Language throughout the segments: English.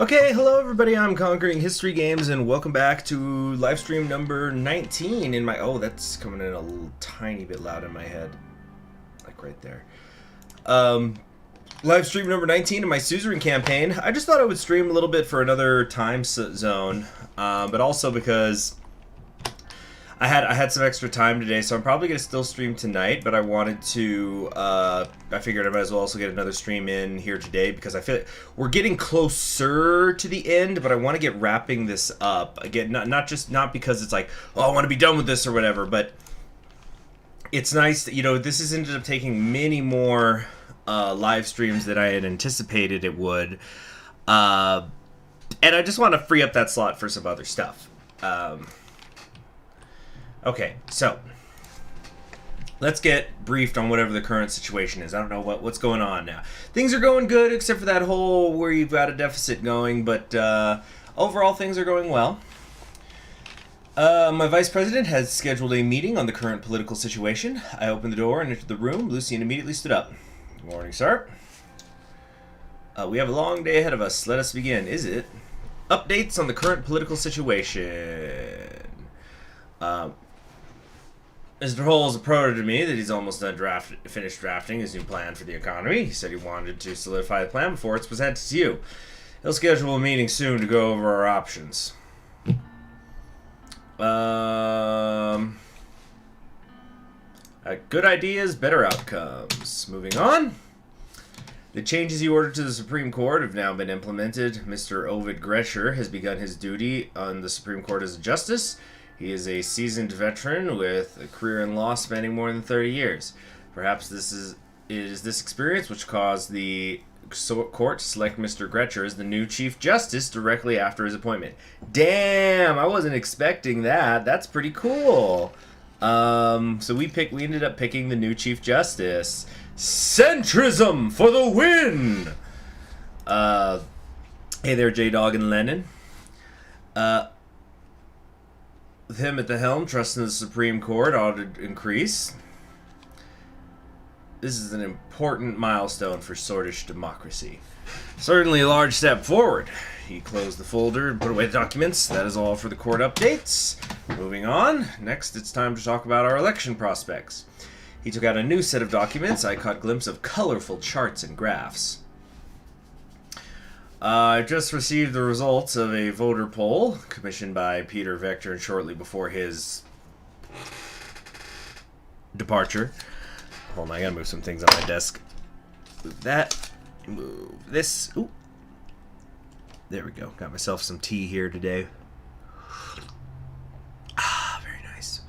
Okay, hello everybody, I'm Conquering History Games, and welcome back to Livestream number 19 in my... Oh, that's coming in a little tiny bit loud in my head. Like right there. Livestream number 19 in my Suzerain campaign. I just thought I would stream a little bit for another time zone, but also because I had some extra time today, so I'm probably going to still stream tonight, but I wanted to, I figured I might as well also get another stream in here today, because I feel like we're getting closer to the end, but I want to get wrapping this up. Again, not because it's like, oh, I want to be done with this or whatever, but it's nice that, this has ended up taking many more live streams than I had anticipated it would, and I just want to free up that slot for some other stuff. Okay, so let's get briefed on whatever the current situation is. I don't know what's going on now. Things are going good, except for that whole where you've got a deficit going, but overall things are going well. My vice president has scheduled a meeting on the current political situation. I opened the door and entered the room. Lucien immediately stood up. Good morning, sir. We have a long day ahead of us. Let us begin. Is it? Updates on the current political situation. Mr. Holes approached to me that he's almost done finished drafting his new plan for the economy. He said he wanted to solidify the plan before it's presented to you. He'll schedule a meeting soon to go over our options. Good ideas, better outcomes. Moving on. The changes he ordered to the Supreme Court have now been implemented. Mr. Ovid Grescher has begun his duty on the Supreme Court as a justice. He is a seasoned veteran with a career in law spanning more than 30 years. Perhaps this is this experience which caused the court to select Mr. Grescher as the new Chief Justice directly after his appointment. Damn, I wasn't expecting that. That's pretty cool. So we ended up picking the new Chief Justice. Centrism for the win! Hey there, J-Dog and Lennon. With him at the helm, trust in the Supreme Court ought to increase. This is an important milestone for Swordfish democracy. Certainly a large step forward. He closed the folder and put away the documents. That is all for the court updates. Moving on. Next, it's time to talk about our election prospects. He took out a new set of documents. I caught a glimpse of colorful charts and graphs. I just received the results of a voter poll commissioned by Peter Vector shortly before his departure. Hold on, I gotta move some things on my desk. Move that. Move this. Ooh. There we go. Got myself some tea here today. Ah, very nice.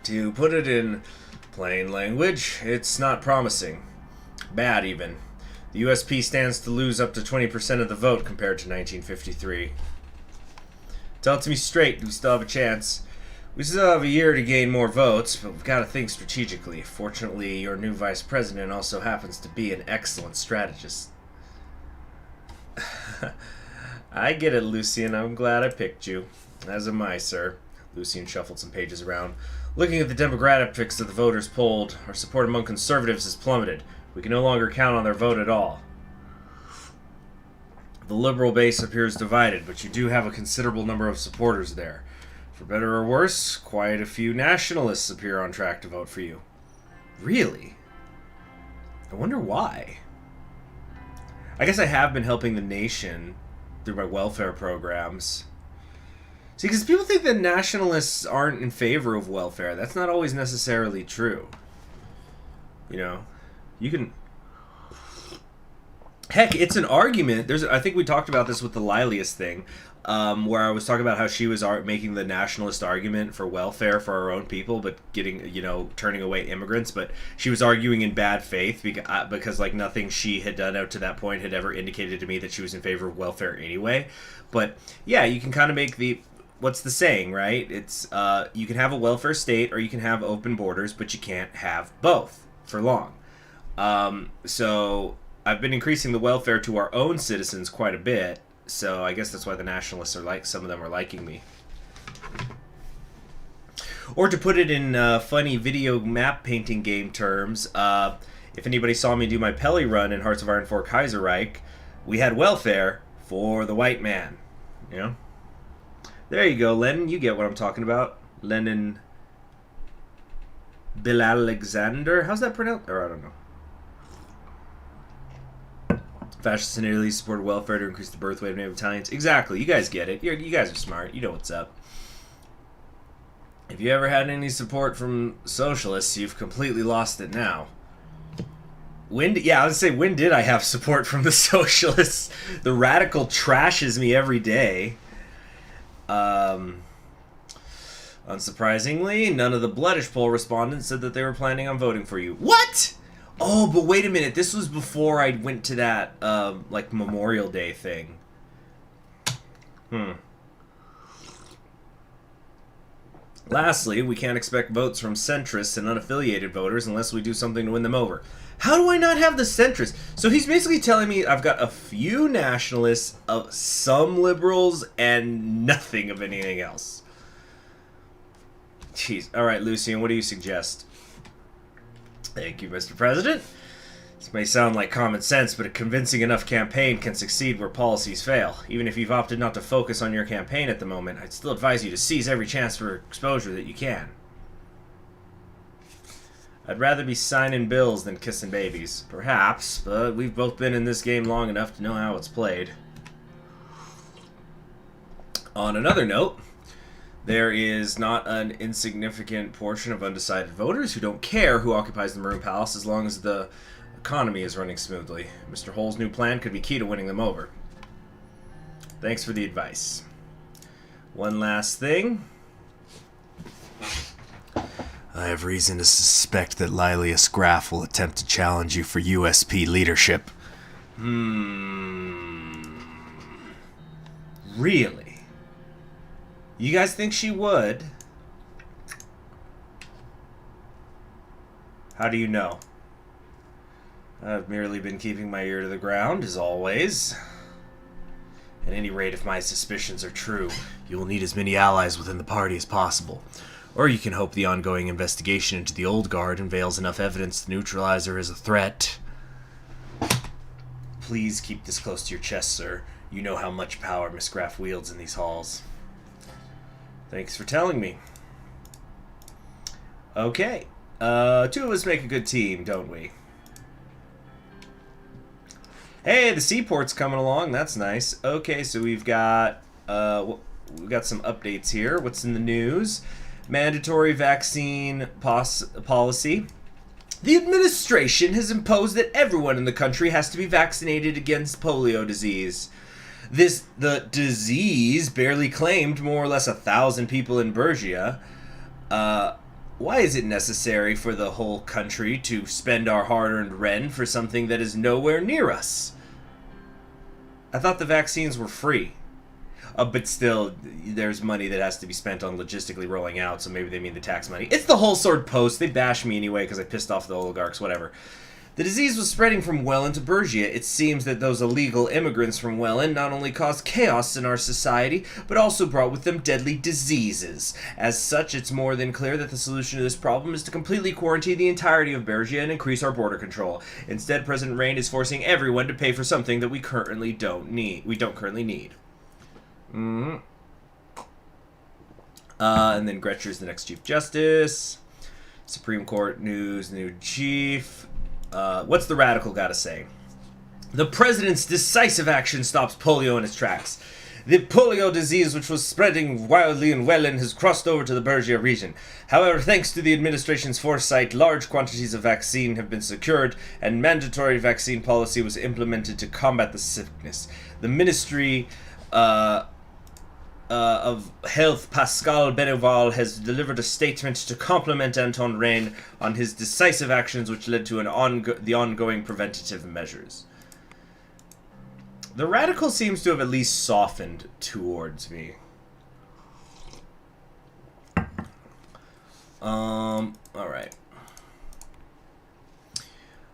To put it in plain language, it's not promising. Bad, even. The USP stands to lose up to 20% of the vote compared to 1953. Tell it to me straight, we still have a chance. We still have a year to gain more votes, but we've got to think strategically. Fortunately, your new vice president also happens to be an excellent strategist. I get it, Lucien. I'm glad I picked you. As am I, sir. Lucien shuffled some pages around. Looking at the demographics of the voters polled, our support among conservatives has plummeted. We can no longer count on their vote at all. The liberal base appears divided, but you do have a considerable number of supporters there. For better or worse, quite a few nationalists appear on track to vote for you. Really? I wonder why. I guess I have been helping the nation through my welfare programs. See, because people think that nationalists aren't in favor of welfare. That's not always necessarily true. You can... Heck, it's an argument. I think we talked about this with the Lilius thing, where I was talking about how she was making the nationalist argument for welfare for our own people, but turning away immigrants. But she was arguing in bad faith because like nothing she had done up to that point had ever indicated to me that she was in favor of welfare anyway. But yeah, you can kind of make what's the saying, right? It's you can have a welfare state or you can have open borders, but you can't have both for long. So I've been increasing the welfare to our own citizens quite a bit, so I guess that's why the nationalists some of them are liking me. Or to put it in funny video map painting game terms, If anybody saw me do my Pele run in Hearts of Iron 4 Kaiserreich, we had welfare for the white man. You know? There you go, Lenin. You get what I'm talking about. Lenin Bill Alexander. How's that pronounced? Or I don't know. Fascists in Italy supported welfare to increase the birth rate of native Italians. Exactly. You guys get it. You guys are smart. You know what's up. If you ever had any support from socialists, you've completely lost it now. When did I have support from the socialists? The radical trashes me every day. Unsurprisingly, none of the Bloodish poll respondents said that they were planning on voting for you. What? Oh, but wait a minute. This was before I went to that, like, Memorial Day thing. Lastly, we can't expect votes from centrists and unaffiliated voters unless we do something to win them over. How do I not have the centrists? So he's basically telling me I've got a few nationalists, some liberals, and nothing of anything else. Jeez. All right, Lucian, what do you suggest? Thank you, Mr. President. This may sound like common sense, but a convincing enough campaign can succeed where policies fail. Even if you've opted not to focus on your campaign at the moment, I'd still advise you to seize every chance for exposure that you can. I'd rather be signing bills than kissing babies. Perhaps, but we've both been in this game long enough to know how it's played. On another note, there is not an insignificant portion of undecided voters who don't care who occupies the Maroon Palace as long as the economy is running smoothly. Mr. Hull's new plan could be key to winning them over. Thanks for the advice. One last thing. I have reason to suspect that Lilius Graff will attempt to challenge you for USP leadership. Really? You guys think she would? How do you know? I've merely been keeping my ear to the ground, as always. At any rate, if my suspicions are true, you will need as many allies within the party as possible. Or you can hope the ongoing investigation into the Old Guard unveils enough evidence to neutralize her as a threat. Please keep this close to your chest, sir. You know how much power Miss Graff wields in these halls. Thanks for telling me. Okay. Two of us make a good team, don't we? Hey, the seaport's coming along. That's nice. Okay, so we've got some updates here. What's in the news? Mandatory vaccine policy. The administration has imposed that everyone in the country has to be vaccinated against polio disease. The disease barely claimed more or less 1,000 people in Bergia. Why is it necessary for the whole country to spend our hard-earned rent for something that is nowhere near us? I thought the vaccines were free. But still, there's money that has to be spent on logistically rolling out, so maybe they mean the tax money. It's the whole sword post. They bash me anyway because I pissed off the oligarchs, whatever. The disease was spreading from Welland to Bergia. It seems that those illegal immigrants from Welland not only caused chaos in our society, but also brought with them deadly diseases. As such, it's more than clear that the solution to this problem is to completely quarantine the entirety of Bergia and increase our border control. Instead, President Rain is forcing everyone to pay for something that we currently don't need. And then Gretcher's the next Chief Justice. Supreme Court news, new chief. What's the radical got to say? The president's decisive action stops polio in its tracks. The polio disease, which was spreading wildly in Welland, has crossed over to the Bergia region. However, thanks to the administration's foresight, large quantities of vaccine have been secured, and mandatory vaccine policy was implemented to combat the sickness. The Ministry of Health, Pascal Beneval, has delivered a statement to compliment Anton Rain on his decisive actions which led to the ongoing preventative measures. The radical seems to have at least softened towards me. Alright.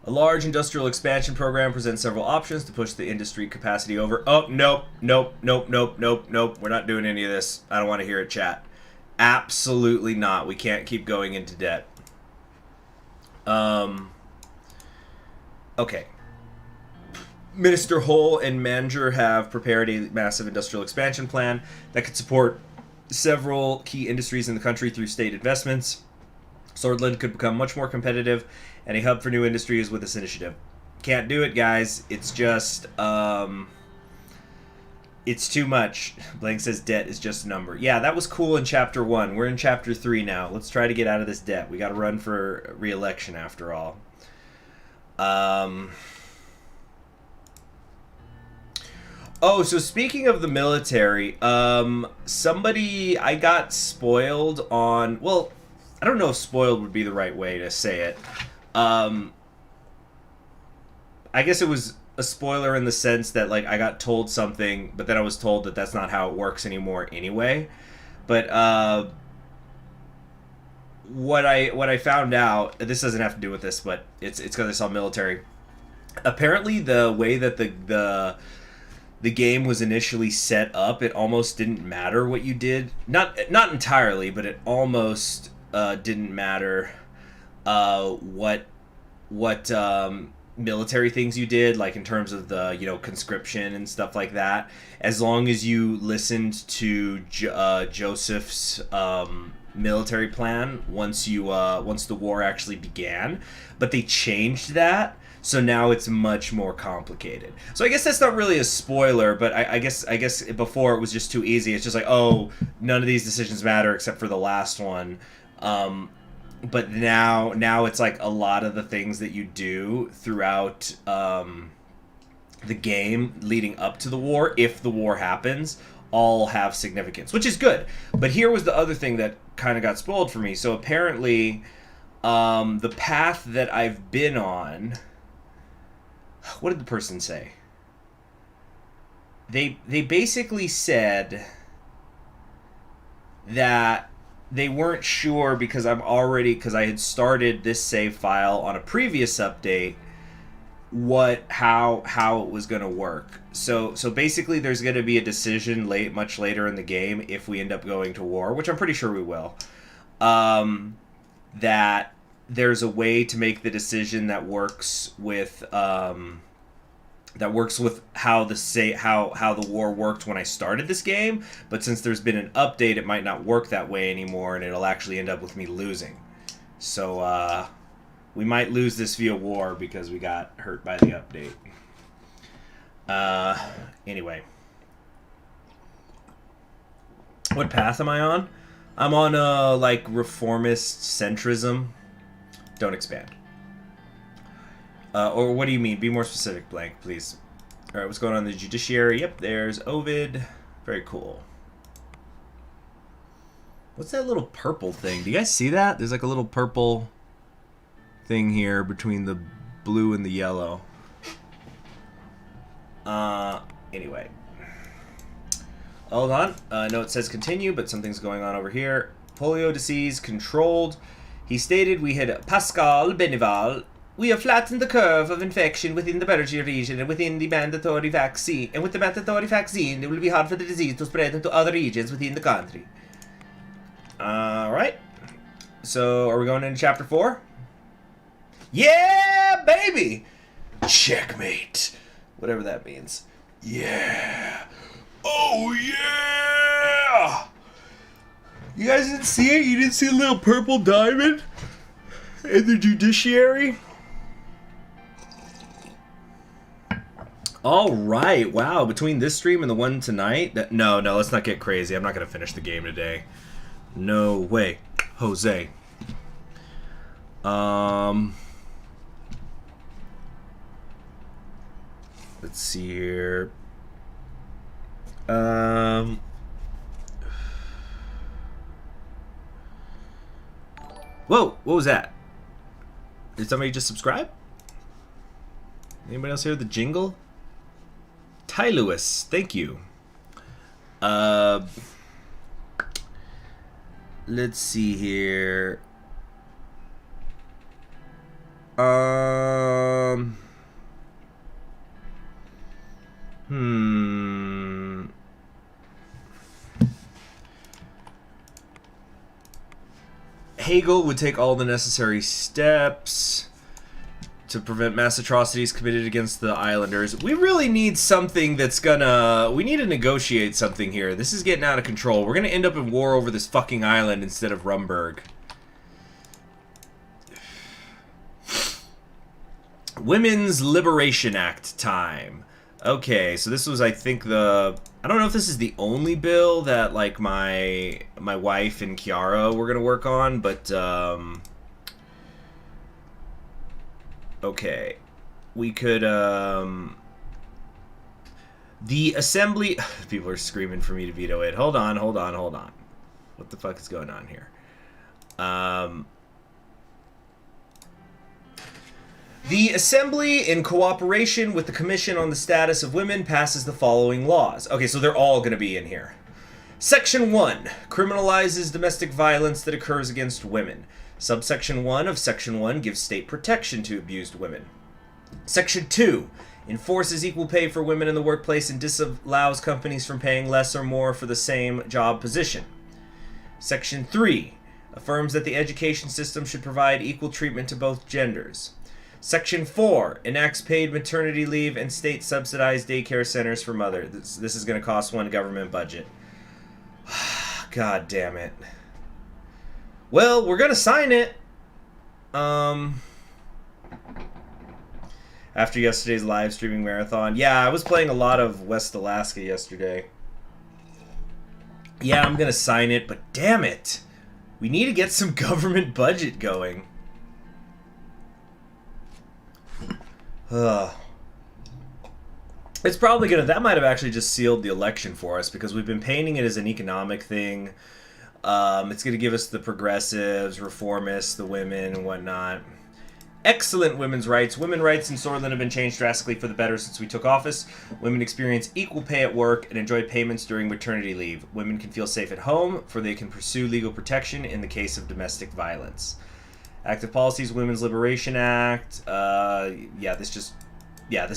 A large industrial expansion program presents several options to push the industry capacity over. Oh, nope. We're not doing any of this. I don't want to hear it, chat. Absolutely not. We can't keep going into debt. Okay. Minister Hull and Manger have prepared a massive industrial expansion plan that could support several key industries in the country through state investments. Swordland could become much more competitive and a hub for new industries with this initiative. Can't do it, guys. It's just, it's too much. Blank says debt is just a number. Yeah, that was cool in Chapter 1. We're in Chapter 3 now. Let's try to get out of this debt. We got to run for re-election after all. Oh, so speaking of the military, somebody, I got spoiled on, well, I don't know if spoiled would be the right way to say it. I guess it was a spoiler in the sense that, like, I got told something, but then I was told that that's not how it works anymore anyway. But, what I found out, this doesn't have to do with this, but it's because I saw military. Apparently, the way that the game was initially set up, it almost didn't matter what you did. Not entirely, but it almost didn't matter what military things you did, like in terms of the, you know, conscription and stuff like that, as long as you listened to Joseph's military plan once the war actually began. But they changed that, so now it's much more complicated. So I guess that's not really a spoiler, but I guess before it was just too easy. It's just like, oh, none of these decisions matter except for the last one. But now it's like a lot of the things that you do throughout the game leading up to the war, if the war happens, all have significance, which is good. But here was the other thing that kind of got spoiled for me. So apparently, the path that I've been on, what did the person say? They basically said that they weren't sure because I had started this save file on a previous update, how it was going to work. So basically there's going to be a decision much later in the game if we end up going to war, which I'm pretty sure we will. That there's a way to make the decision that works with how the war worked when I started this game, but since there's been an update, it might not work that way anymore, and it'll actually end up with me losing. So we might lose this via war because we got hurt by the update. Anyway, what path am I on? I'm on like reformist centrism. Don't expand. Or what do you mean? Be more specific, Blank, please. All right, what's going on in the judiciary? Yep, there's Ovid. Very cool. What's that little purple thing? Do you guys see that? There's like a little purple thing here between the blue and the yellow. Anyway. Hold on. I know it says continue, but something's going on over here. Polio disease controlled. He stated we had Pascal Benival. We have flattened the curve of infection within the Berger region and within the mandatory vaccine. And with the mandatory vaccine, it will be hard for the disease to spread into other regions within the country. Alright. So, are we going into Chapter 4? Yeah, baby! Checkmate. Whatever that means. Yeah. Oh, yeah! You guys didn't see it? You didn't see a little purple diamond in the judiciary? All right, wow. Between this stream and the one tonight, no, let's not get crazy. I'm not gonna finish the game today. No way, Jose. Let's see here. Whoa, what was that? Did somebody just subscribe? Anybody else hear the jingle? Ty Lewis, thank you. Let's see here. Hegel would take all the necessary steps to prevent mass atrocities committed against the islanders. We really need something that's gonna... We need to negotiate something here. This is getting out of control. We're gonna end up in war over this fucking island instead of Rumburg. Women's Liberation Act time. Okay, so this was, I think, the... I don't know if this is the only bill that, like, my wife and Kiara were gonna work on, but, okay. We could, the assembly... People are screaming for me to veto it. Hold on. What the fuck is going on here? The Assembly, in cooperation with the Commission on the Status of Women, passes the following laws. Okay, so they're all going to be in here. Section 1 criminalizes domestic violence that occurs against women. Subsection 1 of Section 1 gives state protection to abused women. Section 2 enforces equal pay for women in the workplace and disallows companies from paying less or more for the same job position. Section 3 affirms that the education system should provide equal treatment to both genders. Section 4 enacts paid maternity leave and state-subsidized daycare centers for mothers. This is going to cost one government budget. God damn it. Well, we're going to sign it. After yesterday's live streaming marathon. Yeah, I was playing a lot of West Alaska yesterday. Yeah, I'm going to sign it, but damn it. We need to get some government budget going. It's probably gonna... That might have actually just sealed the election for us, because we've been painting it as an economic thing. It's gonna give us the progressives, reformists, the women, and whatnot. Excellent women's rights. Women's rights in Sorland have been changed drastically for the better since we took office. Women experience equal pay at work and enjoy payments during maternity leave. Women can feel safe at home, for they can pursue legal protection in the case of domestic violence. Active Policies, Women's Liberation Act. This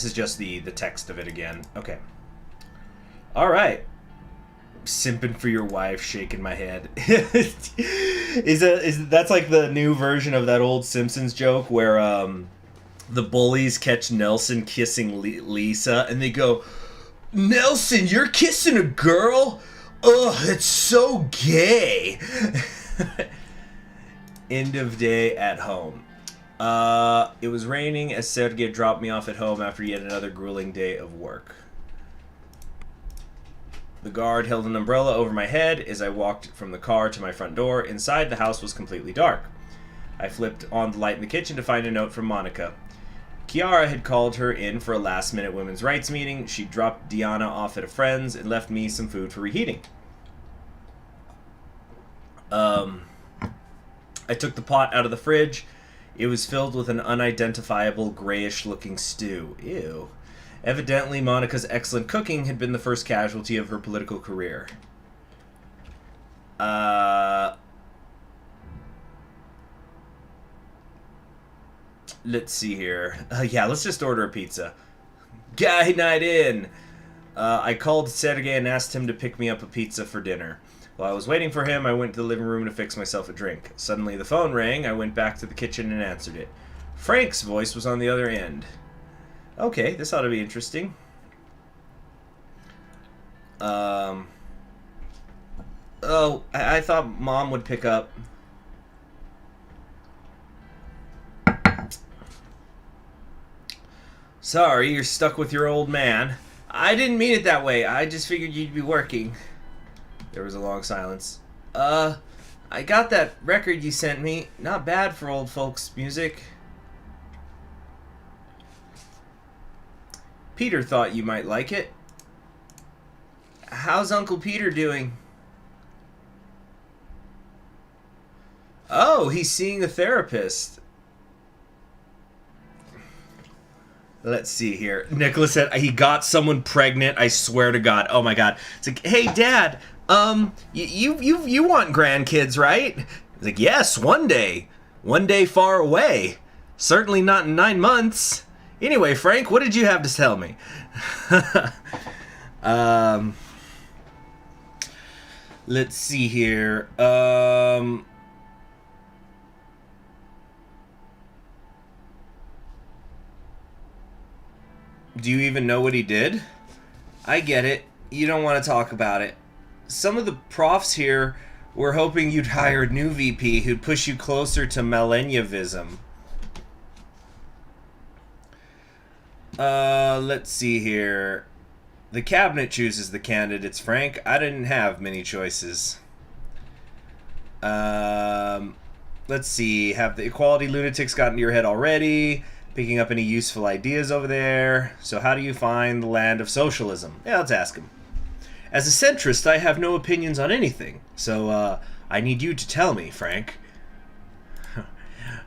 is just the text of it again. Okay. All right. Simping for your wife, shaking my head. That's like the new version of that old Simpsons joke where the bullies catch Nelson kissing Lisa, and they go, "Nelson, you're kissing a girl? Ugh, it's so gay." End of day at home. It was raining as Sergey dropped me off at home after yet another grueling day of work. The guard held an umbrella over my head as I walked from the car to my front door. Inside, the house was completely dark. I flipped on the light in the kitchen to find a note from Monica. Kiara had called her in for a last-minute women's rights meeting. She dropped Diana off at a friend's and left me some food for reheating. I took the pot out of the fridge. It was filled with an unidentifiable grayish-looking stew. Ew. Evidently, Monica's excellent cooking had been the first casualty of her political career. Let's see here. Let's just order a pizza. Guy night in! I called Sergey and asked him to pick me up a pizza for dinner. While I was waiting for him, I went to the living room to fix myself a drink. Suddenly, the phone rang. I went back to the kitchen and answered it. Frank's voice was on the other end. Okay, this ought to be interesting. I thought Mom would pick up. Sorry, you're stuck with your old man. I didn't mean it that way. I just figured you'd be working. There was a long silence. I got that record you sent me. Not bad for old folks' music. Peter thought you might like it. How's Uncle Peter doing? Oh, he's seeing a therapist. Let's see here. Nicholas said he got someone pregnant. I swear to God. Oh my God. It's like, hey, Dad. You want grandkids, right? He's like, yes, one day. One day far away. Certainly not in 9 months. Anyway, Frank, what did you have to tell me? Let's see here. Do you even know what he did? I get it. You don't want to talk about it. Some of the profs here were hoping you'd hire a new VP who'd push you closer to millennialism. Let's see here. The cabinet chooses the candidates, Frank. I didn't have many choices. Let's see. Have the equality lunatics gotten to your head already? Picking up any useful ideas over there? So how do you find the land of socialism? Yeah, let's ask him. As a centrist, I have no opinions on anything. So, I need you to tell me, Frank.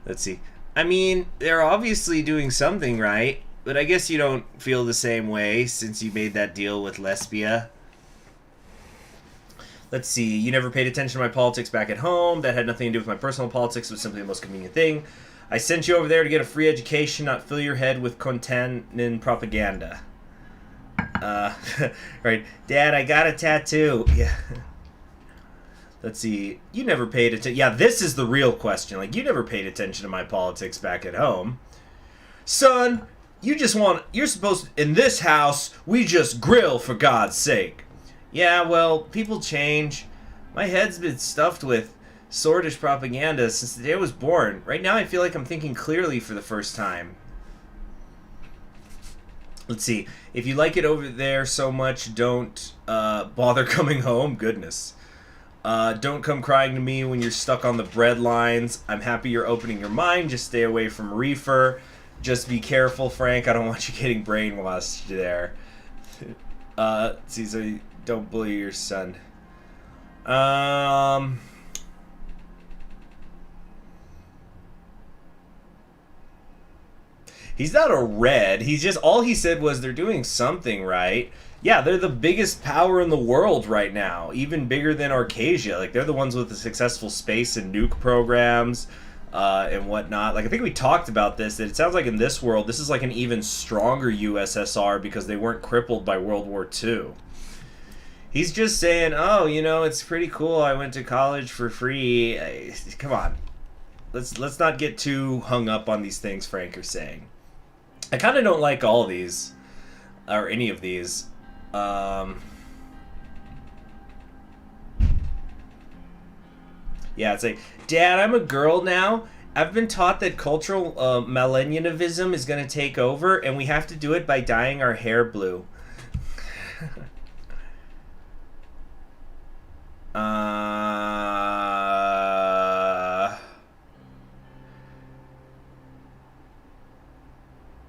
Let's see. I mean, they're obviously doing something right, but I guess you don't feel the same way since you made that deal with Lesbia. Let's see. You never paid attention to my politics back at home. That had nothing to do with my personal politics. It was simply the most convenient thing. I sent you over there to get a free education, not fill your head with contaminated propaganda. Right. Dad, I got a tattoo. Yeah. Let's see. You never paid attention. Yeah, this is the real question. Like, you never paid attention to my politics back at home. Son, you're supposed to, in this house, we just grill for God's sake. Yeah, well, people change. My head's been stuffed with sordid propaganda since the day I was born. Right now I feel like I'm thinking clearly for the first time. Let's see. If you like it over there so much, don't bother coming home. Goodness. Don't come crying to me when you're stuck on the bread lines. I'm happy you're opening your mind. Just stay away from reefer. Just be careful, Frank. I don't want you getting brainwashed there. See, so you don't bully your son. He's not a red. He's just, all he said was they're doing something right. Yeah, they're the biggest power in the world right now, even bigger than Arcasia. Like, they're the ones with the successful space and nuke programs and whatnot. Like, I think we talked about this, that it sounds like in this world, this is like an even stronger USSR because they weren't crippled by World War II. He's just saying, oh, you know, it's pretty cool. I went to college for free. Come on. Let's not get too hung up on these things Frank is saying. I kind of don't like all these, or any of these. Yeah, it's like, Dad, I'm a girl now. I've been taught that cultural millennialism is going to take over, and we have to do it by dyeing our hair blue.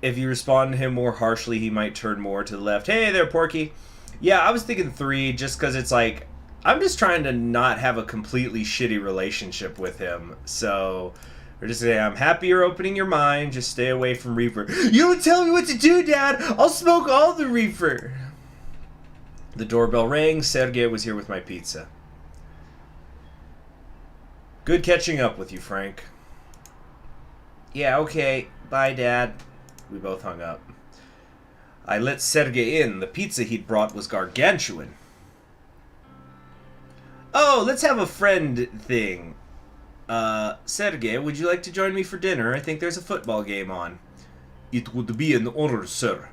If you respond to him more harshly, he might turn more to the left. Hey there, Porky. Yeah, I was thinking 3 just because it's like, I'm just trying to not have a completely shitty relationship with him. So, we're just saying, I'm happy you're opening your mind. Just stay away from reefer. You don't tell me what to do, Dad. I'll smoke all the reefer. The doorbell rang. Sergey was here with my pizza. Good catching up with you, Frank. Yeah, okay. Bye, Dad. We both hung up. I let Sergey in. The pizza he'd brought was gargantuan. Oh, let's have a friend thing. Sergey, would you like to join me for dinner? I think there's a football game on. It would be an honor, sir.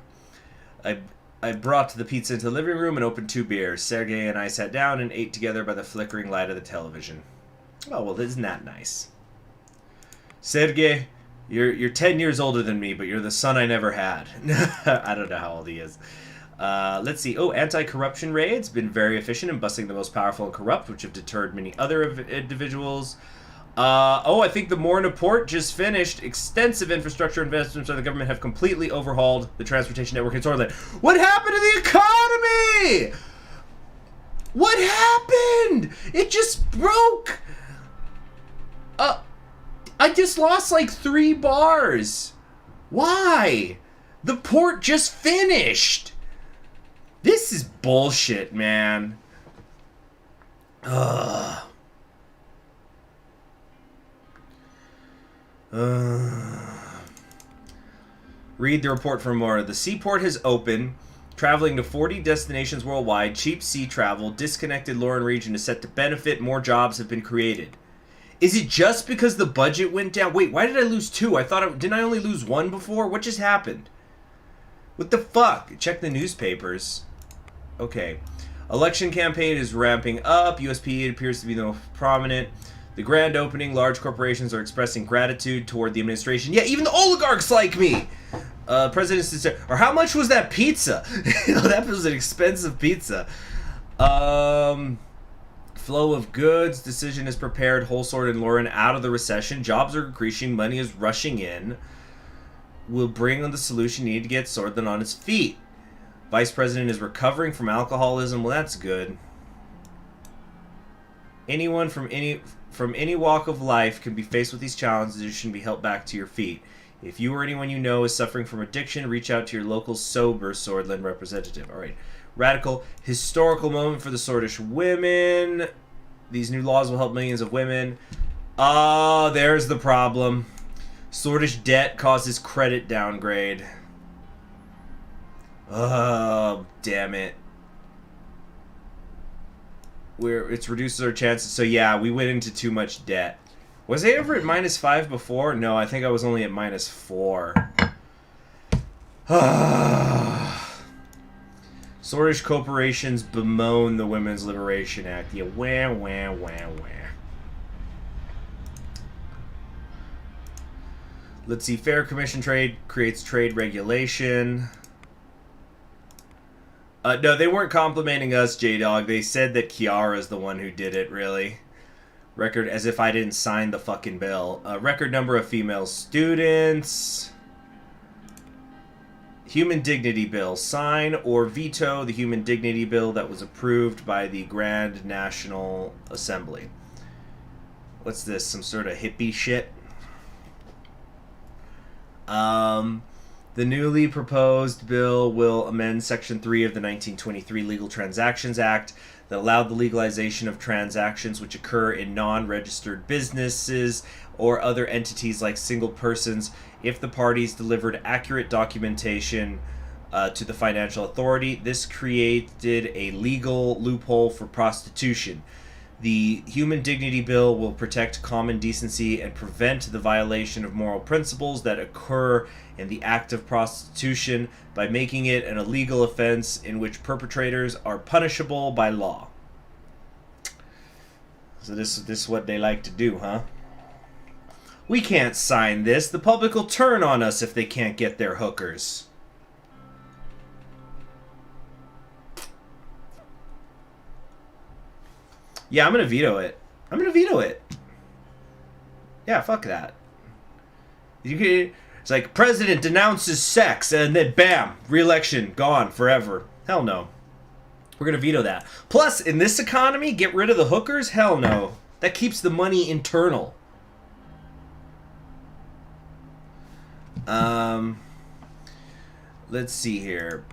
I brought the pizza into the living room and opened 2 beers. Sergey and I sat down and ate together by the flickering light of the television. Oh, well, isn't that nice? Sergey, you're 10 years older than me, but you're the son I never had. I don't know how old he is. Let's see. Oh, anti-corruption raids. Been very efficient in busting the most powerful and corrupt, which have deterred many other individuals. Oh, I think the Morna port just finished. Extensive infrastructure investments by the government have completely overhauled the transportation network in Sorland. What happened to the economy? What happened? It just broke. I just lost like 3 bars. Why? The port just finished. This is bullshit, man. Ugh. Read the report for more. The seaport has opened. Traveling to 40 destinations worldwide. Cheap sea travel. Disconnected Lauren region is set to benefit. More jobs have been created. Is it just because the budget went down? Wait, why did I lose 2? I thought didn't I only lose 1 before? What just happened? What the fuck? Check the newspapers. Okay. Election campaign is ramping up. USP appears to be the most prominent. The grand opening. Large corporations are expressing gratitude toward the administration. Yeah, even the oligarchs like me. President's or how much was that pizza? That was an expensive pizza. Flow of goods. Decision is prepared. Holsword and Lauren out of the recession. Jobs are increasing. Money is rushing in. Will bring on the solution needed to get Swordland on his feet. Vice President is recovering from alcoholism. Well, that's good. Anyone from any walk of life can be faced with these challenges. You shouldn't be held back to your feet. If you or anyone you know is suffering from addiction, reach out to your local sober Swordland representative. All right. Radical historical moment for the Swordish women. These new laws will help millions of women. Oh, there's the problem. Swordish debt causes credit downgrade. Oh, damn it. It reduces our chances. So yeah, we went into too much debt. Was I ever at -5 before? No, I think I was only at -4. Swordish corporations bemoan the Women's Liberation Act. Yeah, wah, wah, wah, wah. Let's see. Fair commission trade creates trade regulation. No, they weren't complimenting us, J-Dog. They said that Kiara's the one who did it, really. Record, as if I didn't sign the fucking bill. Record number of female students. Human Dignity Bill. Sign or veto the Human Dignity Bill that was approved by the Grand National Assembly. What's this? Some sort of hippie shit? The newly proposed bill will amend Section 3 of the 1923 Legal Transactions Act that allowed the legalization of transactions which occur in non-registered businesses or other entities like single persons if the parties delivered accurate documentation to the financial authority. This created a legal loophole for prostitution. The Human Dignity Bill will protect common decency and prevent the violation of moral principles that occur in the act of prostitution by making it an illegal offense in which perpetrators are punishable by law. So this is what they like to do, huh? We can't sign this. The public will turn on us if they can't get their hookers. Yeah, I'm going to veto it. I'm going to veto it. Yeah, fuck that. It's like, president denounces sex, and then bam, re-election, gone forever. Hell no. We're going to veto that. Plus, in this economy, get rid of the hookers? Hell no. That keeps the money internal. Let's see here.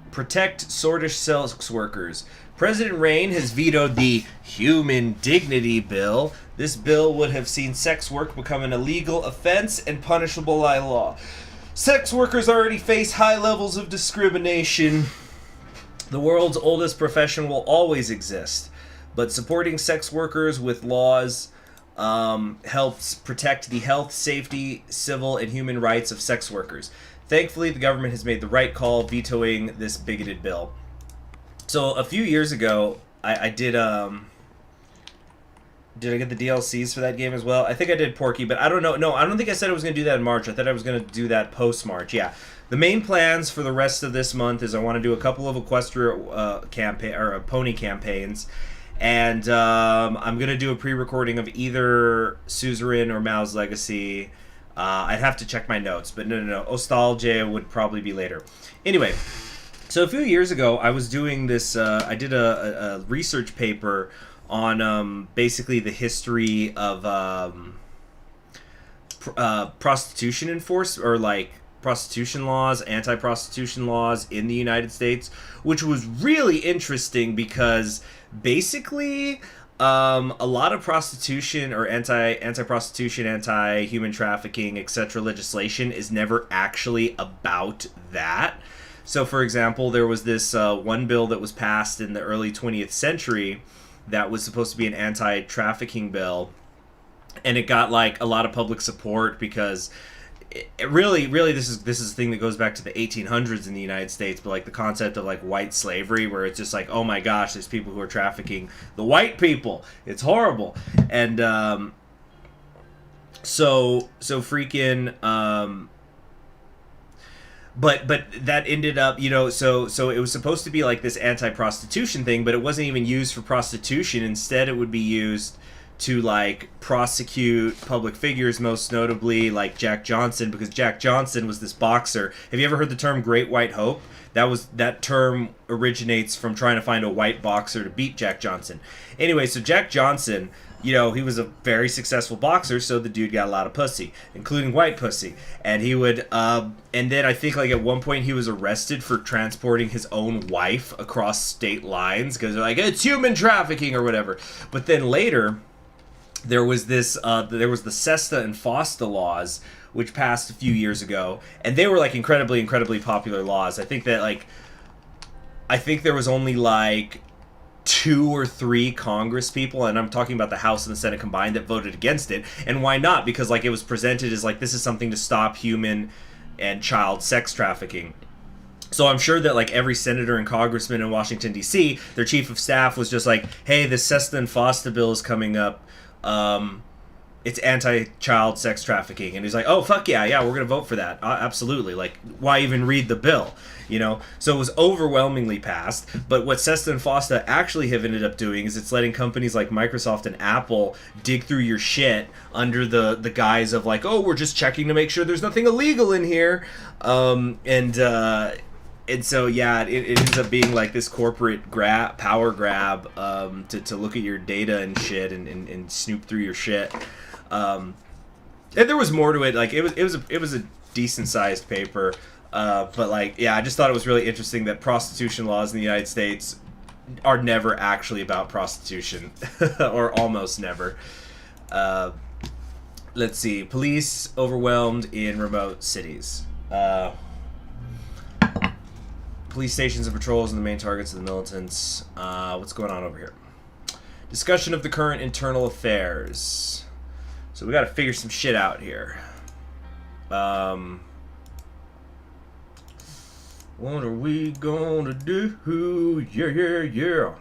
Protect Swordish sex workers. President Rain has vetoed the Human Dignity Bill. This bill would have seen sex work become an illegal offense and punishable by law. Sex workers already face high levels of discrimination. The world's oldest profession will always exist, but supporting sex workers with laws helps protect the health, safety, civil, and human rights of sex workers. Thankfully, the government has made the right call vetoing this bigoted bill. So a few years ago, I did I get the DLCs for that game as well? I think I did Porky, but I don't know. No, I don't think I said I was going to do that in March. I thought I was going to do that post-March. Yeah. The main plans for the rest of this month is I want to do a couple of Equestria campaign or pony campaigns, and I'm going to do a pre-recording of either Suzerain or Mao's Legacy. I'd have to check my notes, but no. Nostalgia would probably be later. Anyway, so a few years ago, I was doing this, I did a research paper on basically the history of prostitution enforcement, or like prostitution laws, anti-prostitution laws in the United States, which was really interesting because basically a lot of prostitution or anti-prostitution, anti-human trafficking, etc. legislation is never actually about that. So, for example, there was this one bill that was passed in the early 20th century that was supposed to be an anti-trafficking bill, and it got like a lot of public support because really, this is a thing that goes back to the 1800s in the United States, but like the concept of like white slavery, where it's just like, oh my gosh, there's people who are trafficking the white people. It's horrible. And so freaking but that ended up, you know, so it was supposed to be like this anti-prostitution thing, but it wasn't even used for prostitution. Instead, it would be used to like prosecute public figures, most notably like Jack Johnson, because Jack Johnson was this boxer. Have you ever heard the term Great White Hope? That term originates from trying to find a white boxer to beat Jack Johnson. Anyway, so Jack Johnson, you know, he was a very successful boxer, so the dude got a lot of pussy, including white pussy. And he would, and then I think like at one point he was arrested for transporting his own wife across state lines, because they're like, it's human trafficking or whatever. But then later, there was the SESTA and FOSTA laws, which passed a few years ago, and they were like incredibly popular laws. I think there was only like 2 or 3 Congress people, and I'm talking about the House and the Senate combined, that voted against it. And why not? Because like it was presented as like, this is something to stop human and child sex trafficking. So I'm sure that like every senator and congressman in Washington D.C., their chief of staff was just like, hey, the SESTA and FOSTA bill is coming up. It's anti-child sex trafficking, and he's like, oh fuck yeah, we're gonna vote for that, absolutely. Like, why even read the bill, you know? So it was overwhelmingly passed. But what SESTA and FOSTA actually have ended up doing is it's letting companies like Microsoft and Apple dig through your shit under the guise of like, oh, we're just checking to make sure there's nothing illegal in here, and so yeah, it ends up being like this corporate power grab to look at your data and shit and snoop through your shit. And there was more to it. Like it was a decent sized paper, but like yeah, I just thought it was really interesting that prostitution laws in the United States are never actually about prostitution, or almost never. Let's see, police overwhelmed in remote cities. Police stations and patrols are the main targets of the militants. What's going on over here? Discussion of the current internal affairs. So we got to figure some shit out here. What are we gonna do? Yeah.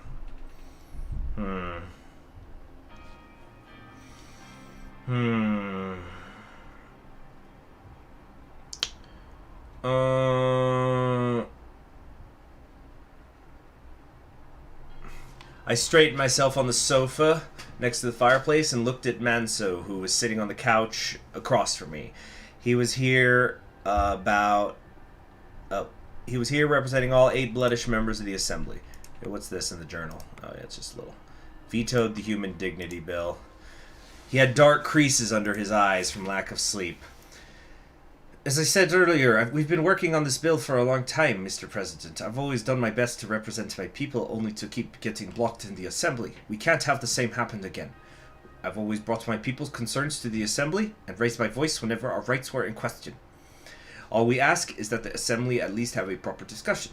I straightened myself on the sofa next to the fireplace and looked at Manso, who was sitting on the couch across from me. He was here representing all 8 bloodish members of the Assembly. Okay, what's this in the journal? Oh yeah, it's just a little. Vetoed the human dignity bill. He had dark creases under his eyes from lack of sleep. As I said earlier, we've been working on this bill for a long time, Mr. President. I've always done my best to represent my people, only to keep getting blocked in the Assembly. We can't have the same happen again. I've always brought my people's concerns to the Assembly and raised my voice whenever our rights were in question. All we ask is that the Assembly at least have a proper discussion.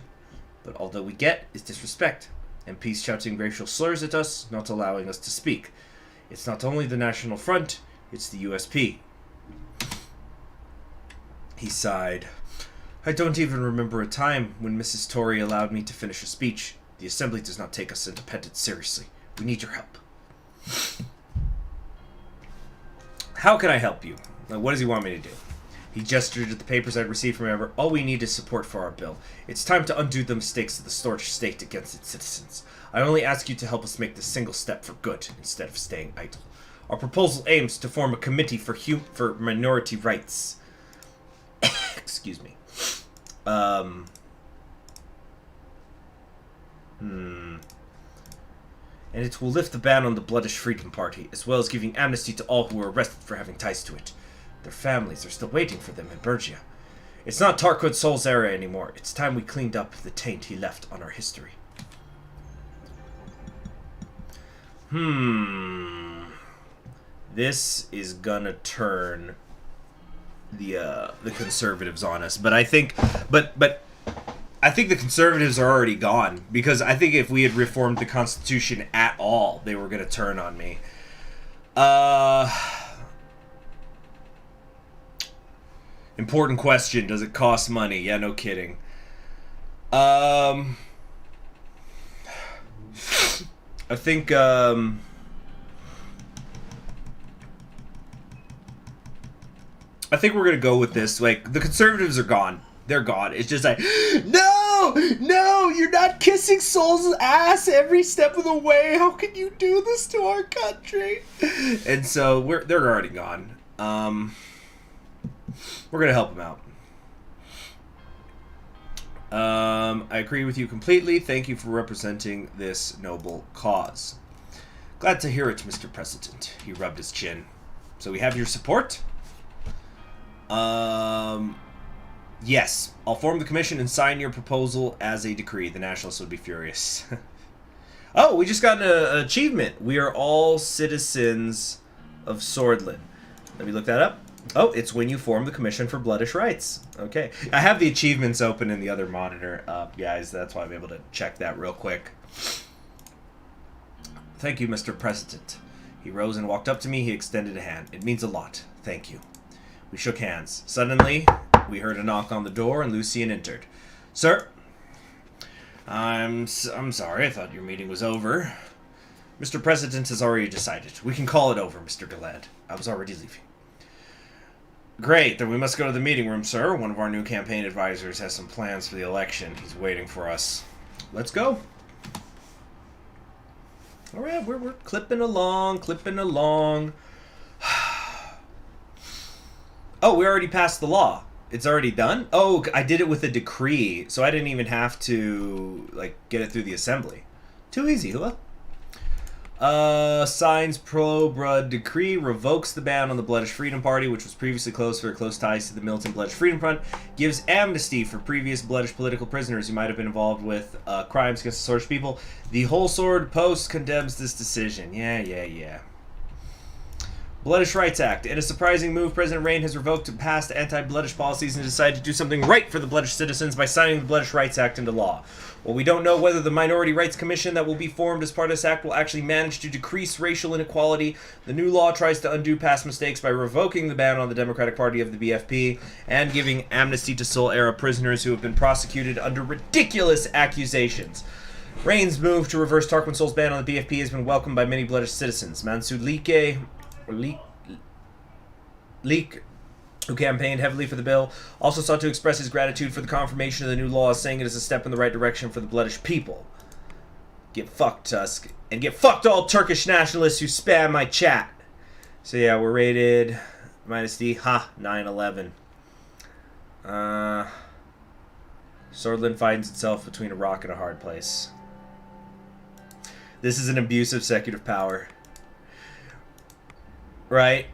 But all that we get is disrespect. MPs shouting racial slurs at us, not allowing us to speak. It's not only the National Front, it's the USP. He sighed. I don't even remember a time when Mrs. Tory allowed me to finish a speech. The Assembly does not take us independents seriously. We need your help. How can I help you? What does he want me to do? He gestured at the papers I'd received from Ever. All we need is support for our bill. It's time to undo the mistakes of the storch state against its citizens. I only ask you to help us make this single step for good, instead of staying idle. Our proposal aims to form a committee for minority rights. Excuse me. And it will lift the ban on the Bloodish Freedom Party, as well as giving amnesty to all who were arrested for having ties to it. Their families are still waiting for them in Bergia. It's not Tarquin Sol's era anymore. It's time we cleaned up the taint he left on our history. This is gonna turn the conservatives on us, but I think I think the conservatives are already gone, because I think if we had reformed the Constitution at all, they were gonna turn on me. Important question. Does it cost money? Yeah, no kidding. I think, I think we're gonna go with this. Like, the conservatives are gone. They're gone. It's just like, no, no, you're not kissing Sol's ass every step of the way. How can you do this to our country? And so they're already gone. We're gonna help them out. I agree with you completely. Thank you for representing this noble cause. Glad to hear it, Mr. President. He rubbed his chin. So we have your support? Yes. I'll form the commission and sign your proposal as a decree. The Nationalists would be furious. Oh, we just got an achievement. We are all citizens of Swordland. Let me look that up. Oh, it's when you form the Commission for Bloodish Rights. Okay. I have the achievements open in the other monitor, guys. That's why I'm able to check that real quick. Thank you, Mr. President. He rose and walked up to me. He extended a hand. It means a lot. Thank you. We shook hands. Suddenly, we heard a knock on the door, and Lucian entered. Sir? I'm sorry. I thought your meeting was over. Mr. President has already decided. We can call it over, Mr. Galad. I was already leaving. Great, then we must go to the meeting room, sir. One of our new campaign advisors has some plans for the election. He's waiting for us. Let's go. All right, we're clipping along, Oh, we already passed the law. It's already done? Oh, I did it with a decree, so I didn't even have to, like, get it through the assembly. Too easy, huh? Signs pro-blood decree revokes the ban on the Bloodish Freedom Party, which was previously closed for close ties to the militant Bloodish Freedom Front, gives amnesty for previous Bloodish political prisoners who might have been involved with crimes against the Sword's people. The Whole Sword Post condemns this decision. Yeah. Bloodish Rights Act. In a surprising move, President Rain has revoked past anti-Bloodish policies and decided to do something right for the Bloodish citizens by signing the Bloodish Rights Act into law. Well, we don't know whether the Minority Rights Commission that will be formed as part of this act will actually manage to decrease racial inequality. The new law tries to undo past mistakes by revoking the ban on the Democratic Party of the BFP and giving amnesty to Sol-era prisoners who have been prosecuted under ridiculous accusations. Rain's move to reverse Tarquin Sol's ban on the BFP has been welcomed by many Bloodish citizens. Mansud Leak, who campaigned heavily for the bill, also sought to express his gratitude for the confirmation of the new law, saying it is a step in the right direction for the Bloodish people. Get fucked, Tusk. And get fucked all Turkish nationalists who spam my chat. So yeah, we're rated -D. Ha, 9/11. Swordland finds itself between a rock and a hard place. This is an abuse of secular power. Right?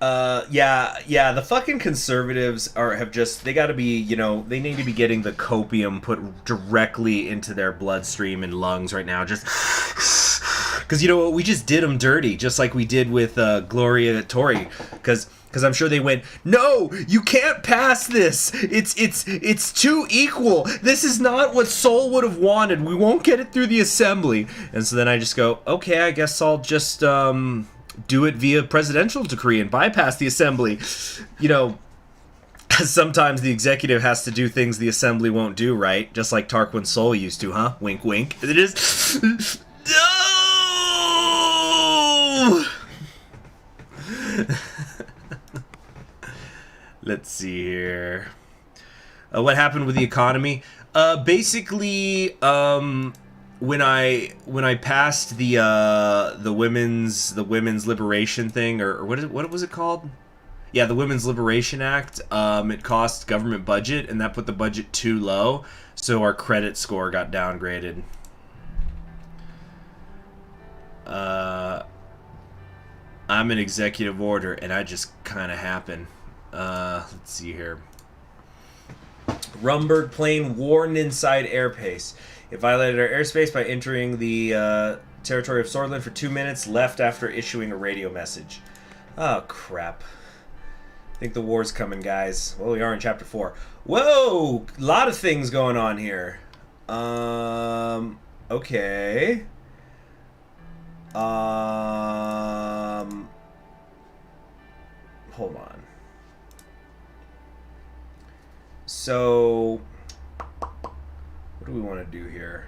Yeah, the fucking conservatives they gotta be, they need to be getting the copium put directly into their bloodstream and lungs right now, just because, we just did them dirty, just like we did with Gloria Tori, because I'm sure they went, no, you can't pass this, it's too equal, this is not what Sol would have wanted, we won't get it through the assembly. And so then I just go, okay, I guess I'll just, do it via presidential decree and bypass the assembly. Sometimes the executive has to do things the assembly won't do, right? Just like Tarquin Sol used to, huh? Wink, wink. It is. No! Let's see here. What happened with the economy? Basically, when I passed the women's liberation thing, or what was it called? Yeah, the Women's Liberation Act. It cost government budget, and that put the budget too low, so our credit score got downgraded. I'm an executive order, and I just kind of happen. Let's see here. Rumberg plane warned inside airspace. It violated our airspace by entering the territory of Swordland for 2 minutes, left after issuing a radio message. Oh, crap. I think the war's coming, guys. Well, we are in Chapter 4. Whoa! A lot of things going on here. Okay. Hold on. So what do we want to do here?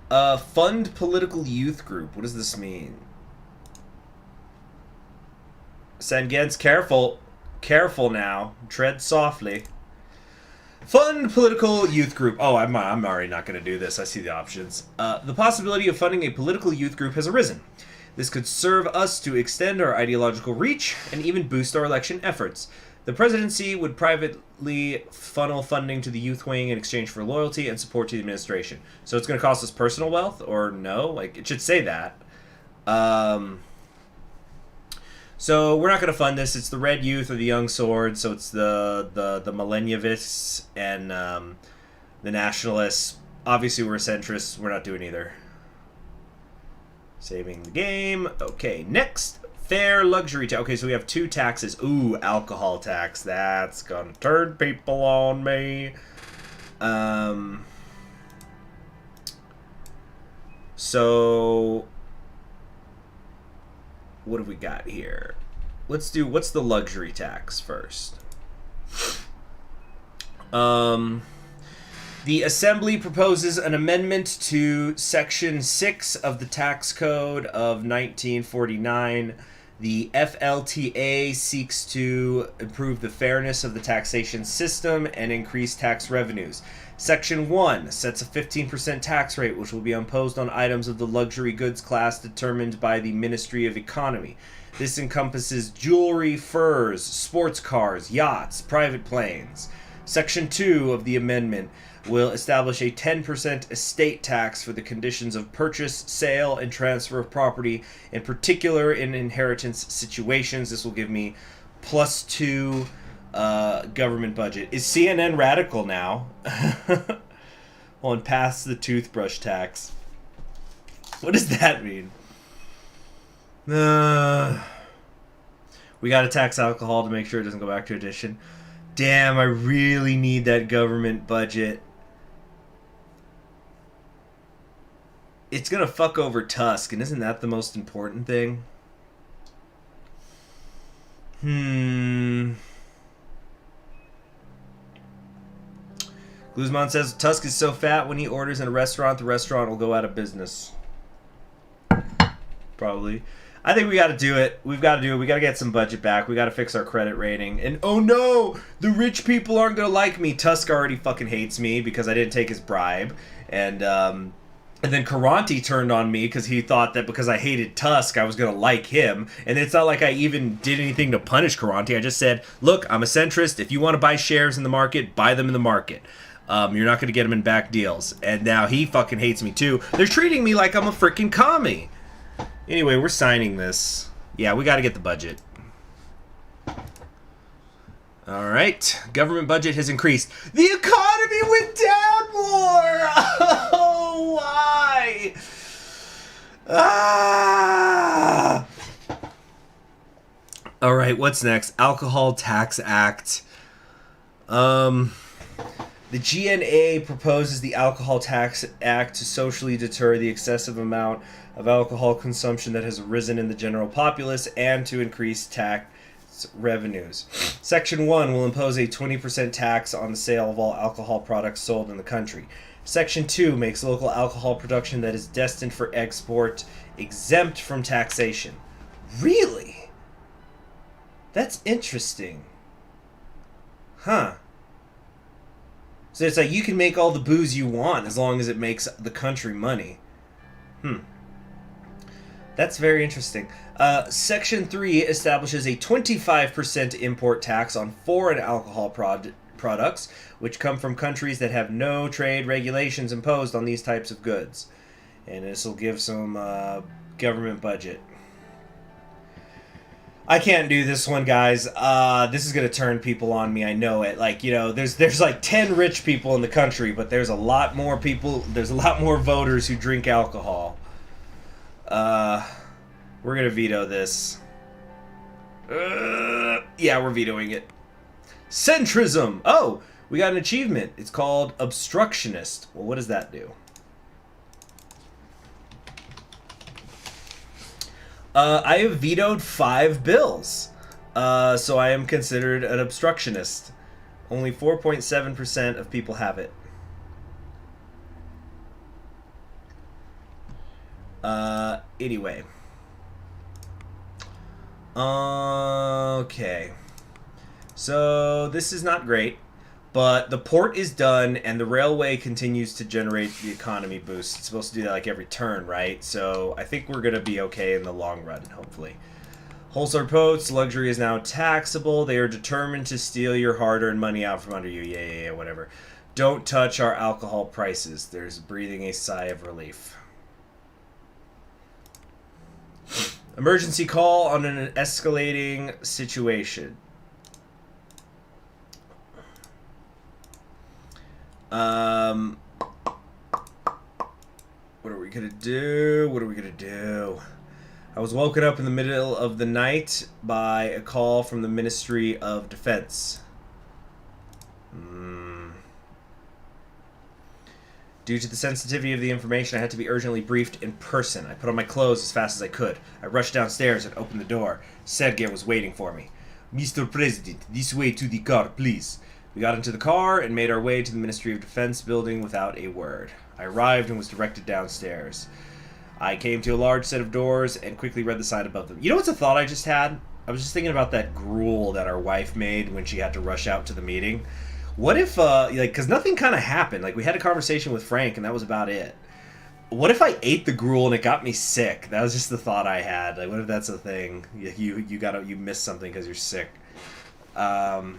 Fund political youth group. What does this mean? Sengens, careful. Careful now. Tread softly. Fund political youth group. Oh, I'm already not going to do this. I see the options. The possibility of funding a political youth group has arisen. This could serve us to extend our ideological reach and even boost our election efforts. The presidency would privately funnel funding to the youth wing in exchange for loyalty and support to the administration. So it's going to cost us personal wealth, or no? Like, it should say that. So we're not going to fund this. It's the Red Youth or the Young Swords. So it's the Millennialists and the Nationalists. Obviously, we're centrists. We're not doing either. Saving the game. Okay, next. Fair luxury tax. Okay, so we have 2 taxes. Ooh, alcohol tax. That's gonna turn people on me. So what have we got here? Let's do, what's the luxury tax first? The Assembly proposes an amendment to Section 6 of the Tax Code of 1949. The FLTA seeks to improve the fairness of the taxation system and increase tax revenues. Section 1 sets a 15% tax rate, which will be imposed on items of the luxury goods class determined by the Ministry of Economy. This encompasses jewelry, furs, sports cars, yachts, private planes. Section 2 of the amendment will establish a 10% estate tax for the conditions of purchase, sale, and transfer of property, in particular in inheritance situations. This will give me +2 government budget. Is CNN radical now? Well, and pass the toothbrush tax. What does that mean? We gotta tax alcohol to make sure it doesn't go back to addition. Damn, I really need that government budget. It's gonna fuck over Tusk, and isn't that the most important thing? Guzman says Tusk is so fat when he orders in a restaurant, the restaurant will go out of business. Probably. I think we got to do it. We've got to do it. We got to get some budget back. We got to fix our credit rating. And oh no, the rich people aren't going to like me. Tusk already fucking hates me because I didn't take his bribe. And then Karanti turned on me because he thought that because I hated Tusk, I was going to like him. And it's not like I even did anything to punish Karanti. I just said, look, I'm a centrist. If you want to buy shares in the market, buy them in the market. You're not going to get them in back deals. And now he fucking hates me too. They're treating me like I'm a freaking commie. Anyway, we're signing this. Yeah, we got to get the budget. All right. Government budget has increased. The economy went down more. Oh, why? Ah. All right, what's next? Alcohol Tax Act. The GNA proposes the Alcohol Tax Act to socially deter the excessive amount of alcohol consumption that has arisen in the general populace and to increase tax revenues. Section 1 will impose a 20% tax on the sale of all alcohol products sold in the country. Section 2 makes local alcohol production that is destined for export exempt from taxation. Really? That's interesting. Huh. So it's like you can make all the booze you want as long as it makes the country money. That's very interesting. Section 3 establishes a 25% import tax on foreign alcohol products, which come from countries that have no trade regulations imposed on these types of goods. And this will give some government budget. I can't do this one, guys. This is going to turn people on me. I know it. Like, you know, there's like 10 rich people in the country, but there's a lot more people, there's a lot more voters who drink alcohol. We're going to veto this. Yeah, we're vetoing it. Centrism. Oh, we got an achievement. It's called obstructionist. Well, what does that do? I have vetoed 5 bills. So I am considered an obstructionist. Only 4.7% of people have it. Anyway. Okay. So this is not great, but the port is done and the railway continues to generate the economy boost. It's supposed to do that like every turn, right? So I think we're going to be okay in the long run, hopefully. Wholesale posts, luxury is now taxable. They are determined to steal your hard-earned money out from under you. Yeah, whatever. Don't touch our alcohol prices. There's breathing a sigh of relief. Emergency call on an escalating situation. What are we gonna do? What are we gonna do? I was woken up in the middle of the night by a call from the Ministry of Defense. Due to the sensitivity of the information, I had to be urgently briefed in person. I put on my clothes as fast as I could. I rushed downstairs and opened the door. Sergei was waiting for me. Mr. President, this way to the car, please. We got into the car and made our way to the Ministry of Defense building without a word. I arrived and was directed downstairs. I came to a large set of doors and quickly read the sign above them. You know what's a thought I just had? I was just thinking about that gruel that our wife made when she had to rush out to the meeting. What if, because nothing kind of happened. Like, we had a conversation with Frank, and that was about it. What if I ate the gruel and it got me sick? That was just the thought I had. Like, what if that's a thing? You missed something because you're sick. The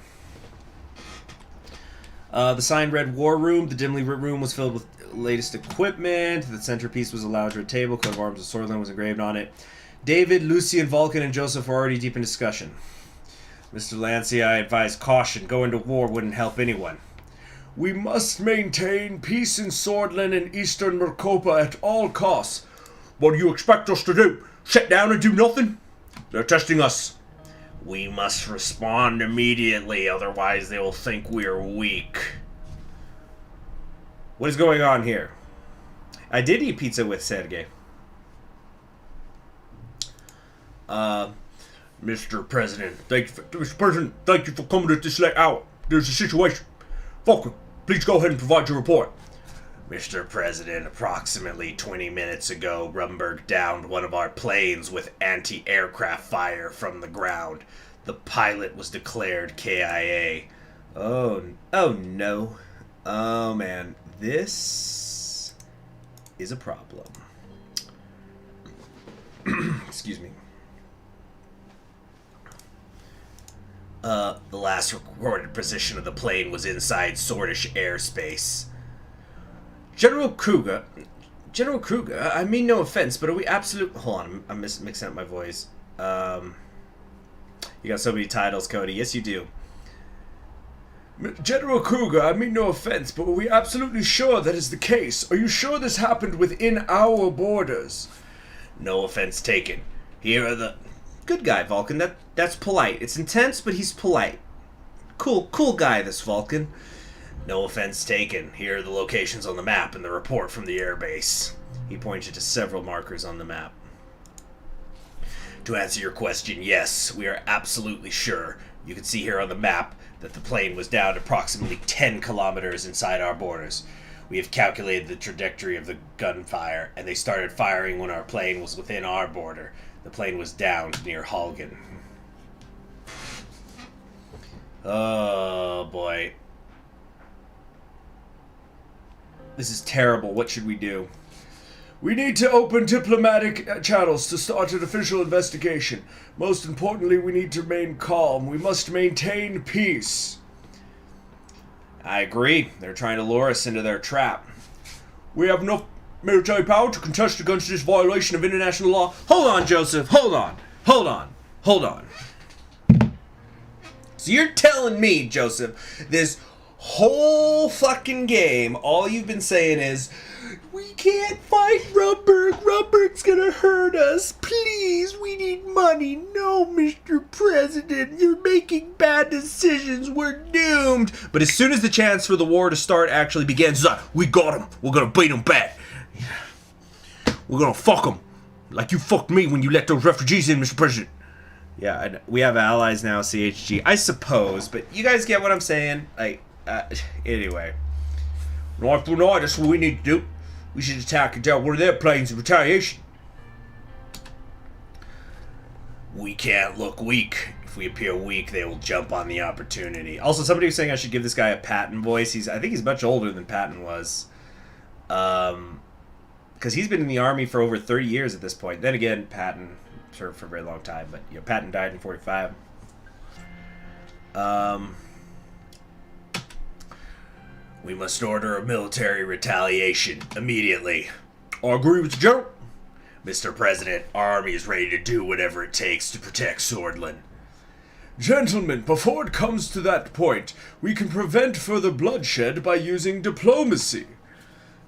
sign read War Room. The dimly lit room was filled with latest equipment. The centerpiece was a lounge red table. Coat of arms of Swordsland was engraved on it. David, Lucy, and Vulcan and Joseph were already deep in discussion. Mr. Lancy, I advise caution. Going to war wouldn't help anyone. We must maintain peace in Swordsland and Eastern Mercopa at all costs. What do you expect us to do? Sit down and do nothing? They're testing us. We must respond immediately, otherwise they will think we are weak. What is going on here? I did eat pizza with Sergei. Mr. President, thank you for coming at this late hour. There's a situation. Vulcan, please go ahead and provide your report. Mr. President, approximately 20 minutes ago, Rumberg downed one of our planes with anti-aircraft fire from the ground. The pilot was declared KIA. Oh no. Oh man, this is a problem. Excuse me. The last recorded position of the plane was inside Swordish airspace. General Kruger, I mean no offense, but are we absolute... Hold on, I'm mixing up my voice. You got so many titles, Cody. Yes, you do. General Kruger, I mean no offense, but are we absolutely sure that is the case? Are you sure this happened within our borders? No offense taken. Here are the... Good guy, Vulcan. That's polite. It's intense, but he's polite. Cool guy, this Vulcan. No offense taken. Here are the locations on the map and the report from the airbase. He pointed to several markers on the map. To answer your question, yes, we are absolutely sure. You can see here on the map that the plane was down approximately 10 kilometers inside our borders. We have calculated the trajectory of the gunfire, and they started firing when our plane was within our border. The plane was downed near Halgan. Oh, boy. This is terrible. What should we do? We need to open diplomatic channels to start an official investigation. Most importantly, we need to remain calm. We must maintain peace. I agree. They're trying to lure us into their trap. We have enough military power to contest against this violation of international law. Hold on, Joseph. Hold on. So you're telling me, Joseph, this whole fucking game, all you've been saying is, we can't fight Rumberg. Rumberg's gonna hurt us. Please, we need money. No, Mr. President, you're making bad decisions. We're doomed. But as soon as the chance for the war to start actually begins, we got him. We're gonna beat him back. We're gonna fuck him. Like you fucked me when you let those refugees in, Mr. President. Yeah, we have allies now, CHG. I suppose, but you guys get what I'm saying? Like, anyway. North Brunei, that's what we need to do. We should attack and down one of their planes in retaliation. We can't look weak. If we appear weak, they will jump on the opportunity. Also, somebody was saying I should give this guy a Patton voice. I think he's much older than Patton was. Because he's been in the army for over 30 years at this point. Then again, Patton served for a very long time, but Patton died in 45. We must order a military retaliation immediately. I agree with you, General. Mr. President, our army is ready to do whatever it takes to protect Swordland. Gentlemen, before it comes to that point, we can prevent further bloodshed by using diplomacy.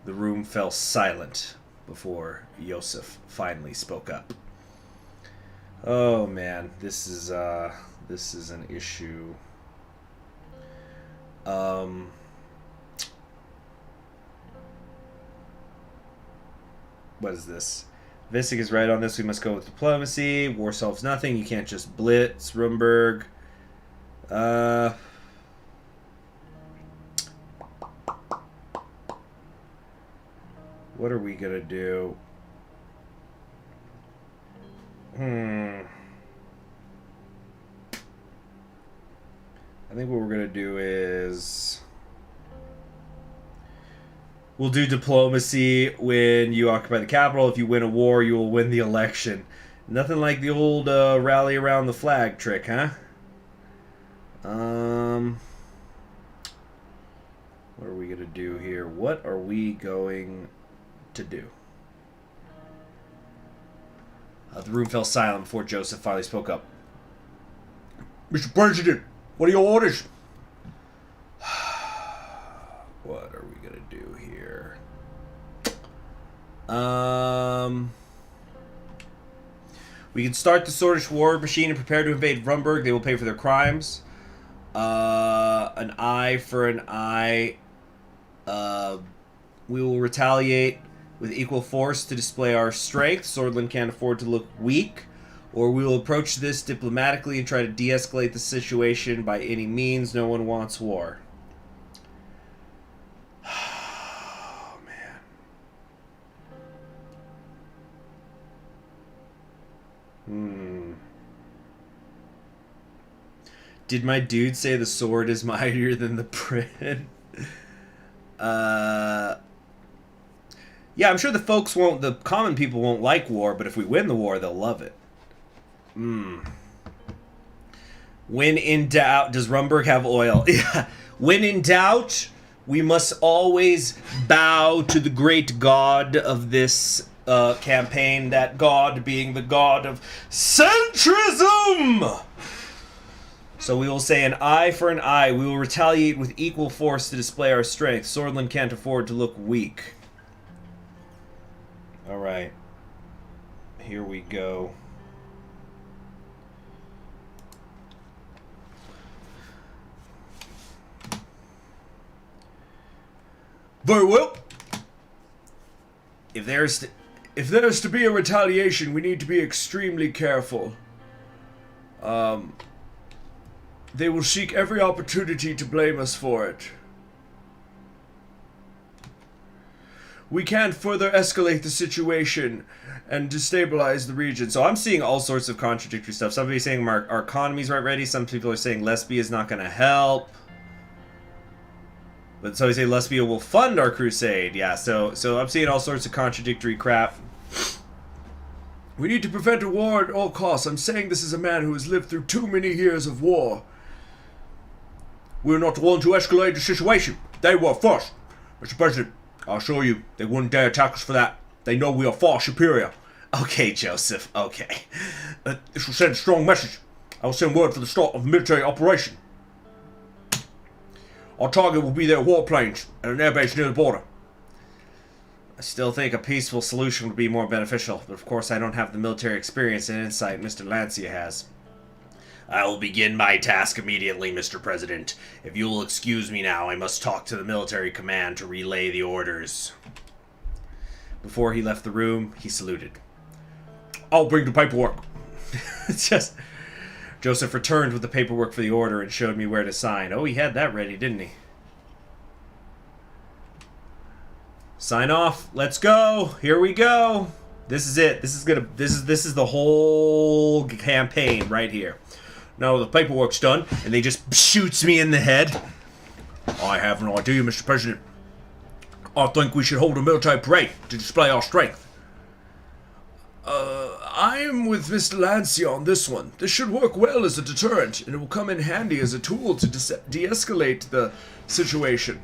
The room fell silent before Yosef finally spoke up. Oh man, this is an issue. What is this? Visik is right on this. We must go with diplomacy. War solves nothing. You can't just blitz Rumberg. What are we gonna do? I think what we're gonna do is we'll do diplomacy when you occupy the capital. If you win a war, you will win the election. Nothing like the old rally around the flag trick, huh? What are we gonna do here? What are we going to do? The room fell silent before Joseph finally spoke up. Mr. President, what are your orders? What are we gonna do here? We can start the Swordfish war machine and prepare to invade Rumberg. They will pay for their crimes. An eye for an eye. We will retaliate with equal force to display our strength. Swordland can't afford to look weak. Or we will approach this diplomatically and try to de-escalate the situation by any means. No one wants war. Oh, man. Did my dude say the sword is mightier than the print? Yeah, I'm sure the common people won't like war, but if we win the war, they'll love it. When in doubt, does Rumberg have oil? Yeah. When in doubt, we must always bow to the great god of this campaign, that god being the god of centrism! So we will say an eye for an eye. We will retaliate with equal force to display our strength. Swordland can't afford to look weak. Alright. Here we go. Very well. If there's to be a retaliation, we need to be extremely careful. They will seek every opportunity to blame us for it. We can't further escalate the situation and destabilize the region. So I'm seeing all sorts of contradictory stuff. Somebody's saying our economy's right ready. Some people are saying Lesbia is not going to help. But so they say Lesbia will fund our crusade. Yeah, so I'm seeing all sorts of contradictory crap. We need to prevent a war at all costs. I'm saying this is a man who has lived through too many years of war. We're not the ones who escalated the situation. They were first. Mr. President, I assure you, they wouldn't dare attack us for that. They know we are far superior. Okay, Joseph, okay. This will send a strong message. I will send word for the start of a military operation. Our target will be their warplanes and an airbase near the border. I still think a peaceful solution would be more beneficial, but of course I don't have the military experience and insight Mr. Lancia has. I will begin my task immediately, Mr. President. If you will excuse me now, I must talk to the military command to relay the orders. Before he left the room, he saluted. I'll bring the paperwork. It's just... Joseph returned with the paperwork for the order and showed me where to sign. Oh, he had that ready, didn't he? Sign off. Let's go. Here we go. This is it. This is the whole campaign right here. Now the paperwork's done, and they just shoots me in the head. I have no idea, Mr. President. I think we should hold a military parade to display our strength. I'm with Mr. Lancia on this one. This should work well as a deterrent, and it will come in handy as a tool to de-escalate the situation.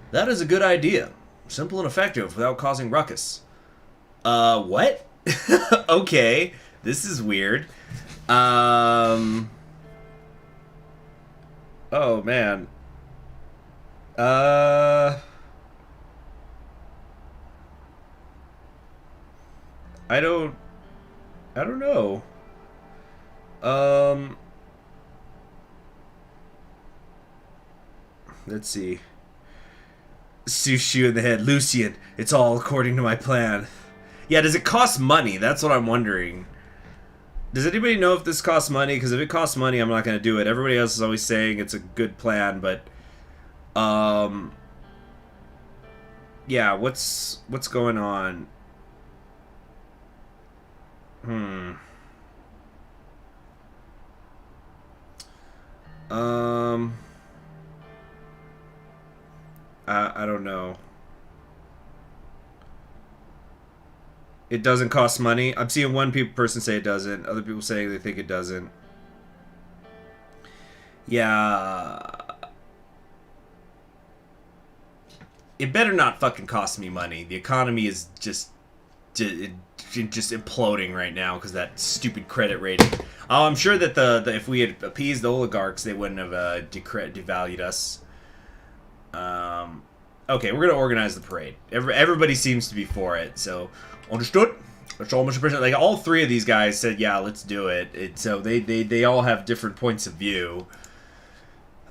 That is a good idea. Simple and effective without causing ruckus. What? Okay. This is weird. Oh, man. I don't know. Let's see. Shoot in the head. Lucian, it's all according to my plan. Yeah, does it cost money? That's what I'm wondering. Does anybody know if this costs money? Because if it costs money, I'm not going to do it. Everybody else is always saying it's a good plan, but... yeah, what's going on? I don't know. It doesn't cost money. I'm seeing one person say it doesn't. Other people saying they think it doesn't. Yeah. It better not fucking cost me money. The economy is just imploding right now because that stupid credit rating. Oh, I'm sure that the if we had appeased the oligarchs, they wouldn't have devalued us. Okay, we're gonna organize the parade. Everybody seems to be for it, so understood. That's all, Mr. President. Like all three of these guys said, yeah, let's do it. So they all have different points of view.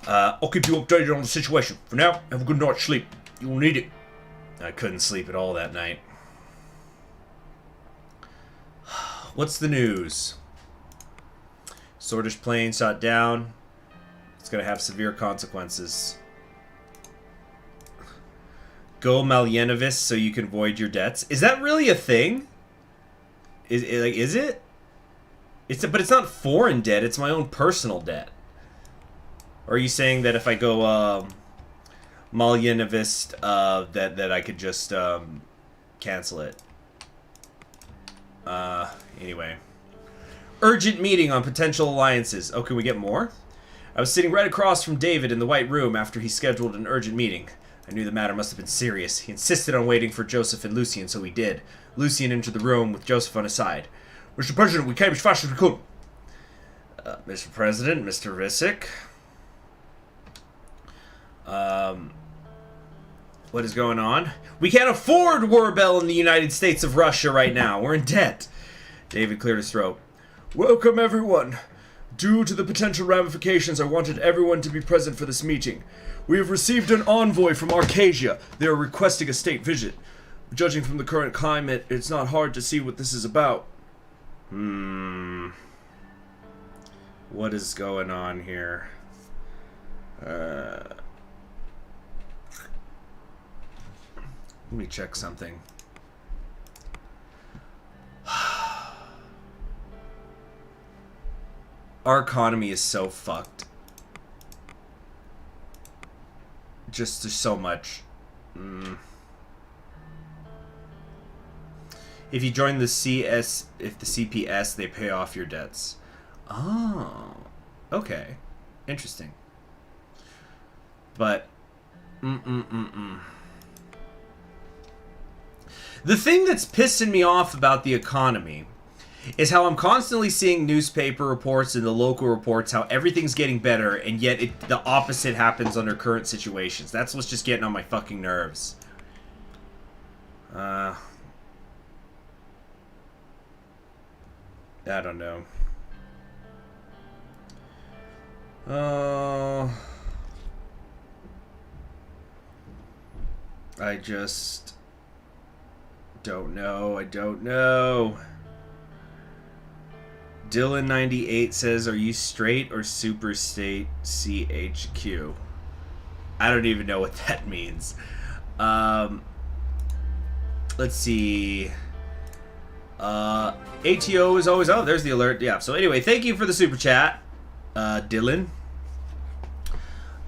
I'll keep you updated on the situation. For now, have a good night's sleep. You'll need it. I couldn't sleep at all that night. What's the news? Swordfish plane shot down. It's gonna have severe consequences. Go Malyenovist so you can void your debts. Is that really a thing? Is it? But it's not foreign debt. It's my own personal debt. Or are you saying that if I go Malyenovist, that I could just cancel it? Anyway. Urgent meeting on potential alliances. Oh, can we get more? I was sitting right across from David in the White Room after he scheduled an urgent meeting. I knew the matter must have been serious. He insisted on waiting for Joseph and Lucian, so we did. Lucian entered the room with Joseph on his side. Mr. President, we came as fast as we could. Mr. President, Mr. Rissick. What is going on? We can't afford Warbel in the United States of Russia right now. We're in debt. David cleared his throat. Welcome, everyone. Due to the potential ramifications, I wanted everyone to be present for this meeting. We have received an envoy from Arcasia. They are requesting a state visit. Judging from the current climate, it's not hard to see what this is about. What is going on here? Let me check something. Our economy is so fucked. Just there's so much. If you join the CPS, they pay off your debts. Oh, okay, interesting. But, The thing that's pissing me off about the economy is how I'm constantly seeing newspaper reports and the local reports how everything's getting better, and yet the opposite happens under current situations. That's what's just getting on my fucking nerves. I don't know. I just don't know. I don't know. Dylan98 says, are you straight or super state CHQ? I don't even know what that means. Let's see. ATO is always... Oh, there's the alert. Yeah, so anyway, thank you for the super chat, Dylan.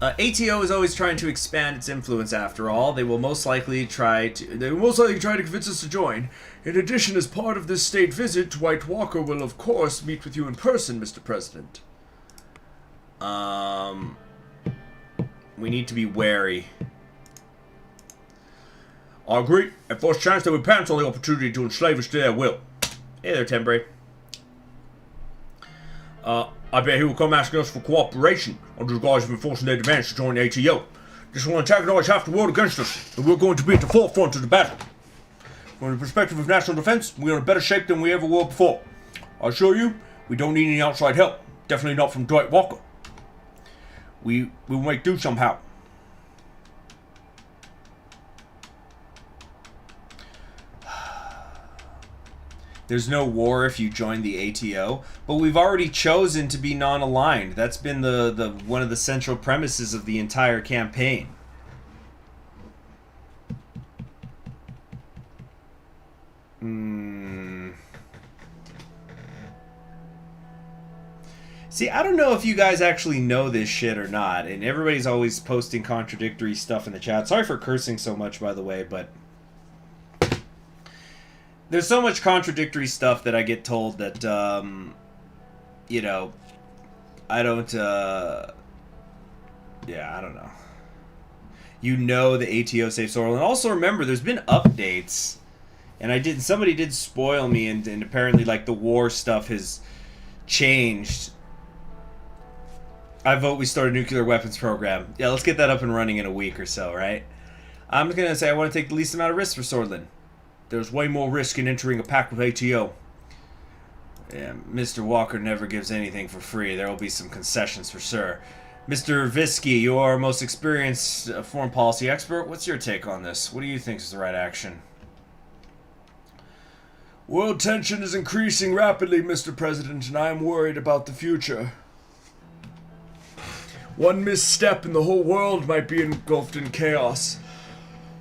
ATO is always trying to expand its influence. After all, they will most likely try to convince us to join. In addition, as part of this state visit, White Walker will, of course, meet with you in person, Mr. President. We need to be wary. I agree. At first chance, they would pounce on the opportunity to enslave us to their will. Hey there, Tembre. I bet he will come asking us for cooperation under the guise of enforcing their demands to join the ATO. This will antagonize half the world against us, and we're going to be at the forefront of the battle. From the perspective of national defense, we're in a better shape than we ever were before. I assure you, we don't need any outside help. Definitely not from Dwight Walker. We will make do somehow. There's no war if you join the ATO, but we've already chosen to be non-aligned. That's been the one of the central premises of the entire campaign. See, I don't know if you guys actually know this shit or not, and everybody's always posting contradictory stuff in the chat. Sorry for cursing so much, by the way, but there's so much contradictory stuff that I get told that, you know, I don't, yeah, I don't know. You know the ATO saves Sorrel. And also remember, there's been updates, and somebody did spoil me, and apparently, like, the war stuff has changed. I vote we start a nuclear weapons program. Yeah, let's get that up and running in a week or so, right? I'm going to say I want to take the least amount of risk for Swordland. There's way more risk in entering a pact with ATO. Yeah, Mr. Walker never gives anything for free. There will be some concessions for sure. Mr. Visky, you are our most experienced foreign policy expert. What's your take on this? What do you think is the right action? World tension is increasing rapidly, Mr. President, and I am worried about the future. One misstep and the whole world might be engulfed in chaos.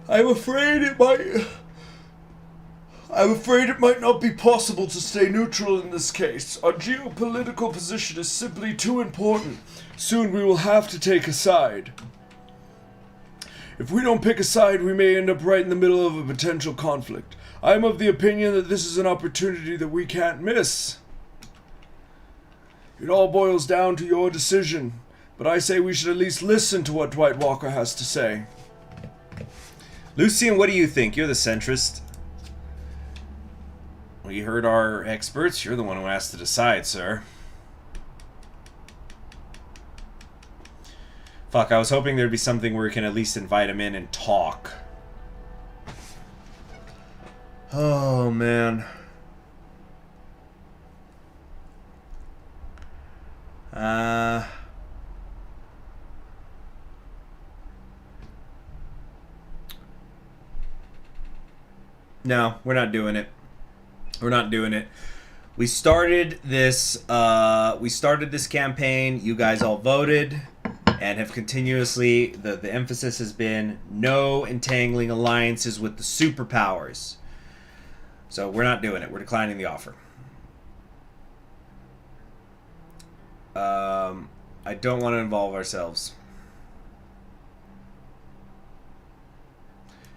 I'm afraid it might not be possible to stay neutral in this case. Our geopolitical position is simply too important. Soon we will have to take a side. If we don't pick a side, we may end up right in the middle of a potential conflict. I am of the opinion that this is an opportunity that we can't miss. It all boils down to your decision, but I say we should at least listen to what Dwight Walker has to say. Lucian, what do you think? You're the centrist. Well, you heard our experts. You're the one who has to decide, sir. Fuck, I was hoping there'd be something where we can at least invite him in and talk. Oh, man. No, we're not doing it. We're not doing it. We started this campaign. You guys all voted and have continuously, the emphasis has been no entangling alliances with the superpowers. So we're not doing it. We're declining the offer. I don't want to involve ourselves.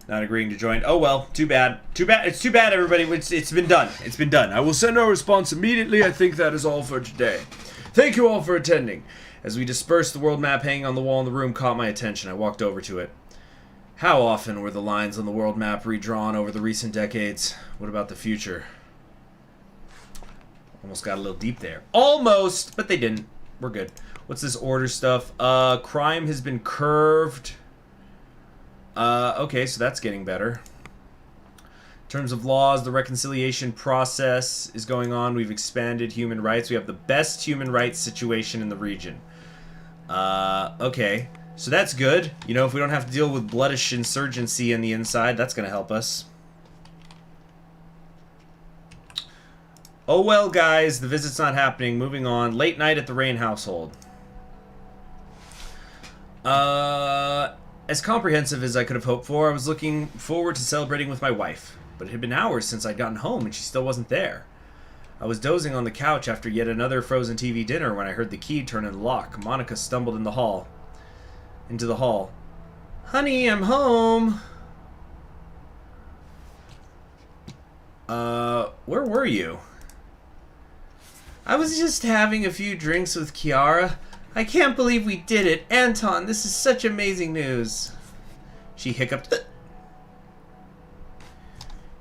Not agreeing to join. Oh well, too bad. Too bad. It's too bad, everybody. It's been done. It's been done. I will send our response immediately. I think that is all for today. Thank you all for attending. As we dispersed, the world map hanging on the wall in the room caught my attention. I walked over to it. How often were the lines on the world map redrawn over the recent decades? What about the future? Almost got a little deep there. Almost, but they didn't. We're good. What's this order stuff? Crime has been curved. Okay, so that's getting better. In terms of laws, the reconciliation process is going on. We've expanded human rights. We have the best human rights situation in the region. Okay, so that's good. You know, if we don't have to deal with bloodish insurgency in the inside, that's going to help us. Oh well, guys, the visit's not happening. Moving on. Late night at the Rain household. As comprehensive as I could have hoped for, I was looking forward to celebrating with my wife. But it had been hours since I'd gotten home and she still wasn't there. I was dozing on the couch after yet another frozen TV dinner when I heard the key turn in the lock. Monica stumbled into the hall. Honey, I'm home. Where were you? I was just having a few drinks with Kiara. I can't believe we did it. Anton, this is such amazing news. She hiccuped.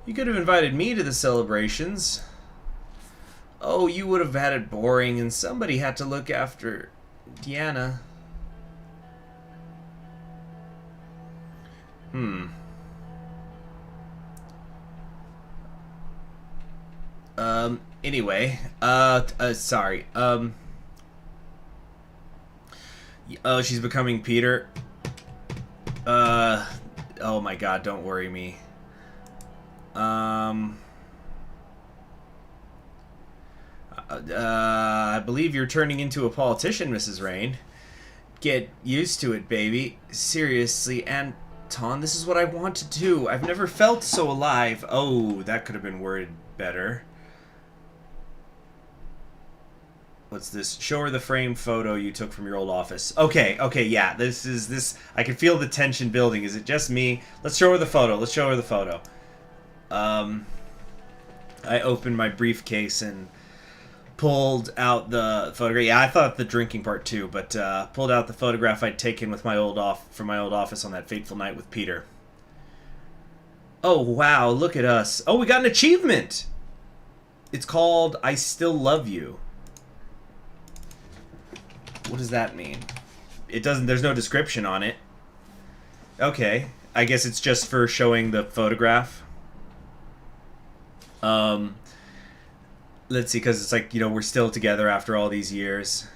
You could have invited me to the celebrations. Oh, you would have had it boring, and somebody had to look after Deanna. Anyway, sorry. Oh, she's becoming Peter. Oh my god, don't worry me. I believe you're turning into a politician, Mrs. Rain. Get used to it, baby. Seriously, Anton, this is what I want to do. I've never felt so alive. Oh, that could have been worded better. What's this? Show her the framed photo you took from your old office. Okay, yeah. This. I can feel the tension building. Is it just me? Let's show her the photo. I opened my briefcase and pulled out the photograph. Yeah, I thought the drinking part too, but pulled out the photograph I'd taken with from my old office on that fateful night with Peter. Oh, wow, look at us. Oh, we got an achievement! It's called I Still Love You. What does that mean? It doesn't, there's no description on it. Okay, I guess it's just for showing the photograph. Let's see, because it's like, we're still together after all these years.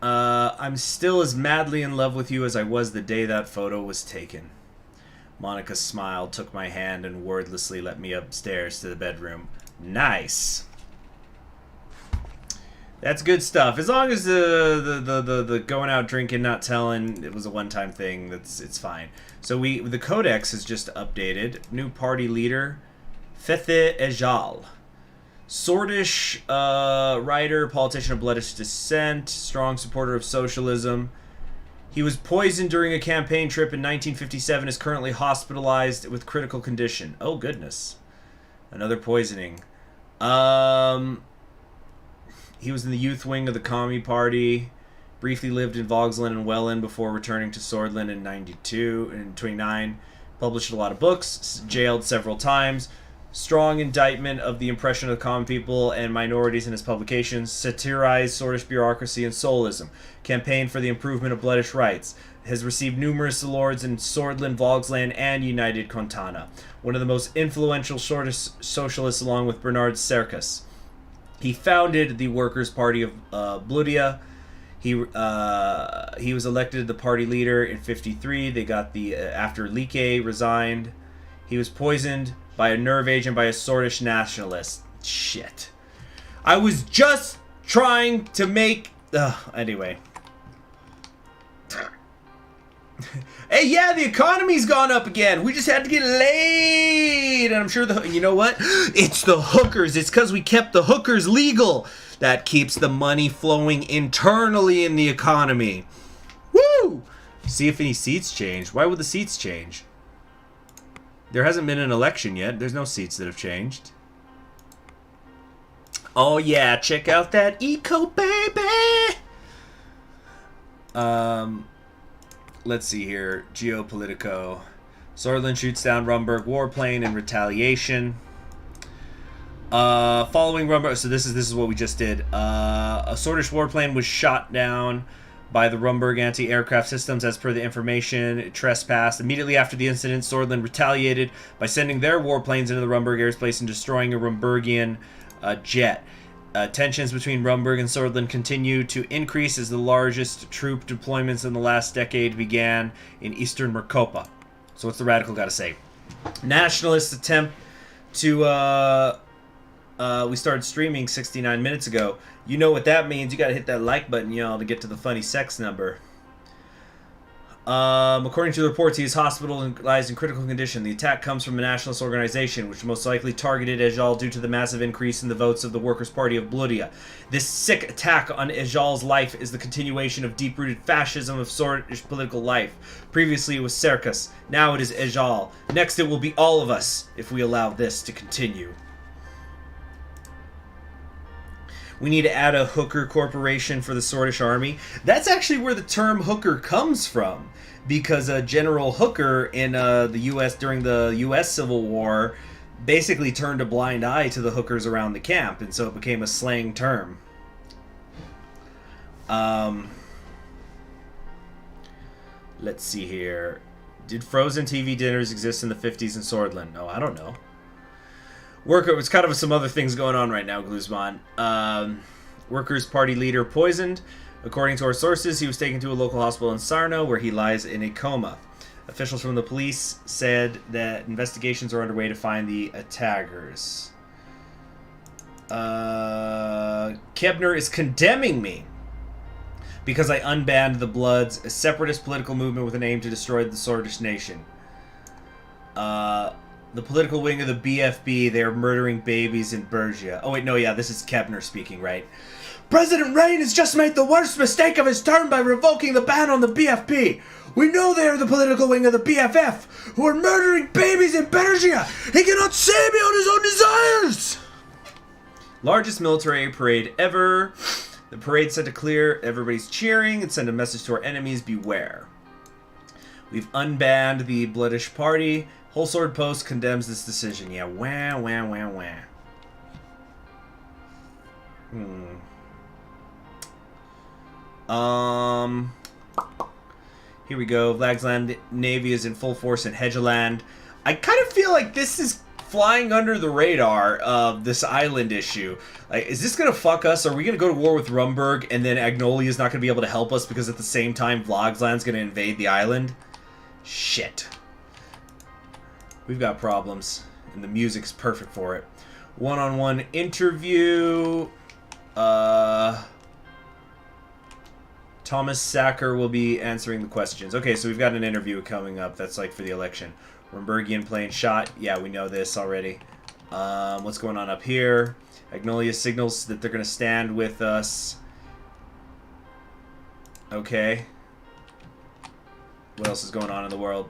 I'm still as madly in love with you as I was the day that photo was taken. Monica smiled, took my hand, and wordlessly led me upstairs to the bedroom. Nice. That's good stuff. As long as the going out drinking, not telling, it was a one-time thing, it's fine. So the codex is just updated. New party leader, Fethe Ejal. Swordish writer, politician of bloodish descent, strong supporter of socialism. He was poisoned during a campaign trip in 1957, is currently hospitalized with critical condition. Oh, goodness. Another poisoning. He was in the youth wing of the Commie Party. Briefly lived in Vogsland and Welland before returning to Swordland in 29. Published a lot of books. Jailed several times. Strong indictment of the oppression of the common people and minorities in his publications. Satirized Swordish bureaucracy and soulism. Campaigned for the improvement of bloodish rights. Has received numerous awards in Swordland, Vogsland, and United Contana. One of the most influential Swordish socialists along with Bernard Serkis. He founded the Workers' Party of Bludia. He was elected the party leader in 1953. They got after Like resigned. He was poisoned by a nerve agent by a Swordish nationalist. Shit. I was just trying to make... anyway. Hey, yeah, the economy's gone up again. We just had to get laid. And I'm sure you know what? It's the hookers. It's because we kept the hookers legal. That keeps the money flowing internally in the economy. Woo! See if any seats change. Why would the seats change? There hasn't been an election yet. There's no seats that have changed. Oh, yeah. Check out that eco, baby. Let's see here. Geopolitico. Swordland shoots down Rumburg warplane in retaliation. Following Rumburg... So this is what we just did. A Swordish warplane was shot down by the Rumburg anti-aircraft systems as per the information. It trespassed. Immediately after the incident, Swordland retaliated by sending their warplanes into the Rumburg airspace and destroying a Rumburgian jet. Tensions between Rumburg and Swordland continue to increase as the largest troop deployments in the last decade began in eastern Merkopa. So what's the radical got to say? Nationalists attempt we started streaming 69 minutes ago. You know what that means. You gotta hit that like button, y'all, to get to the funny sex number. According to the reports, he is hospitalized in critical condition. The attack comes from a nationalist organization, which most likely targeted Ejal due to the massive increase in the votes of the Workers' Party of Blodia. This sick attack on Ejal's life is the continuation of deep-rooted fascism of Swordfish political life. Previously it was Serkas, now it is Ejal. Next it will be all of us, if we allow this to continue. We need to add a hooker corporation for the Swordish army. That's actually where the term hooker comes from, because General Hooker in the U.S. during the U.S. Civil War basically turned a blind eye to the hookers around the camp, and so it became a slang term. Let's see here. Did frozen TV dinners exist in the 50s in Swordland? No, I don't know. Worker, it's kind of some other things going on right now, Gluzman. Workers' Party leader poisoned. According to our sources, he was taken to a local hospital in Sarno, where he lies in a coma. Officials from the police said that investigations are underway to find the attackers. Kebner is condemning me because I unbanned the Bloods, a separatist political movement with an aim to destroy the Swordish nation. The political wing of the BFB, they are murdering babies in Bergia. Oh wait, no, yeah, this is Kebner speaking, right? President Rain has just made the worst mistake of his term by revoking the ban on the BFP. We know they are the political wing of the BFF, who are murdering babies in Bergia. He cannot say beyond his own desires. Largest military parade ever. The parade set to clear, everybody's cheering, and send a message to our enemies, beware. We've unbanned the Bloodish Party. Whole Sword Post condemns this decision. Yeah, wah, wah, wah, wah. Here we go. Vlagsland Navy is in full force in Hedgeland. I kind of feel like this is flying under the radar of this island issue. Like, is this gonna fuck us? Are we gonna go to war with Rumburg and then Agnolia is not gonna be able to help us because at the same time Vlagsland's gonna invade the island? Shit. We've got problems, and the music's perfect for it. One-on-one interview. Thomas Sacker will be answering the questions. Okay, so we've got an interview coming up. That's like for the election. Rumburgian plane shot. Yeah, we know this already. What's going on up here? Agnolia signals that they're going to stand with us. Okay. What else is going on in the world?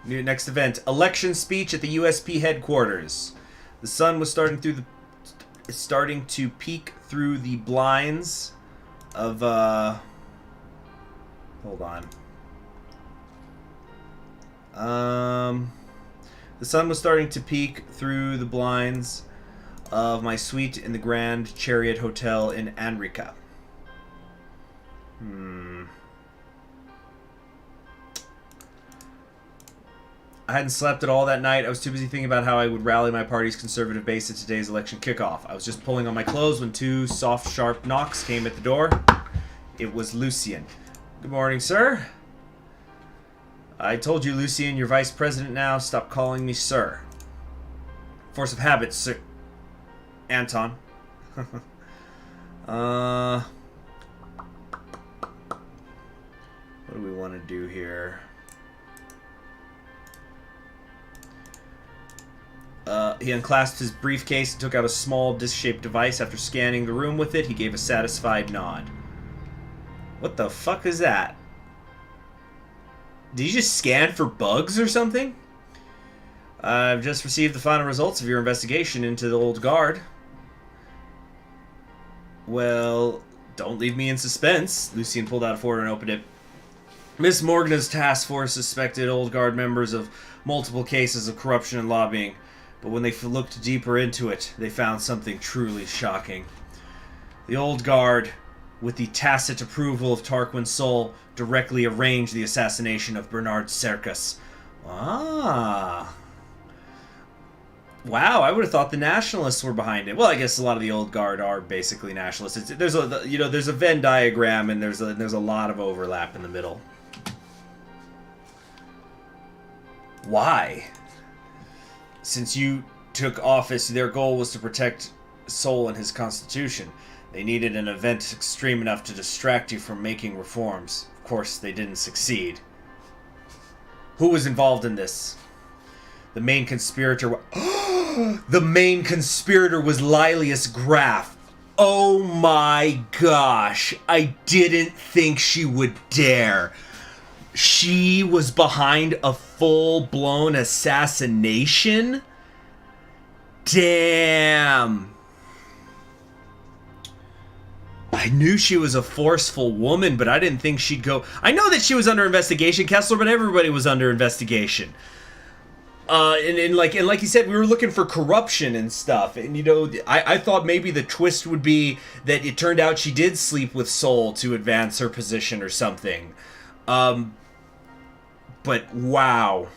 New next event. Election speech at the USP headquarters. The sun was starting to peek through the blinds of hold on. The sun was starting to peek through the blinds of my suite in the Grand Chariot Hotel in Anrica. I hadn't slept at all that night. I was too busy thinking about how I would rally my party's conservative base at today's election kickoff. I was just pulling on my clothes when two soft, sharp knocks came at the door. It was Lucien. Good morning, sir. I told you, Lucien, you're vice president now. Stop calling me sir. Force of habit, sir. Anton. What do we want to do here? He unclasped his briefcase and took out a small disc-shaped device. After scanning the room with it, he gave a satisfied nod. What the fuck is that? Did you just scan for bugs or something? I've just received the final results of your investigation into the Old Guard. Well, don't leave me in suspense. Lucien pulled out a folder and opened it. Miss Morgana's task force suspected Old Guard members of multiple cases of corruption and lobbying. But when they looked deeper into it, they found something truly shocking. The Old Guard, with the tacit approval of Tarquin Sol, directly arranged the assassination of Bernard Serkas. Ah. Wow, I would have thought the nationalists were behind it. Well, I guess a lot of the Old Guard are basically nationalists. There's a Venn diagram, and there's a lot of overlap in the middle. Why? Since you took office, their goal was to protect Sol and his constitution. They needed an event extreme enough to distract you from making reforms. Of course, they didn't succeed. Who was involved in this? The main conspirator... The main conspirator was Lilius Graf. Oh my gosh. I didn't think she would dare. She was behind a full-blown assassination? Damn. I knew she was a forceful woman, but I didn't think she'd go... I know that she was under investigation, Kessler, but everybody was under investigation. And like you said, we were looking for corruption and stuff. And, you know, I thought maybe the twist would be that it turned out she did sleep with Sol to advance her position or something. But, wow.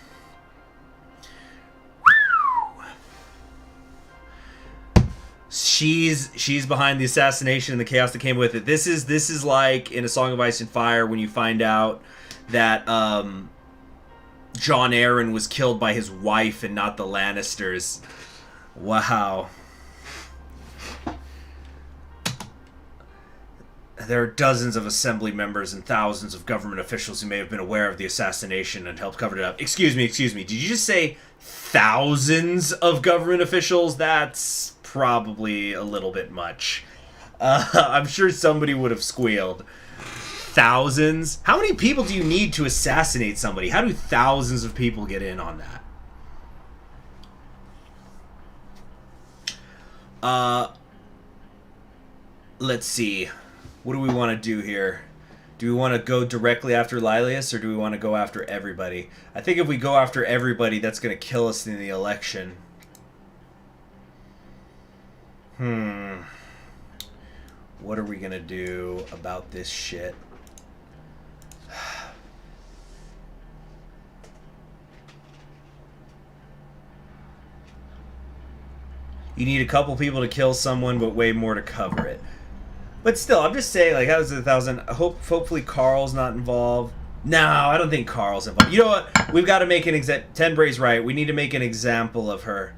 She's behind the assassination and the chaos that came with it. This is like in A Song of Ice and Fire when you find out that Jon Arryn was killed by his wife and not the Lannisters. Wow. There are dozens of assembly members and thousands of government officials who may have been aware of the assassination and helped cover it up. Excuse me. Did you just say thousands of government officials? That's probably a little bit much. I'm sure somebody would have squealed. Thousands? How many people do you need to assassinate somebody? How do thousands of people get in on that? Let's see. What do we want to do here? Do we want to go directly after Lilius, or do we want to go after everybody? I think if we go after everybody, that's going to kill us in the election. What are we going to do about this shit? You need a couple people to kill someone, but way more to cover it. But still, I'm just saying, like, how is it 1,000? Hopefully Carl's not involved. No, I don't think Carl's involved. You know what? We've got to make an example. Tenbray's right. We need to make an example of her.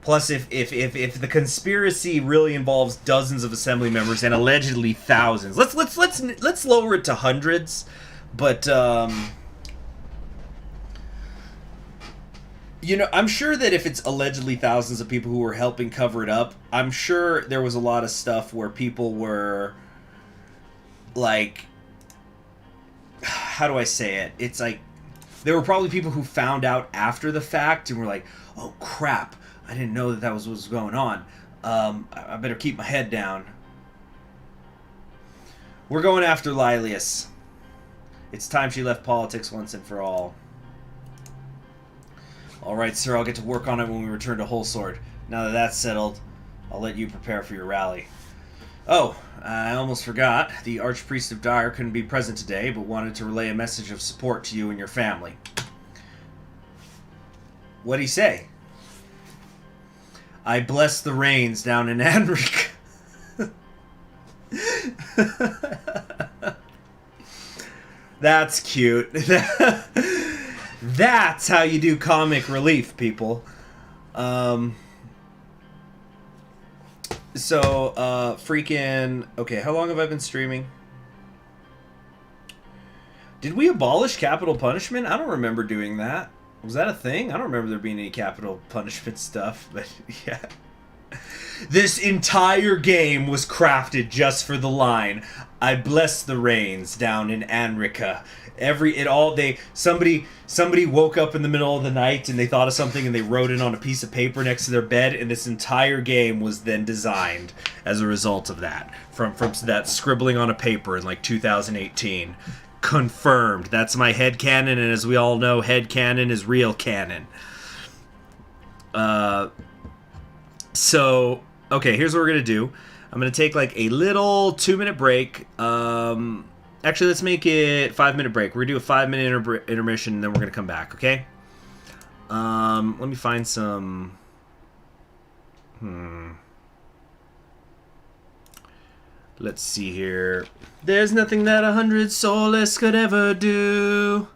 Plus, if the conspiracy really involves dozens of assembly members and allegedly thousands, let's lower it to hundreds. But you know, I'm sure that if it's allegedly thousands of people who were helping cover it up, I'm sure there was a lot of stuff where people were like, how do I say it? It's like there were probably people who found out after the fact and were like, "Oh crap, I didn't know that was what was going on. I better keep my head down." We're going after Lilius. It's time she left politics once and for all. Alright, sir, I'll get to work on it when we return to Wholesword. Now that that's settled, I'll let you prepare for your rally. Oh, I almost forgot. The Archpriest of Dire couldn't be present today, but wanted to relay a message of support to you and your family. What'd he say? I bless the rains down in Anric. That's cute. That's how you do comic relief, people. Freaking... Okay, how long have I been streaming? Did we abolish capital punishment? I don't remember doing that. Was that a thing? I don't remember there being any capital punishment stuff, but yeah. This entire game was crafted just for the line, I bless the rains down in Anrica. Somebody woke up in the middle of the night and they thought of something and they wrote it on a piece of paper next to their bed, and this entire game was then designed as a result of that. From that scribbling on a paper in like 2018. Confirmed. That's my headcanon, and as we all know, headcanon is real canon. Okay, here's what we're going to do. I'm going to take like a little 2-minute break. Actually, let's make it 5-minute break. We're going to do a 5-minute intermission, and then we're going to come back, okay? Let me find some... Let's see here. There's nothing that 100 soulless could ever do.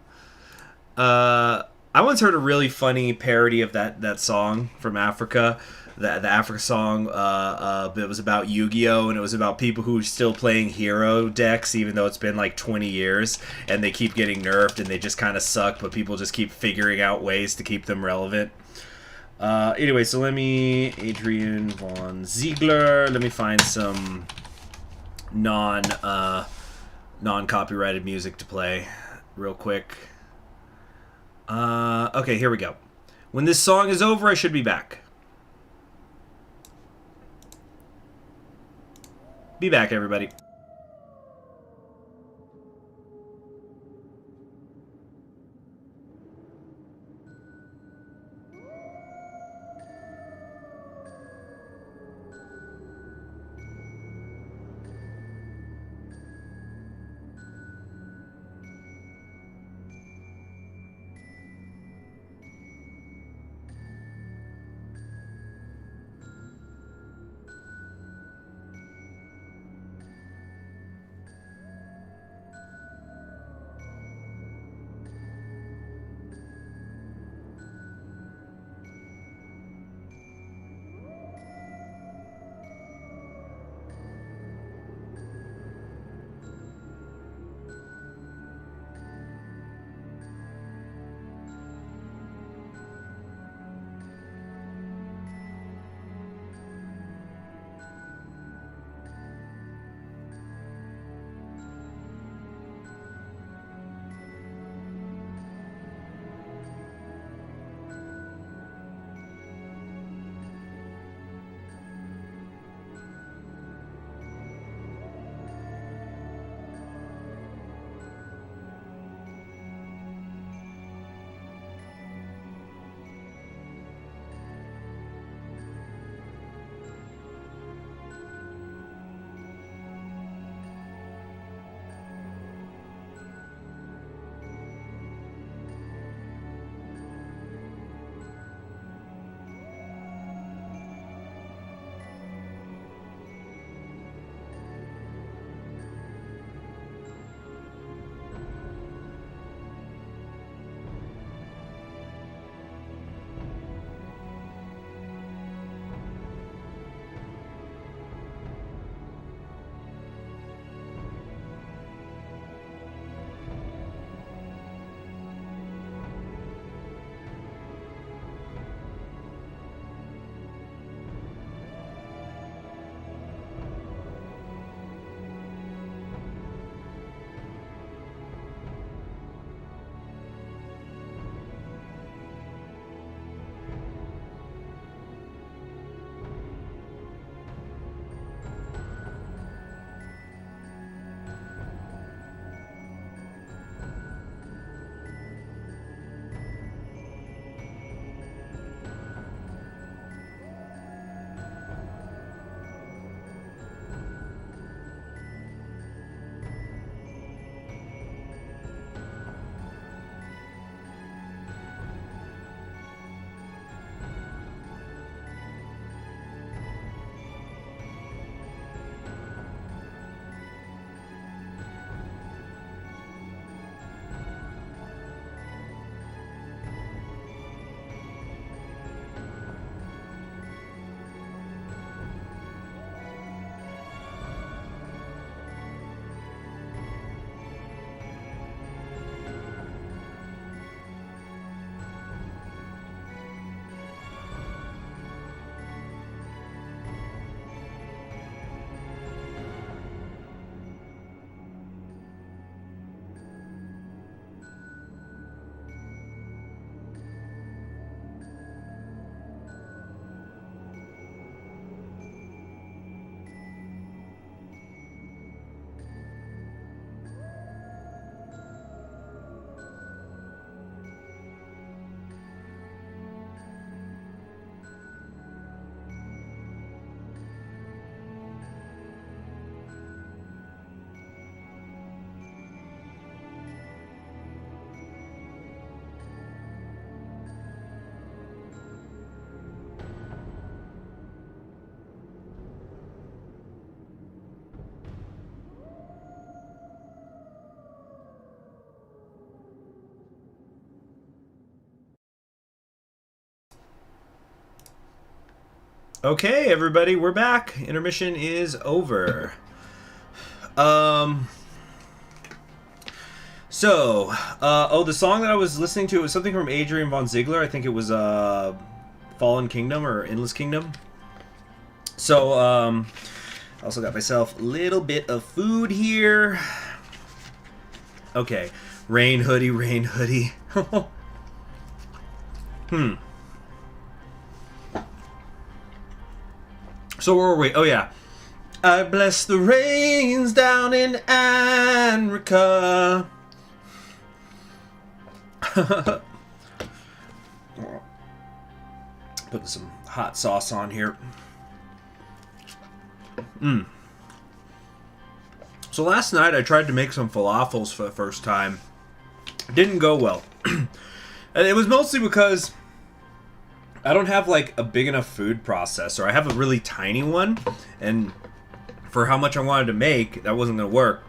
I once heard a really funny parody of that song from Africa. The Africa song, it was about Yu-Gi-Oh! And it was about people who are still playing hero decks, even though it's been like 20 years, and they keep getting nerfed, and they just kind of suck, but people just keep figuring out ways to keep them relevant. Anyway, so Adrian von Ziegler, let me find some non-copyrighted music to play real quick. Okay, here we go. When this song is over, I should be back. Be back, everybody. Okay, everybody, we're back. Intermission is over. The song that I was listening to was something from Adrian von Ziegler. I think it was Fallen Kingdom or Endless Kingdom. So, I also got myself a little bit of food here. Okay, rain hoodie, rain hoodie. So where were we? Oh yeah. I bless the rains down in Anrica. Putting some hot sauce on here. So last night I tried to make some falafels for the first time. It didn't go well. And it was mostly because I don't have like a big enough food processor. I have a really tiny one, and for how much I wanted to make, that wasn't going to work.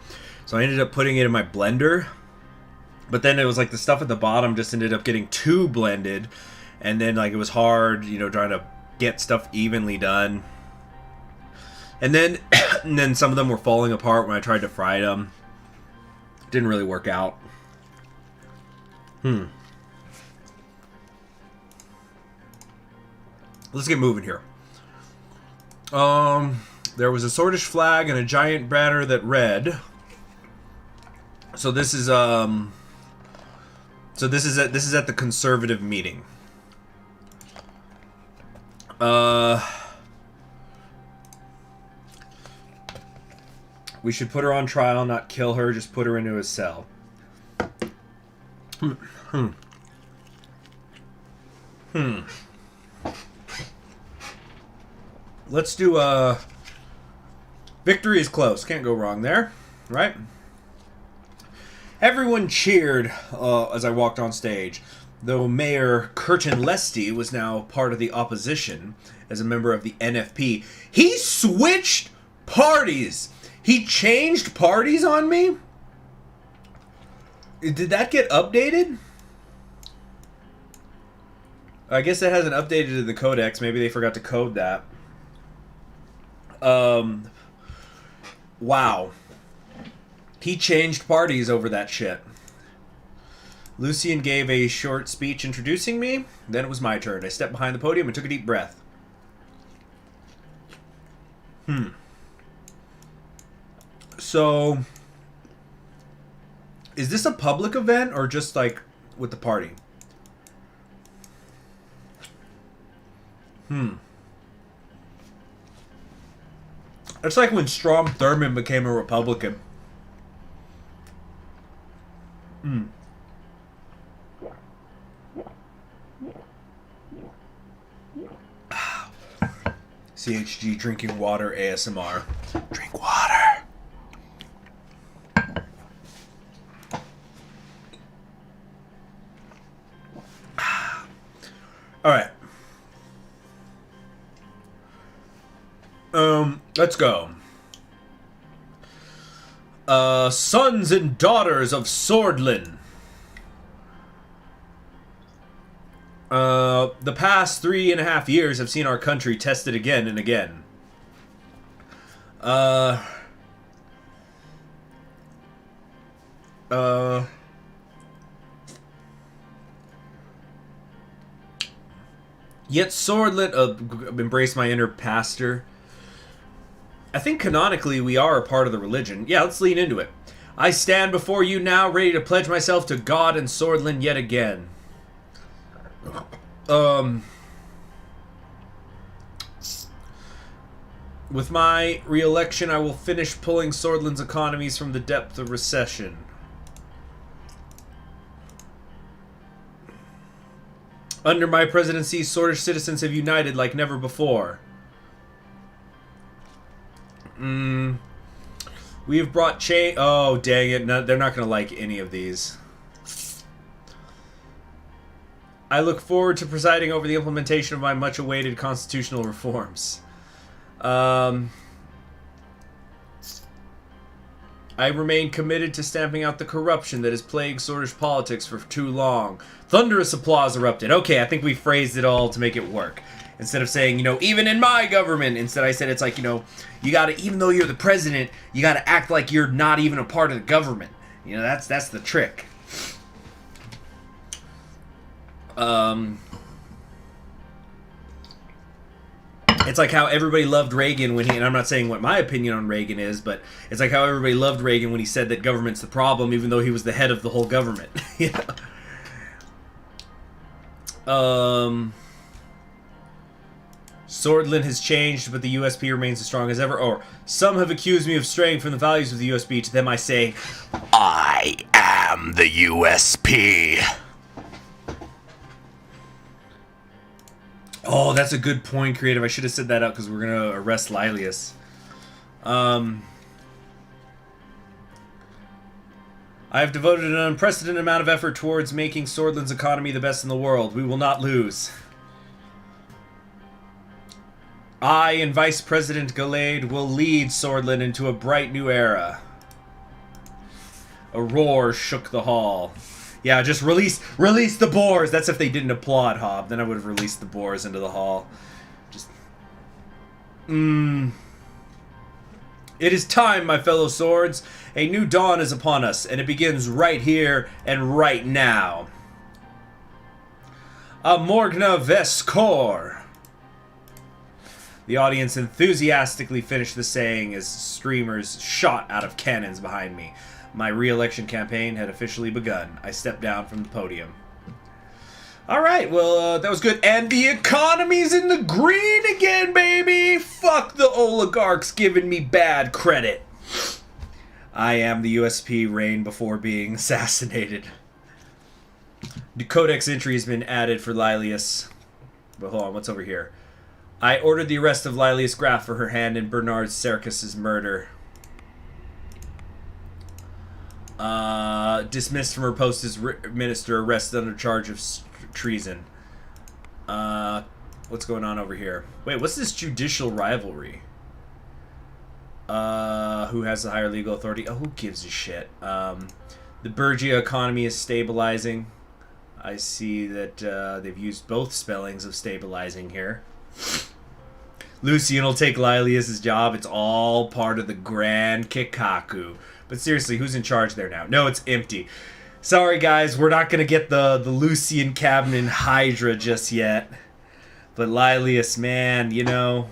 So I ended up putting it in my blender. But then it was like the stuff at the bottom just ended up getting too blended, and then like it was hard, trying to get stuff evenly done. And then and then some of them were falling apart when I tried to fry them. Didn't really work out. Let's get moving here. There was a Swordfish flag and a giant banner that read. So this is this is at the conservative meeting. We should put her on trial, not kill her. Just put her into a cell. Let's do victory is close. Can't go wrong there, right? Everyone cheered as I walked on stage, though Mayor Curtin Lesty was now part of the opposition as a member of the NFP. He switched parties. He changed parties on me? Did that get updated? I guess it hasn't updated to the codex. Maybe they forgot to code that. Wow. He changed parties over that shit. Lucian gave a short speech introducing me. Then it was my turn. I stepped behind the podium and took a deep breath. So, is this a public event or just like with the party? It's like when Strom Thurmond became a Republican. CHG drinking water ASMR. Drink water. All right. Let's go. Sons and daughters of Swordlin. The past 3.5 years have seen our country tested again and again. Yet Swordlin, embrace my inner pastor. I think canonically we are a part of the religion. Yeah, let's lean into it. I stand before you now, ready to pledge myself to God and Swordlin yet again. With my re-election, I will finish pulling Swordlin's economies from the depth of recession. Under my presidency, Swordish citizens have united like never before. We have brought change. Oh, dang it. No, they're not going to like any of these. I look forward to presiding over the implementation of my much-awaited constitutional reforms. I remain committed to stamping out the corruption that has plagued Swordish politics for too long. Thunderous applause erupted. Okay, I think we phrased it all to make it work. Instead of saying, you know, even in my government. Instead I said it's like, you know, you gotta, even though you're the president, you gotta act like you're not even a part of the government. You know, that's the trick. It's like how everybody loved Reagan when he, and I'm not saying what my opinion on Reagan is, but it's like how everybody loved Reagan when he said that government's the problem, even though he was the head of the whole government. You know? Swordland has changed, but the USP remains as strong as ever. Or, some have accused me of straying from the values of the USP. To them I say, I am the USP. Oh, that's a good point, Creative. I should have said that out because we're going to arrest Lilius. I have devoted an unprecedented amount of effort towards making Swordland's economy the best in the world. We will not lose. I and Vice President Gallade will lead Swordland into a bright new era. A roar shook the hall. Yeah, just release the boars. That's if they didn't applaud, Hob. Then I would have released the boars into the hall. Just... It is time, my fellow swords. A new dawn is upon us, and it begins right here and right now. A Morgna Vescor. The audience enthusiastically finished the saying as streamers shot out of cannons behind me. My re-election campaign had officially begun. I stepped down from the podium. Alright, well, that was good. And the economy's in the green again, baby! Fuck the oligarchs giving me bad credit. I am the USP reign before being assassinated. The codex entry has been added for Lilius. But hold on, what's over here? I ordered the arrest of Lilius Graf for her hand in Bernard Serkis's murder. Dismissed from her post as minister, arrested under charge of treason. What's going on over here? Wait, what's this judicial rivalry? Who has the higher legal authority? Oh, who gives a shit? The Bergia economy is stabilizing. I see that they've used both spellings of stabilizing here. Lucian will take Lilius's job. It's all part of the grand Kikaku. But seriously, who's in charge there now? No, it's empty. Sorry, guys. We're not going to get the Lucian cabinet Hydra just yet. But Lilius, man, you know...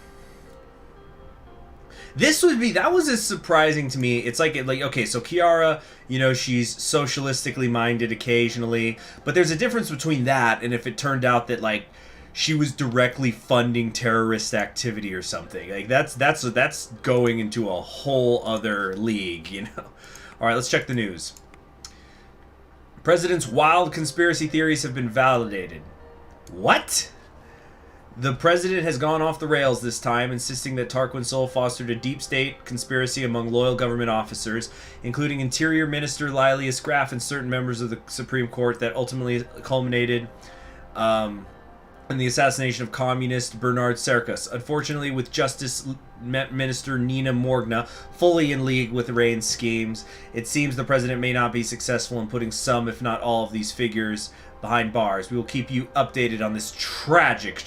That was as surprising to me. It's like, okay, so Kiara, you know, she's socialistically minded occasionally. But there's a difference between that and if it turned out that, like, she was directly funding terrorist activity or something. Like, that's going into a whole other league, you know. All right, let's check the news. President's wild conspiracy theories have been validated. What? The president has gone off the rails this time, insisting that Tarquin Sol fostered a deep state conspiracy among loyal government officers, including Interior Minister Lilius Graf and certain members of the Supreme Court, that ultimately culminated in the assassination of communist Bernard Serkis. Unfortunately, with Justice Minister Nina Morgna fully in league with Reign's schemes, it seems the president may not be successful in putting some, if not all, of these figures behind bars. We will keep you updated on this tragic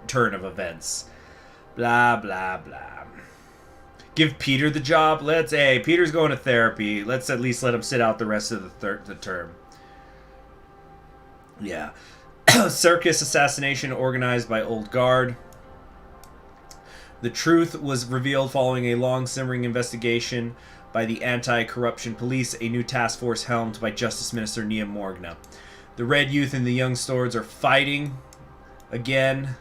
turn of events. Blah, blah, blah. Give Peter the job? Hey, Peter's going to therapy. Let's at least let him sit out the rest of the term. Yeah. Circus assassination organized by Old Guard. The truth was revealed following a long simmering investigation by the anti-corruption police, a new task force helmed by Justice Minister Nia Morgna. The Red Youth and the Young Swords are fighting again.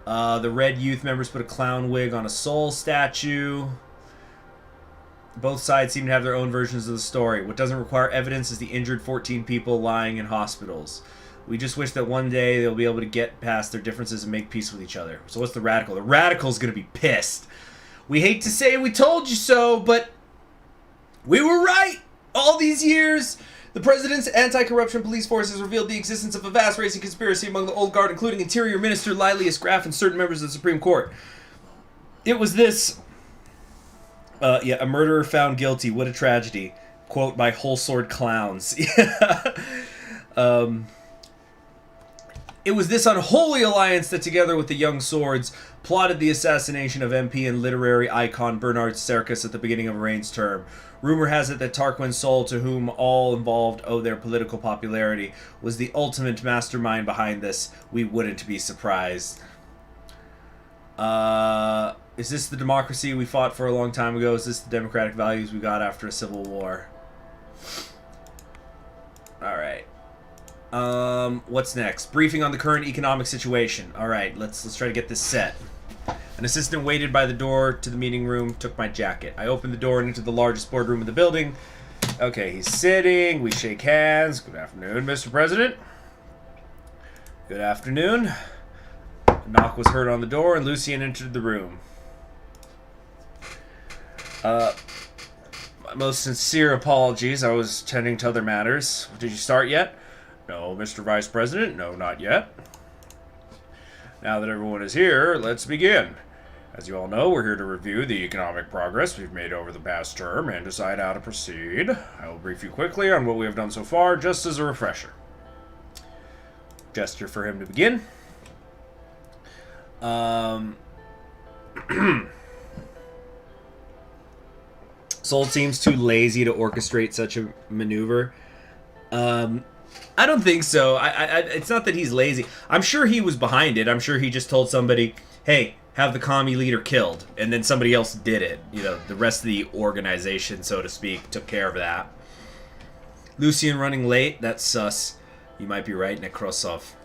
The Red Youth members put a clown wig on a soul statue. Both sides seem to have their own versions of the story. What doesn't require evidence is the injured 14 people lying in hospitals. We just wish that one day they'll be able to get past their differences and make peace with each other. So what's the radical? The radical's going to be pissed. We hate to say we told you so, but we were right all these years. The president's anti-corruption police force has revealed the existence of a vast racing conspiracy among the Old Guard, including Interior Minister Lilius Graf and certain members of the Supreme Court. It was this... a murderer found guilty. What a tragedy. Quote by Whole Sword Clowns. It was this unholy alliance that, together with the Young Swords, plotted the assassination of MP and literary icon Bernard Serkis at the beginning of Rain's term. Rumor has it that Tarquin Sol, to whom all involved owe their political popularity, was the ultimate mastermind behind this. We wouldn't be surprised. Is this the democracy we fought for a long time ago? Is this the democratic values we got after a civil war? Alright. What's next? Briefing on the current economic situation. Alright, let's try to get this set. An assistant waited by the door to the meeting room, took my jacket. I opened the door and into the largest boardroom of the building. Okay, he's sitting. We shake hands. Good afternoon, Mr. President. Good afternoon. A knock was heard on the door, and Lucien entered the room. My most sincere apologies. I was tending to other matters. Did you start yet? No, Mr. Vice President. No, not yet. Now that everyone is here, let's begin. As you all know, we're here to review the economic progress we've made over the past term and decide how to proceed. I will brief you quickly on what we have done so far, just as a refresher. Gesture for him to begin. Sol seems too lazy to orchestrate such a maneuver. I don't think so. It's not that he's lazy. I'm sure he was behind it. I'm sure he just told somebody, hey, have the commie leader killed. And then somebody else did it. You know, the rest of the organization, so to speak, took care of that. Lucien running late? That's sus. You might be right, Nekrosov.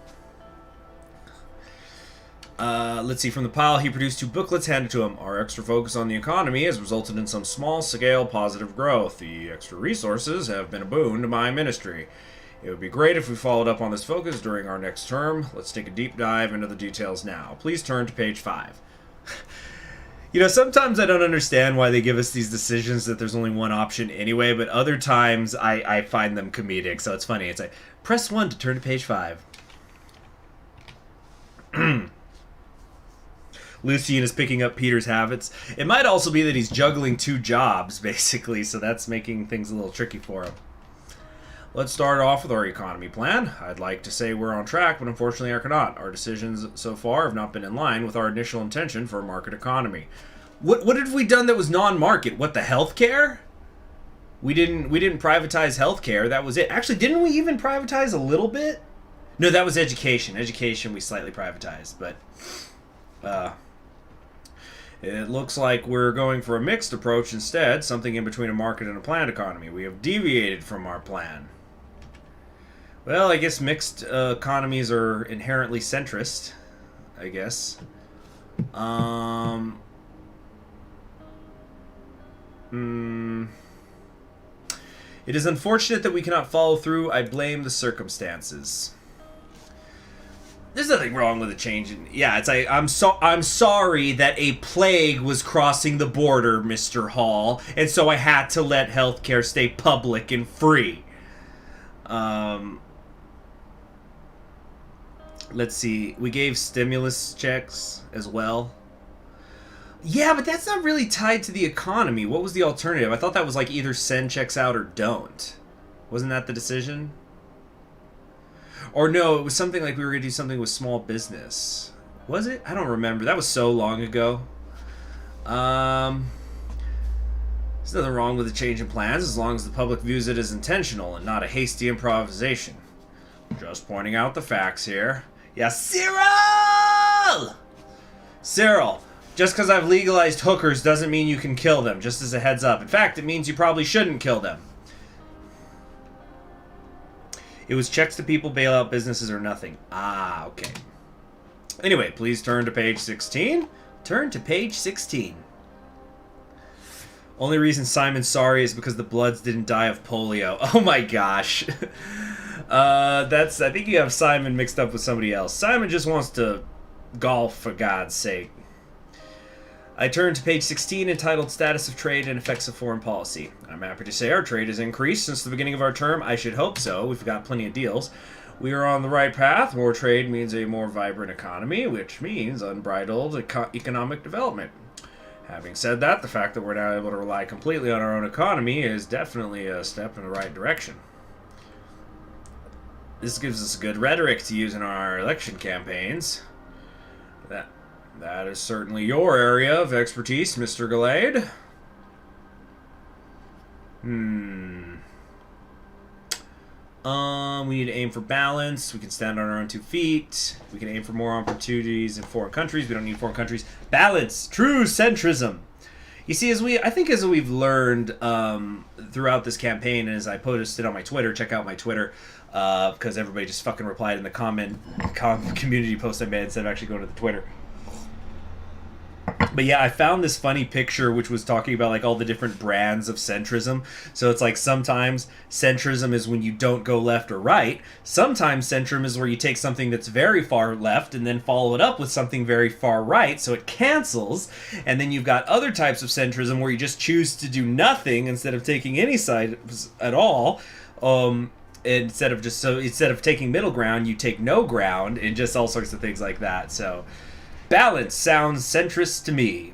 Let's see, from the pile, he produced 2 booklets handed to him. Our extra focus on the economy has resulted in some small-scale positive growth. The extra resources have been a boon to my ministry. It would be great if we followed up on this focus during our next term. Let's take a deep dive into the details now. Please turn to page 5. You know, sometimes I don't understand why they give us these decisions that there's only one option anyway, but other times I find them comedic, so it's funny. It's like, press 1 to turn to page 5. Lucien is picking up Peter's habits. It might also be that he's juggling 2 jobs, basically, so that's making things a little tricky for him. Let's start off with our economy plan. I'd like to say we're on track, but unfortunately I cannot. Our decisions so far have not been in line with our initial intention for a market economy. What have we done that was non-market? What, the healthcare? We didn't privatize healthcare. That was it. Actually, didn't we even privatize a little bit? No, that was education. Education we slightly privatized, but it looks like we're going for a mixed approach instead, something in between a market and a planned economy. We have deviated from our plan. Well, I guess mixed economies are inherently centrist, I guess. It is unfortunate that we cannot follow through. I blame the circumstances. There's nothing wrong with a change in... Yeah, it's like, I'm sorry that a plague was crossing the border, Mr. Hall, and so I had to let healthcare stay public and free. Let's see. We gave stimulus checks as well. Yeah, but that's not really tied to the economy. What was the alternative? I thought that was like either send checks out or don't. Wasn't that the decision? Or no, it was something like we were going to do something with small business. Was it? I don't remember. That was so long ago. There's nothing wrong with a change in plans as long as the public views it as intentional and not a hasty improvisation. Just pointing out the facts here. Yeah, Cyril! Cyril, just because I've legalized hookers doesn't mean you can kill them, just as a heads up. In fact, it means you probably shouldn't kill them. It was checks to people, bailout businesses, or nothing. Ah, okay. Anyway, please turn to page 16. Turn to page 16. Only reason Simon's sorry is because the Bloods didn't die of polio. Oh my gosh. I think you have Simon mixed up with somebody else. Simon just wants to golf, for God's sake. I turn to page 16, entitled Status of Trade and Effects of Foreign Policy. I'm happy to say our trade has increased since the beginning of our term. I should hope so. We've got plenty of deals. We are on the right path. More trade means a more vibrant economy, which means unbridled economic development. Having said that, the fact that we're now able to rely completely on our own economy is definitely a step in the right direction. This gives us good rhetoric to use in our election campaigns. That is certainly your area of expertise, Mr. Gallade. We need to aim for balance. We can stand on our own 2 feet. We can aim for more opportunities in foreign countries. We don't need foreign countries. Balance. True centrism. You see, as we've learned throughout this campaign, and as I posted on my Twitter, check out my Twitter, because everybody just fucking replied in the community post I made instead of actually going to the Twitter. But yeah, I found this funny picture which was talking about like all the different brands of centrism. So it's like sometimes centrism is when you don't go left or right. Sometimes centrism is where you take something that's very far left and then follow it up with something very far right, so it cancels. And then you've got other types of centrism where you just choose to do nothing instead of taking any side at all. Instead of taking middle ground, you take no ground, and just all sorts of things like that. So balance sounds centrist to me.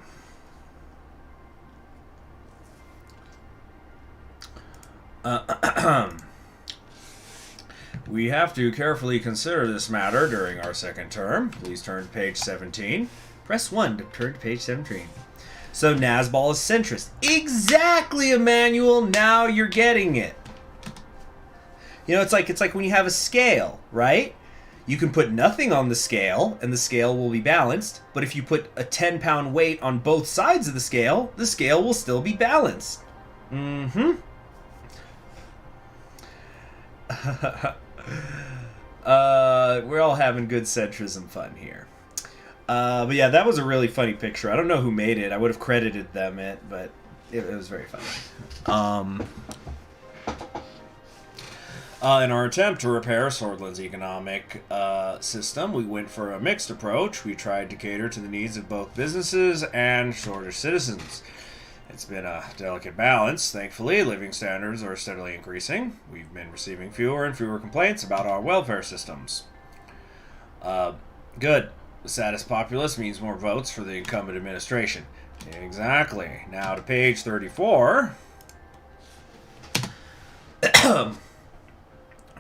We have to carefully consider this matter during our second term. Please turn to page 17. Press 1 to turn to page 17. So Nazbol is centrist. Exactly, Emmanuel. Now you're getting it. You know, it's like when you have a scale, right? You can put nothing on the scale, and the scale will be balanced. But if you put a 10-pound weight on both sides of the scale will still be balanced. Mm-hmm. We're all having good centrism fun here. But yeah, that was a really funny picture. I don't know who made it. I would have credited them but it was very funny. In our attempt to repair Swordland's economic system, we went for a mixed approach. We tried to cater to the needs of both businesses and shorter citizens. It's been a delicate balance. Thankfully, living standards are steadily increasing. We've been receiving fewer and fewer complaints about our welfare systems. Good. The saddest populace means more votes for the incumbent administration. Exactly. Now to page 34.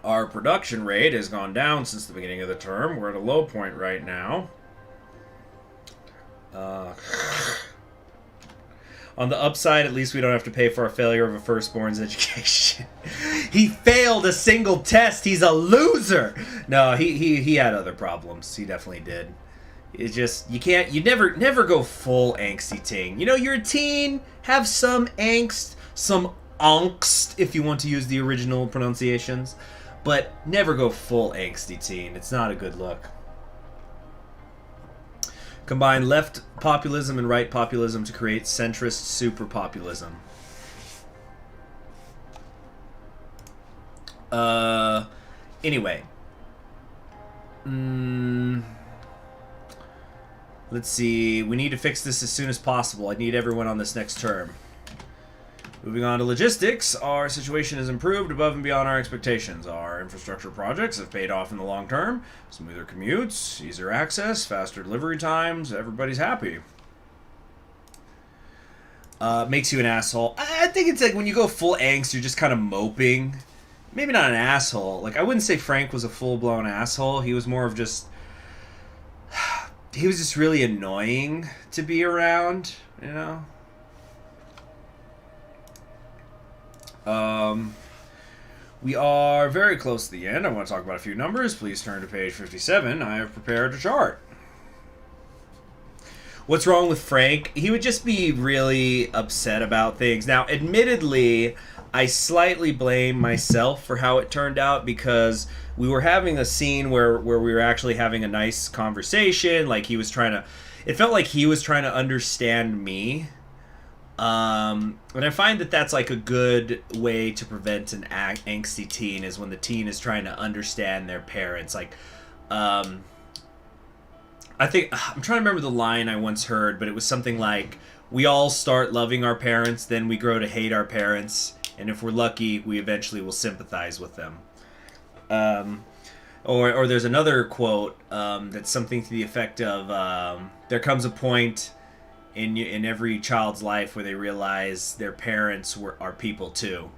Our production rate has gone down since the beginning of the term. We're at a low point right now. On the upside, at least we don't have to pay for our failure of a firstborn's education. He failed a single test. He's a loser. No, he had other problems. He definitely did. It's just, you never go full angsty teen. You know, you're a teen, have some angst, some angst, if you want to use the original pronunciations. But never go full angsty teen. It's not a good look. Combine left populism and right populism to create centrist super populism. Anyway. Let's see. We need to fix this as soon as possible. I need everyone on this next term. Moving on to logistics, our situation has improved above and beyond our expectations. Our infrastructure projects have paid off in the long term. Smoother commutes, easier access, faster delivery times. Everybody's happy. Makes you an asshole. I think it's like when you go full angst, you're just kind of moping. Maybe not an asshole. Like, I wouldn't say Frank was a full-blown asshole. He was more of just... He was just really annoying to be around, you know? We are very close to the end. I want to talk about a few numbers. Please turn to page 57. I have prepared a chart. What's wrong with Frank? He would just be really upset about things. Now, admittedly, I slightly blame myself for how it turned out because we were having a scene where we were actually having a nice conversation. Like, he was trying to... It felt like he was trying to understand me. And I find that that's like a good way to prevent an angsty teen is when the teen is trying to understand their parents. Like, I think, I'm trying to remember the line I once heard, but it was something like, we all start loving our parents, then we grow to hate our parents, and if we're lucky, we eventually will sympathize with them. Or there's another quote that's something to the effect of, there comes a point in every child's life where they realize their parents are people too,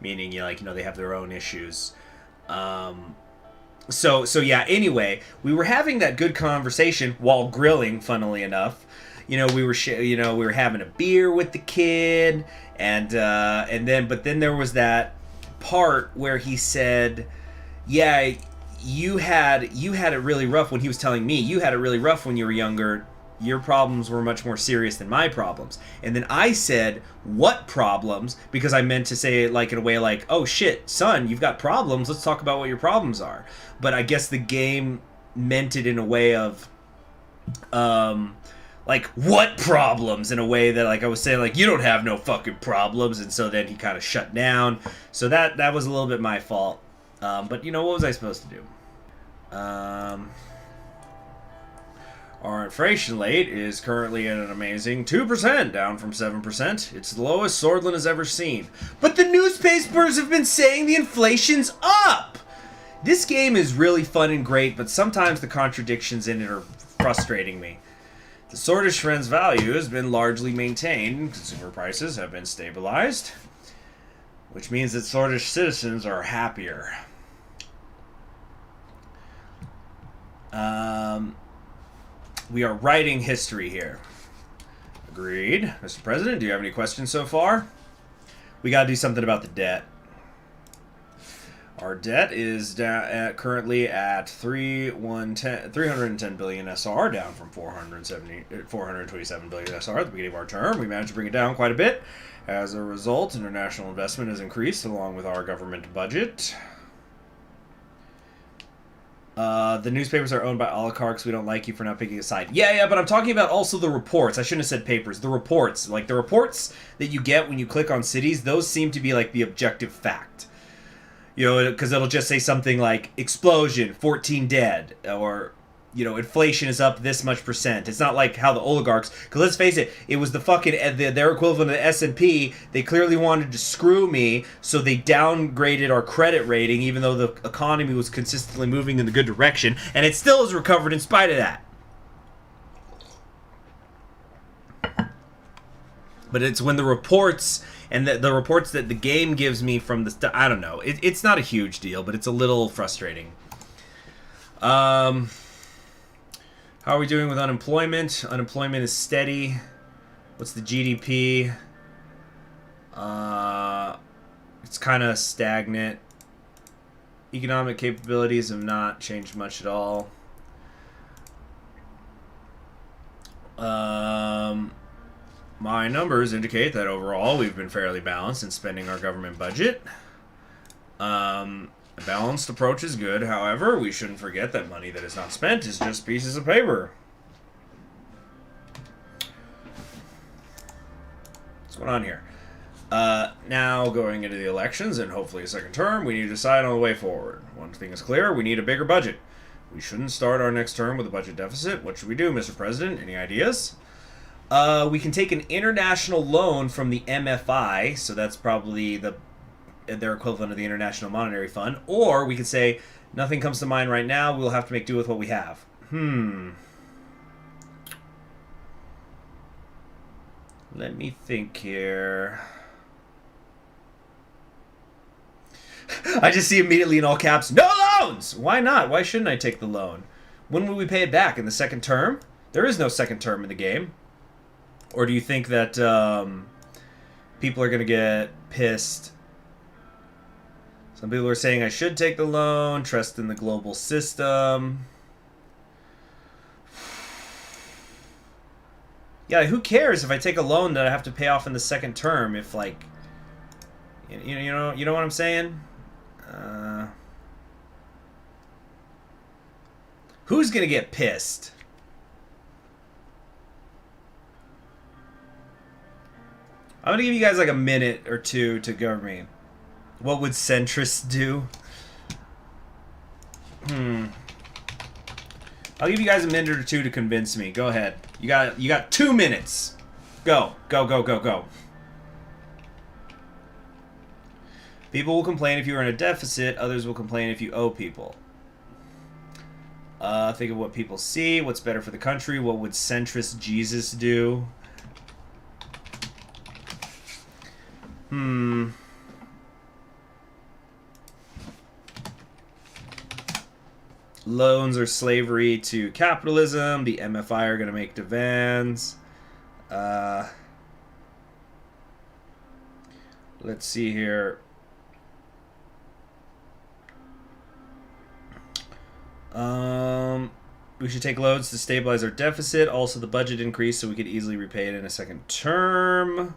meaning they have their own issues. So yeah. Anyway, we were having that good conversation while grilling. Funnily enough, we were we were having a beer with the kid, and then there was that part where he said, "Yeah, you had it really rough." When he was telling me, you had it really rough when you were younger. Your problems were much more serious than my problems. And then I said, "What problems?" Because I meant to say it like in a way like, "Oh shit, son, you've got problems. Let's talk about what your problems are." But I guess the game meant it in a way of, like, what problems? In a way that, like, I was saying, like, you don't have no fucking problems. And so then he kind of shut down. So that was a little bit my fault. But, what was I supposed to do? Our inflation rate is currently at an amazing 2%, down from 7%. It's the lowest Swordland has ever seen. But the newspapers have been saying the inflation's up! This game is really fun and great, but sometimes the contradictions in it are frustrating me. The Swordish Friend's value has been largely maintained. Consumer prices have been stabilized, which means that Swordish citizens are happier. We are writing history here. Agreed. Mr. President, do you have any questions so far? We gotta do something about the debt. Our debt is currently at 310 billion SR, down from 427 billion SR at the beginning of our term. We managed to bring it down quite a bit. As a result, international investment has increased along with our government budget. The newspapers are owned by oligarchs. We don't like you for not picking a side. Yeah, but I'm talking about also the reports. I shouldn't have said papers. The reports. Like, the reports that you get when you click on cities, those seem to be, like, the objective fact. Because it'll just say something like, explosion, 14 dead, or, inflation is up this much percent. It's not like how the oligarchs, because let's face it, it was the fucking, their equivalent of the S&P. They clearly wanted to screw me, so they downgraded our credit rating, even though the economy was consistently moving in the good direction, and it still has recovered in spite of that. But it's when the reports, and the reports that the game gives me from the I don't know. It's not a huge deal, but it's a little frustrating. How are we doing with unemployment? Unemployment is steady. What's the GDP? It's kind of stagnant. Economic capabilities have not changed much at all. My numbers indicate that overall we've been fairly balanced in spending our government budget. A balanced approach is good. However, we shouldn't forget that money that is not spent is just pieces of paper. What's going on here? Now going into the elections and hopefully a second term, we need to decide on the way forward. One thing is clear, we need a bigger budget. We shouldn't start our next term with a budget deficit. What should we do, Mr. President? Any ideas? We can take an international loan from the MFI, so that's probably their equivalent of the International Monetary Fund, or we could say, nothing comes to mind right now, we'll have to make do with what we have. Let me think here. I just see immediately in all caps, no loans! Why not? Why shouldn't I take the loan? When will we pay it back? In the second term? There is no second term in the game. Or do you think that people are going to get pissed? Some people are saying I should take the loan, trust in the global system. Yeah, who cares if I take a loan that I have to pay off in the second term if, like, you know what I'm saying? Who's going to get pissed? I'm going to give you guys like a minute or two to govern me. What would centrists do? I'll give you guys a minute or two to convince me. Go ahead. You got 2 minutes. Go. Go. People will complain if you are in a deficit. Others will complain if you owe people. Think of what people see. What's better for the country? What would centrist Jesus do? Loans are slavery to capitalism. The MFI are going to make demands. Let's see here. We should take loans to stabilize our deficit. Also, the budget increased so we could easily repay it in a second term.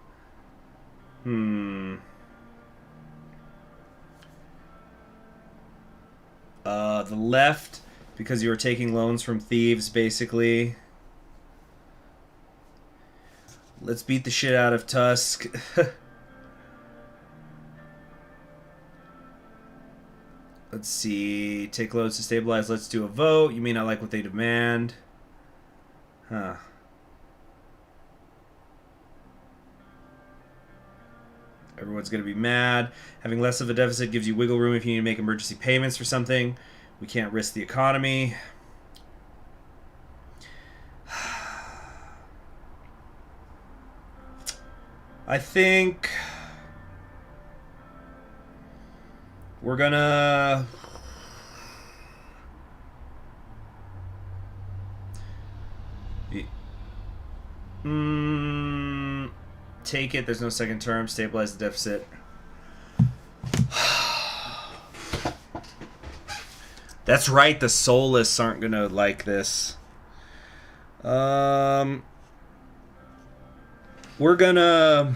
The left, because you were taking loans from thieves, basically. Let's beat the shit out of Tusk. Let's see. Take loans to stabilize. Let's do a vote. You may not like what they demand. Huh. Everyone's going to be mad. Having less of a deficit gives you wiggle room if you need to make emergency payments for something. We can't risk the economy. I think we're gonna take it. There's no second term. Stabilize the deficit. That's right. The soulless aren't gonna like this. We're gonna.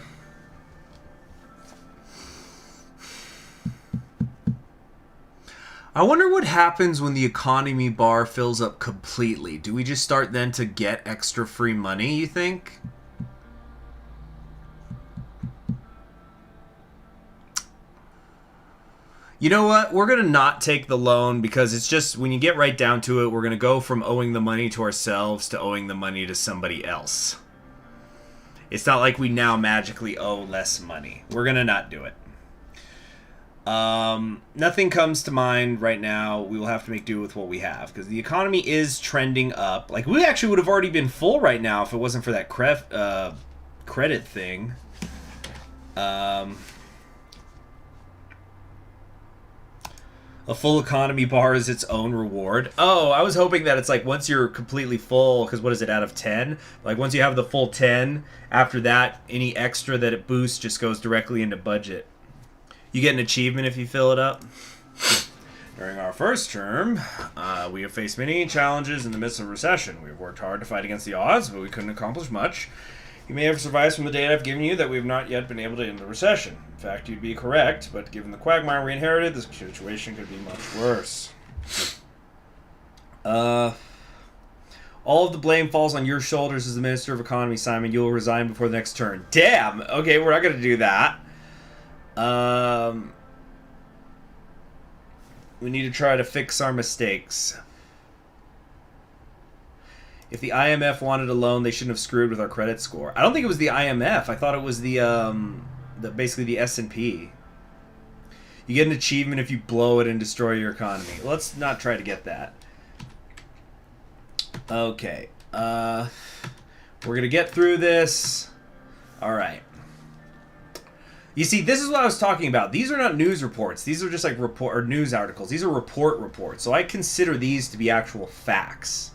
I wonder what happens when the economy bar fills up completely. Do we just start then to get extra free money, you think? You know what? We're going to not take the loan because it's just, when you get right down to it, we're going to go from owing the money to ourselves to owing the money to somebody else. It's not like we now magically owe less money. We're going to not do it. Nothing comes to mind right now. We will have to make do with what we have because the economy is trending up. Like, we actually would have already been full right now if it wasn't for that credit thing. A full economy bar is its own reward. Oh, I was hoping that it's like once you're completely full, because what is it out of 10? Like once you have the full 10, after that, any extra that it boosts just goes directly into budget. You get an achievement if you fill it up. During our first term, we have faced many challenges in the midst of recession. We have worked hard to fight against the odds, but we couldn't accomplish much. You may have survived from the data I've given you that we have not yet been able to end the recession. In fact, you'd be correct, but given the quagmire we inherited, this situation could be much worse. All of the blame falls on your shoulders as the Minister of Economy, Simon. You will resign before the next turn. Damn! Okay, we're not going to do that. We need to try to fix our mistakes. If the IMF wanted a loan, they shouldn't have screwed with our credit score. I don't think it was the IMF. I thought it was basically the S&P. You get an achievement if you blow it and destroy your economy. Let's not try to get that. Okay. We're going to get through this. All right. You see, this is what I was talking about. These are not news reports. These are just like news articles. These are reports. So I consider these to be actual facts.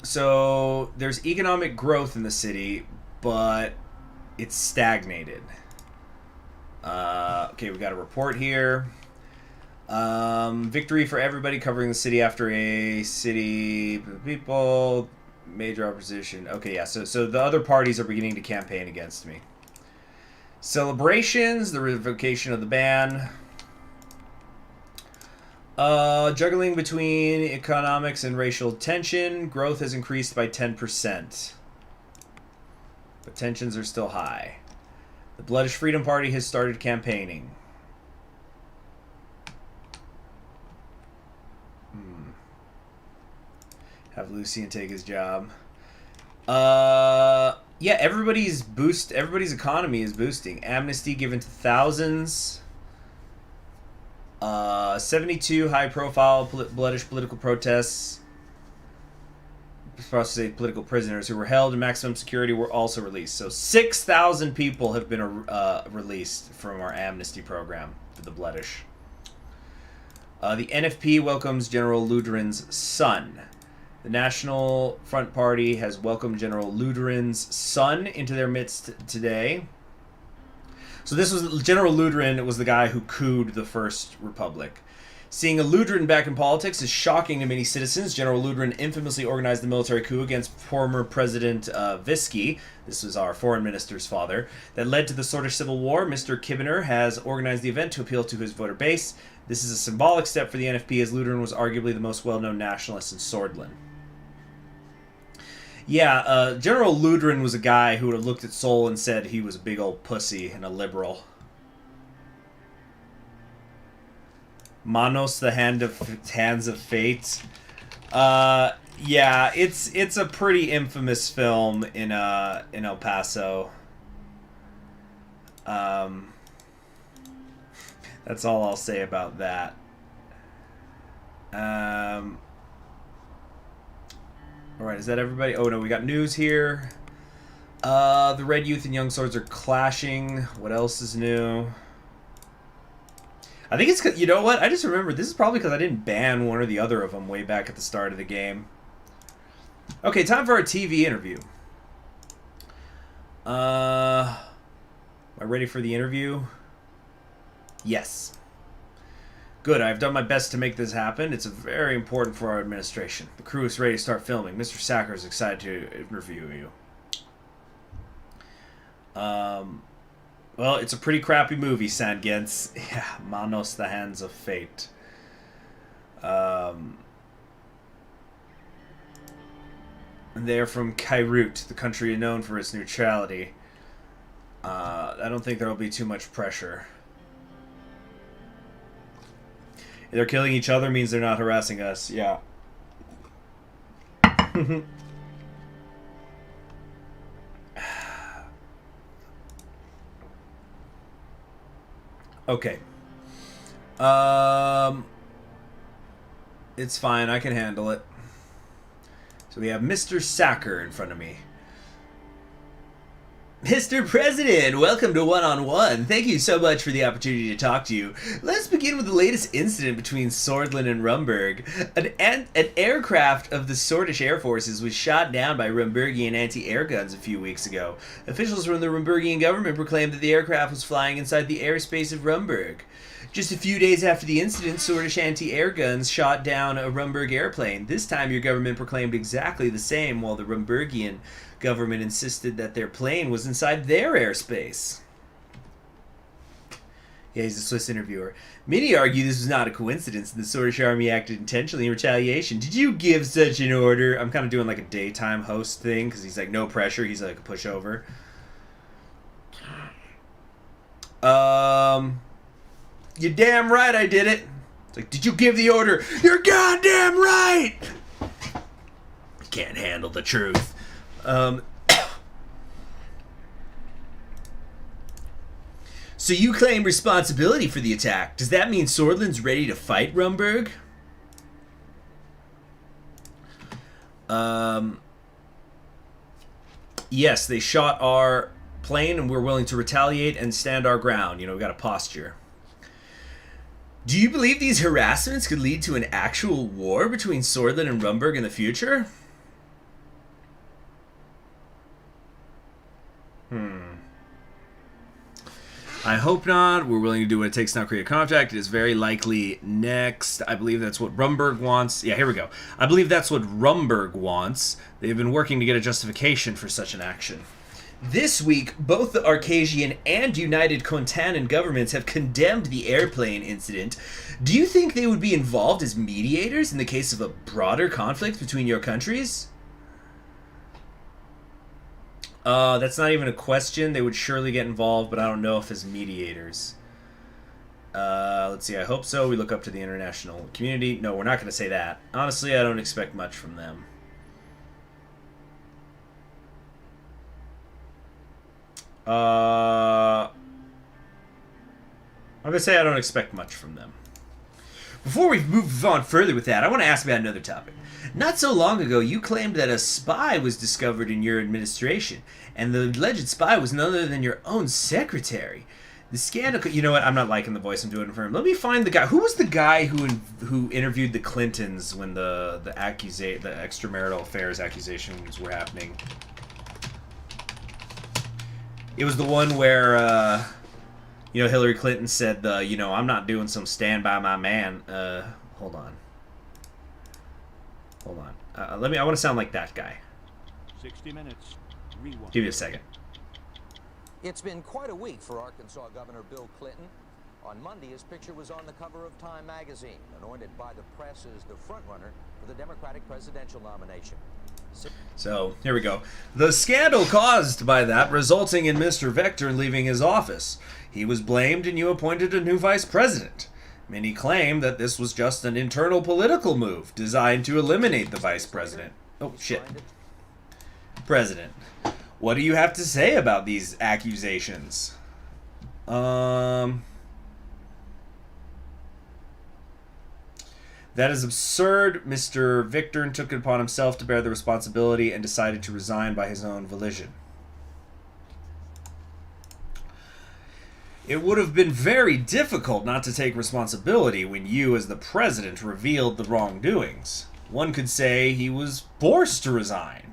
So there's economic growth in the city, but it's stagnated. Okay, we got a report here. Victory for everybody, covering the city after a city people. Major opposition. Okay, yeah, so the other parties are beginning to campaign against me. Celebrations, the revocation of the ban. Juggling between economics and racial tension. Growth has increased by 10%. But tensions are still high. The Bloodish Freedom Party has started campaigning. Have Lucian take his job. Yeah, everybody's economy is boosting. Amnesty given to thousands. 72 high-profile bloodish political protests. Supposed to say political prisoners who were held in maximum security were also released. So 6,000 people have been released from our amnesty program for the bloodish. The NFP welcomes General Luderin's son. The National Front Party has welcomed General Luderin's son into their midst today. So this was General Luderin was the guy who couped the First Republic. Seeing a Luderin back in politics is shocking to many citizens. General Luderin infamously organized the military coup against former President Visky, this was our foreign minister's father, that led to the Sortish Civil War. Mr. Kibbener has organized the event to appeal to his voter base. This is a symbolic step for the NFP, as Luderin was arguably the most well-known nationalist in Swordland. Yeah, General Luderin was a guy who would have looked at Sol and said he was a big old pussy and a liberal. Manos, the Hands of Fate. Yeah, it's a pretty infamous film in El Paso. That's all I'll say about that. Alright, is that everybody? Oh no, we got news here. The Red Youth and Young Swords are clashing. What else is new? I think it's, you know what? I just remembered, this is probably because I didn't ban one or the other of them way back at the start of the game. Okay, time for our TV interview. Am I ready for the interview? Yes. Good, I've done my best to make this happen. It's very important for our administration. The crew is ready to start filming. Mr. Sacker is excited to interview you. Well, it's a pretty crappy movie, Sandgens. Yeah, Manos, the Hands of Fate. They're from Kairut, the country known for its neutrality. I don't think there will be too much pressure. They're killing each other means they're not harassing us. Yeah. Okay. It's fine. I can handle it. So we have Mr. Sacker in front of me. Mr. President, welcome to One-on-One. Thank you so much for the opportunity to talk to you. Let's begin with the latest incident between Swordland and Rumburg. An aircraft of the Sortish Air Forces was shot down by Rumburgian anti-air guns a few weeks ago. Officials from the Rumburgian government proclaimed that the aircraft was flying inside the airspace of Rumburg. Just a few days after the incident, Sortish anti-air guns shot down a Rumburg airplane. This time your government proclaimed exactly the same, while the Rumburgian government insisted that their plane was inside their airspace. Yeah, he's a Swiss interviewer. Many argue this was not a coincidence and the Sortish army acted intentionally in retaliation. Did you give such an order? I'm kind of doing like a daytime host thing because he's like no pressure. He's like a pushover. You're damn right I did it. It's like, did you give the order? You're goddamn right! You can't handle the truth. So you claim responsibility for the attack. Does that mean Swordland's ready to fight Rumburg? Yes, they shot our plane and we're willing to retaliate and stand our ground. You know, we got a posture. Do you believe these harassments could lead to an actual war between Swordland and Rumburg in the future? I hope not. We're willing to do what it takes to not create contact. It is very likely next. I believe that's what Rumburg wants. Yeah, here we go. I believe that's what Rumburg wants. They've been working to get a justification for such an action. This week, both the Arcasian and United Contanan governments have condemned the airplane incident. Do you think they would be involved as mediators in the case of a broader conflict between your countries? That's not even a question. They would surely get involved, but I don't know if as mediators. Let's see, I hope so. We look up to the international community. No, we're not going to say that. Honestly, I don't expect much from them. I'm going to say I don't expect much from them. Before we move on further with that, I want to ask about another topic. Not so long ago, you claimed that a spy was discovered in your administration, and the alleged spy was none other than your own secretary. The scandal. You know what? I'm not liking the voice I'm doing for him. Let me find the guy. Who was the guy who interviewed the Clintons when the extramarital affairs accusations were happening? It was the one where Hillary Clinton said I'm not doing some stand by my man. Hold on. I want to sound like that guy. 60 minutes. Rewind. Give me a second. It's been quite a week for Arkansas Governor Bill Clinton. On Monday, his picture was on the cover of Time magazine, anointed by the press as the frontrunner for the Democratic presidential nomination. So, here we go. The scandal caused by that resulting in Mr. Vector leaving his office. He was blamed and you appointed a new vice president. Many claim that this was just an internal political move designed to eliminate the vice president. Oh, shit. President. What do you have to say about these accusations? That is absurd. Mr. Victor took it upon himself to bear the responsibility and decided to resign by his own volition. It would have been very difficult not to take responsibility when you, as the president, revealed the wrongdoings. One could say he was forced to resign.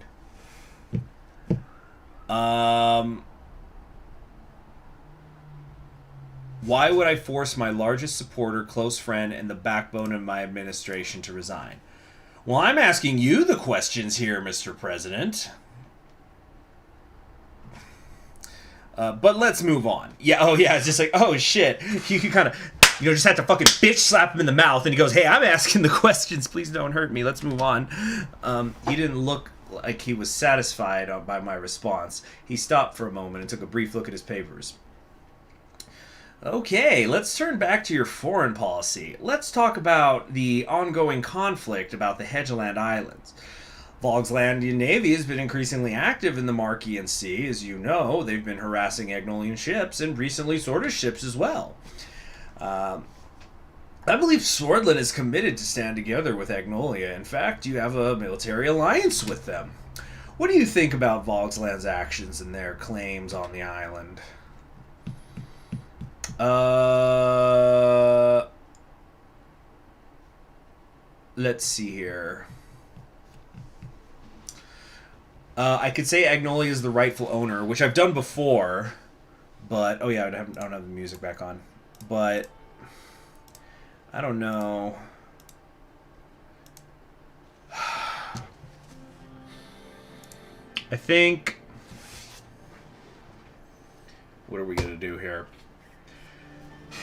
Why would I force my largest supporter, close friend, and the backbone of my administration to resign? Well, I'm asking you the questions here, Mr. President. But let's move on. Yeah, it's just like, oh shit. You kind of, just have to fucking bitch slap him in the mouth, and he goes, hey, I'm asking the questions. Please don't hurt me. Let's move on. He didn't look like he was satisfied by my response. He stopped for a moment and took a brief look at his papers. Okay, let's turn back to your foreign policy. Let's talk about the ongoing conflict about the Hedgeland Islands. Volkslandian Navy has been increasingly active in the Marquian Sea. As you know, they've been harassing Agnolian ships and recently Swordist ships as well. I believe Swordland is committed to stand together with Agnolia. In fact, you have a military alliance with them. What do you think about Volksland's actions and their claims on the island? Let's see here. I could say Agnolia is the rightful owner, which I've done before, but oh yeah, I don't have the music back on, but I don't know. I think. What are we gonna do here?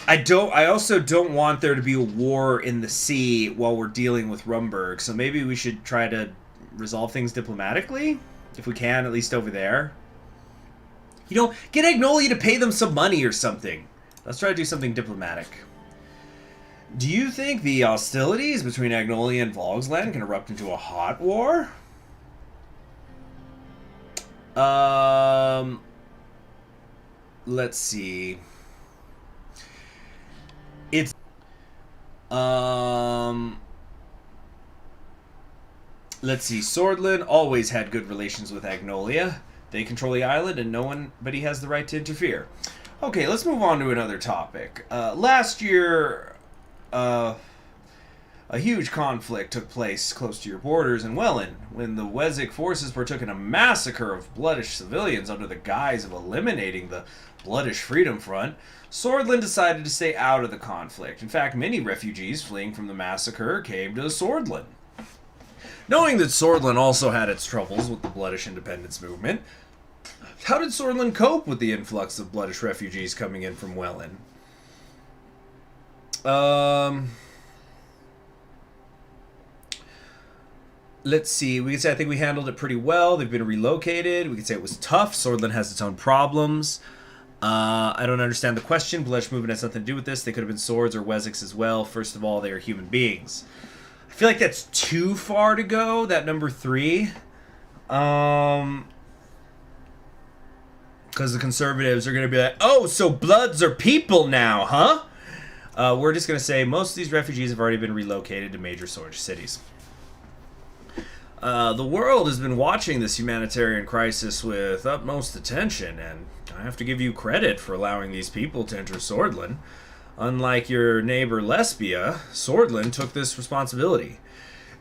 I also don't want there to be a war in the sea while we're dealing with Rumburg, so maybe we should try to resolve things diplomatically, if we can, at least over there. Get Agnolia to pay them some money or something. Let's try to do something diplomatic. Do you think the hostilities between Agnolia and Volksland can erupt into a hot war? Let's see. Let's see. Swordland always had good relations with Agnolia. They control the island and nobody has the right to interfere. Okay, let's move on to another topic. Last year, a huge conflict took place close to your borders in Welland when the Wessex forces partook in a massacre of Bloodish civilians under the guise of eliminating the Bloodish Freedom Front. Swordland decided to stay out of the conflict. In fact, many refugees fleeing from the massacre came to Swordland. Knowing that Swordland also had its troubles with the Bloodish independence movement, how did Swordland cope with the influx of Bloodish refugees coming in from Welland? Let's see. We could say I think we handled it pretty well. They've been relocated. We could say it was tough. Swordland has its own problems. I don't understand the question. Bloodish movement has nothing to do with this. They could have been Swords or Wessex as well. First of all, they are human beings. I feel like that's too far to go, that number 3. Because the conservatives are going to be like, oh, so Bloods are people now, huh? We're just going to say most of these refugees have already been relocated to major Swordist cities. The world has been watching this humanitarian crisis with utmost attention, and I have to give you credit for allowing these people to enter Swordland. Unlike your neighbor Lesbia, Swordland took this responsibility.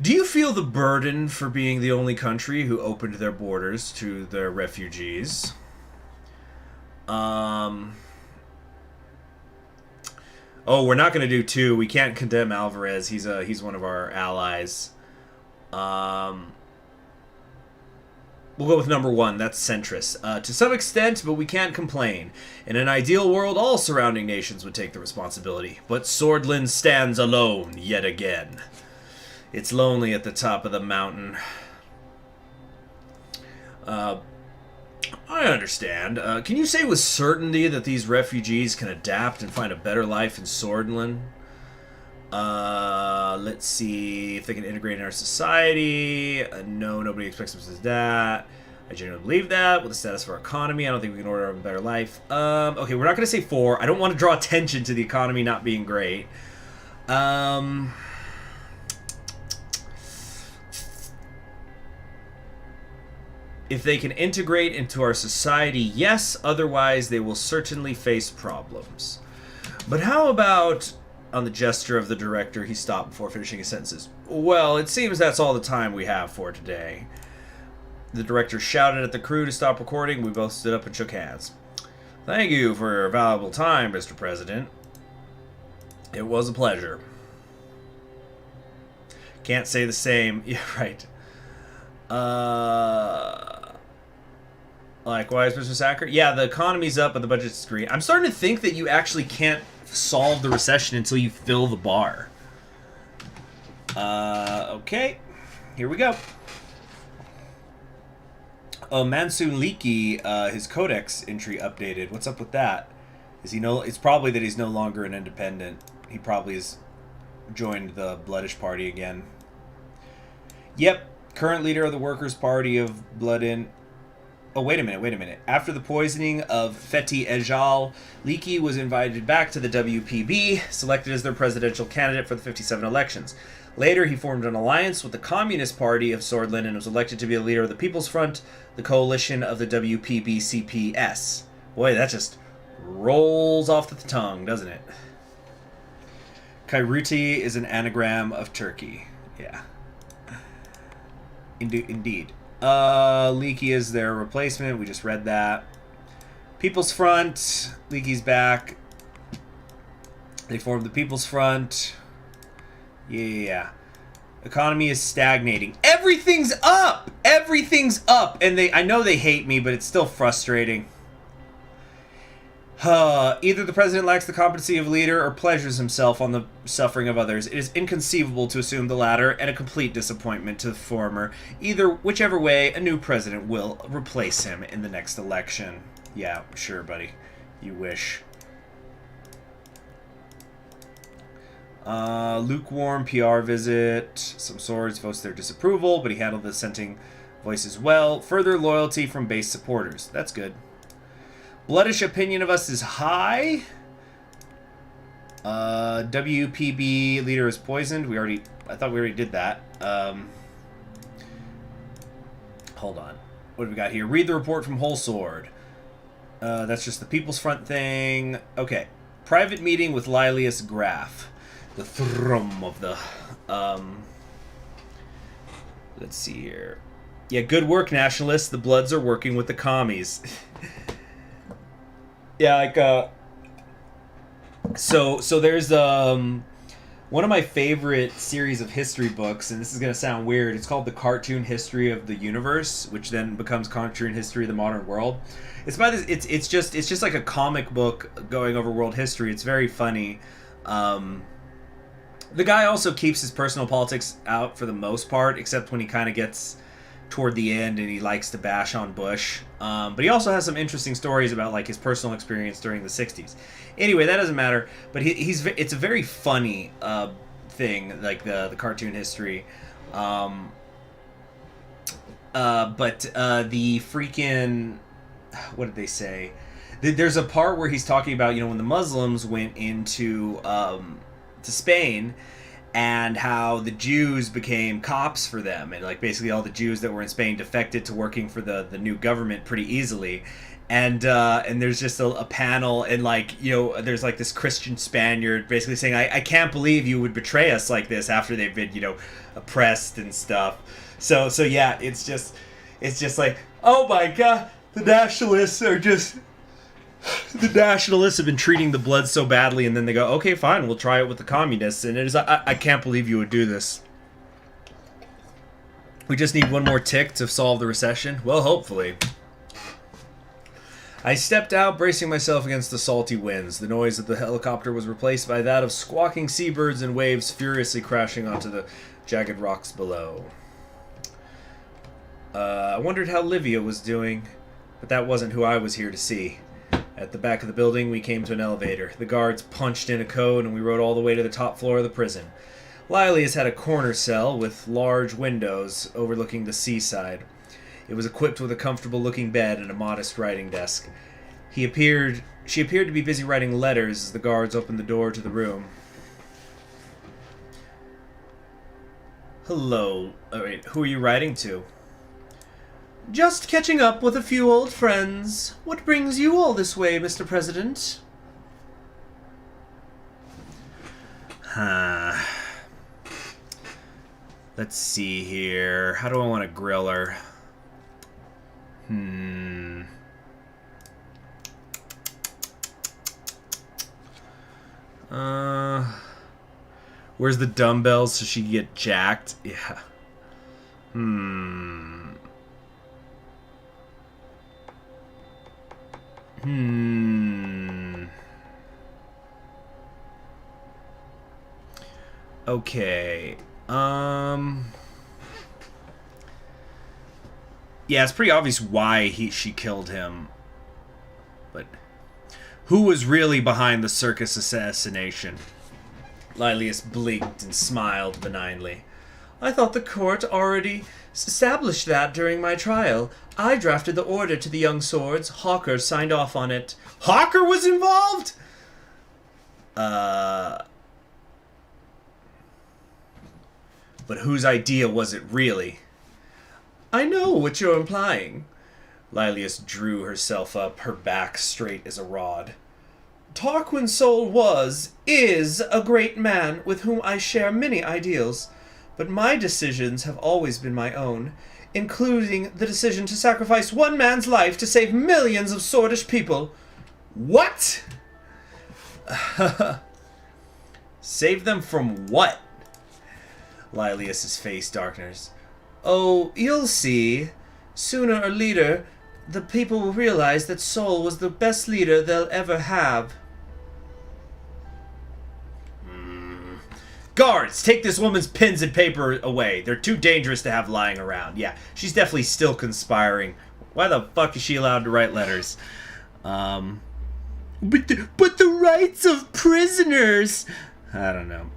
Do you feel the burden for being the only country who opened their borders to their refugees? Oh, we're not going to do 2. We can't condemn Alvarez. He's one of our allies. We'll go with number 1. That's centrist. To some extent, but we can't complain. In an ideal world, all surrounding nations would take the responsibility. But Swordland stands alone yet again. It's lonely at the top of the mountain. I understand. Can you say with certainty that these refugees can adapt and find a better life in Swordland? Let's see if they can integrate in our society. No, nobody expects them to do that. I genuinely believe that. With the status of our economy, I don't think we can order a better life. Okay, we're not going to say 4. I don't want to draw attention to the economy not being great. If they can integrate into our society, yes. Otherwise, they will certainly face problems. But how about... On the gesture of the director, he stopped before finishing his sentences. Well, it seems that's all the time we have for today. The director shouted at the crew to stop recording. We both stood up and shook hands. Thank you for your valuable time, Mr. President. It was a pleasure. Can't say the same. Yeah, right. Likewise, Mr. Sacker. Yeah, the economy's up, but the budget's green. I'm starting to think that you actually can't solve the recession until you fill the bar. Okay. Here we go. Mansoon Leakey, his codex entry updated. What's up with that? It's probably that he's no longer an independent. He probably has joined the Bloodish Party again. Yep. Current leader of the Workers' Party of Bloodin. Oh, wait a minute. After the poisoning of Fethi Ejal, Leakey was invited back to the WPB, selected as their presidential candidate for the 57 elections. Later, he formed an alliance with the Communist Party of Swordland and was elected to be the leader of the People's Front, the coalition of the WPB-CPS. Boy, that just rolls off the tongue, doesn't it? Kairuti is an anagram of Turkey. Yeah. Indeed. Leakey is their replacement. We just read that. People's Front. Leakey's back. They formed the People's Front. Yeah. Economy is stagnating. Everything's up! Everything's up! And I know they hate me, but it's still frustrating. Either the president lacks the competency of a leader or pleasures himself on the suffering of others. It is inconceivable to assume the latter, and a complete disappointment to the former. Whichever way, a new president will replace him in the next election. Yeah, sure, buddy. You wish. Lukewarm PR visit. Some swords votes their disapproval, but he handled the dissenting voices well. Further loyalty from base supporters. That's good. Bloodish opinion of us is high. WPB leader is poisoned. I thought we already did that. Hold on. What do we got here? Read the report from Whole Sword. That's just the People's Front thing. Okay. Private meeting with Lilius Graf. The thrum of the... let's see here. Yeah, good work, nationalists. The Bloods are working with the commies. Yeah, like, so there's, one of my favorite series of history books, and this is going to sound weird, it's called The Cartoon History of the Universe, which then becomes Cartoon History of the Modern World. It's by this, it's just like a comic book going over world history. It's very funny. The guy also keeps his personal politics out for the most part, except when he kind of gets toward the end and he likes to bash on Bush. But he also has some interesting stories about like his personal experience during the 60s. Anyway, that doesn't matter. But it's a very funny thing, like the cartoon history. But the freaking... What did they say? There's a part where he's talking about, when the Muslims went into to Spain, and how the Jews became cops for them, and like basically all the Jews that were in Spain defected to working for the new government pretty easily, and there's just a panel, and like, you know, there's like this Christian Spaniard basically saying, I can't believe you would betray us like this after they've been, you know, oppressed and stuff. So yeah, it's just like, oh my god, the nationalists have been treating the Bloods so badly, and then they go, okay, fine, we'll try it with the communists, and it is, I can't believe you would do this. We just need one more tick to solve the recession. Well, hopefully. I stepped out, bracing myself against the salty winds. The noise of the helicopter was replaced by that of squawking seabirds and waves furiously crashing onto the jagged rocks below. I wondered how Livia was doing, but that wasn't who I was here to see. At the back of the building, we came to an elevator. The guards punched in a code, and we rode all the way to the top floor of the prison. Lilius had a corner cell with large windows overlooking the seaside. It was equipped with a comfortable-looking bed and a modest writing desk. She appeared to be busy writing letters as the guards opened the door to the room. Hello. Wait, who are you writing to? Just catching up with a few old friends. What brings you all this way, Mr. President? Let's see here. How do I want to grill her? Where's the dumbbells so she can get jacked? Yeah. Okay. Yeah, it's pretty obvious why she killed him. But who was really behind the circus assassination? Lilius blinked and smiled benignly. I thought the court already established that during my trial. I drafted the order to the young swords. Hawker signed off on it. Hawker was involved? But whose idea was it really? I know what you're implying. Lilius drew herself up, her back straight as a rod. Tarquin Sol is a great man with whom I share many ideals, but my decisions have always been my own, including the decision to sacrifice one man's life to save millions of swordish people. What? Save them from what? Lilius's face darkens. Oh, you'll see. Sooner or later, the people will realize that Sol was the best leader they'll ever have. Guards, take this woman's pens and paper away. They're too dangerous to have lying around. Yeah, she's definitely still conspiring. Why the fuck is she allowed to write letters? But the rights of prisoners. I don't know.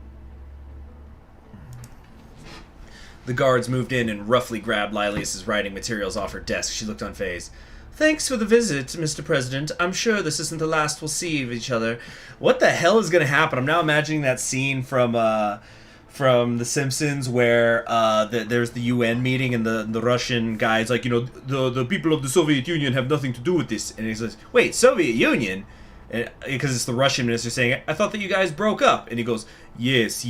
The guards moved in and roughly grabbed Lilius's writing materials off her desk. She looked unfazed. Thanks for the visit, Mr. President. I'm sure this isn't the last we'll see of each other. What the hell is going to happen? I'm now imagining that scene from The Simpsons where there's the UN meeting and the Russian guy's like, you know, the people of the Soviet Union have nothing to do with this. And he says, wait, Soviet Union? Because it's the Russian minister saying, I thought that you guys broke up. And he goes, yes,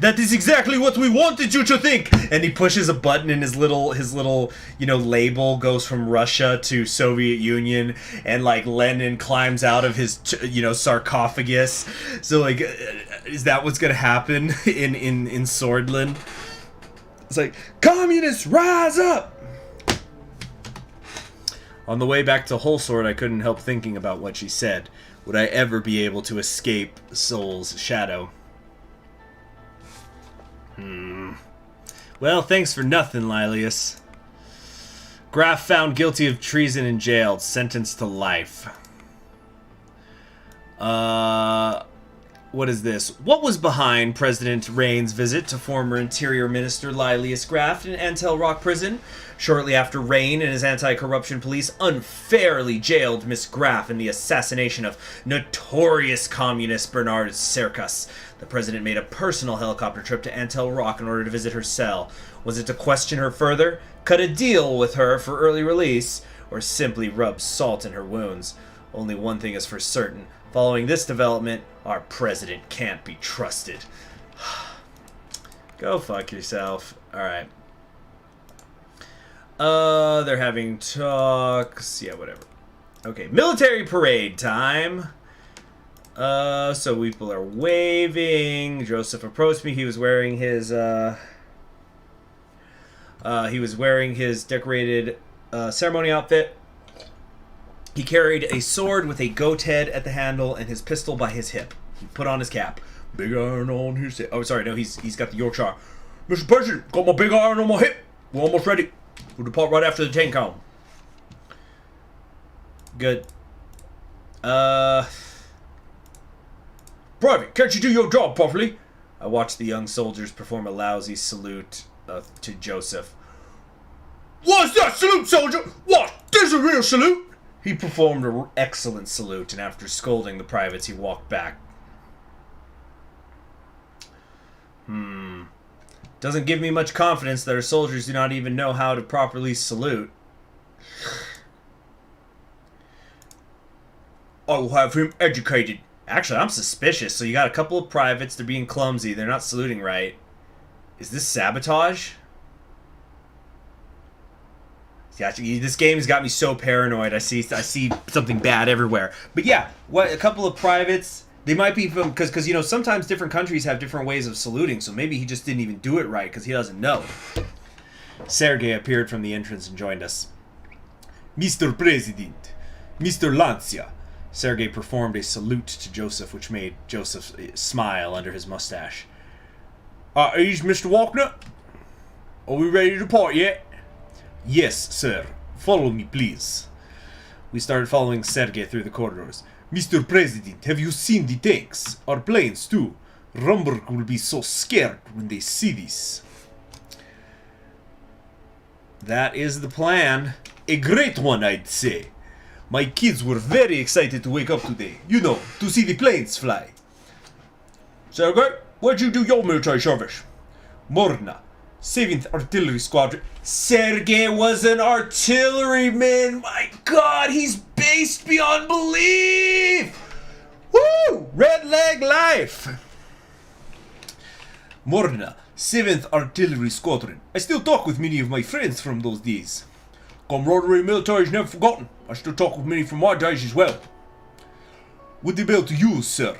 that is exactly what we wanted you to think. And he pushes a button and his little, you know, label goes from Russia to Soviet Union. And like Lenin climbs out of his, you know, sarcophagus. So like, is that what's going to happen in Swordland? It's like, communists, rise up! On the way back to Wholesword, I couldn't help thinking about what she said. Would I ever be able to escape Sol's shadow? Well, thanks for nothing, Lilius. Graf found guilty of treason and jailed, sentenced to life. What is this? What was behind President Rain's visit to former Interior Minister Lilius Graf in Antel Rock Prison? Shortly after Rain and his anti-corruption police unfairly jailed Miss Graf in the assassination of notorious communist Bernard Cercas, the president made a personal helicopter trip to Antel Rock in order to visit her cell. Was it to question her further, cut a deal with her for early release, or simply rub salt in her wounds. Only one thing is for certain. Following this development, our president can't be trusted. Go fuck yourself. Alright. They're having talks. Yeah, whatever. Okay, military parade time. So people are waving. Joseph approached me. He was wearing his, decorated, ceremony outfit. He carried a sword with a goat head at the handle and his pistol by his hip. He put on his cap. Big iron on his hip. Oh, sorry, no, he's got the Yorkshire. Mr. President, got my big iron on my hip. We're almost ready. We'll depart right after the 10 count. Good. Private, can't you do your job properly? I watched the young soldiers perform a lousy salute to Joseph. What's that salute, soldier? What? This is a real salute? He performed an excellent salute, and after scolding the privates, he walked back. Doesn't give me much confidence that our soldiers do not even know how to properly salute. I will have him educated. Actually, I'm suspicious. So you got a couple of privates. They're being clumsy. They're not saluting right. Is this sabotage? Actually, this game has got me so paranoid. I see something bad everywhere. But yeah, a couple of privates. They might be from because you know sometimes different countries have different ways of saluting. So maybe he just didn't even do it right because he doesn't know. Sergei appeared from the entrance and joined us. Mr. President, Mr. Lancia. Sergei performed a salute to Joseph, which made Joseph smile under his mustache. At ease, Mr. Walkner. Are we ready to depart yet? Yes, sir. Follow me, please. We started following Sergei through the corridors. Mr. President, have you seen the tanks? Our planes, too. Rumberg will be so scared when they see this. That is the plan. A great one, I'd say. My kids were very excited to wake up today. You know, to see the planes fly. Sergei, where'd you do your military service? Morna, 7th Artillery Squadron. Sergei was an artilleryman. My God, he's based beyond belief. Woo! Red leg life. Morna, 7th Artillery Squadron. I still talk with many of my friends from those days. Camaraderie military is never forgotten. I still talk with many from my days as well. Would they be able to use, sir?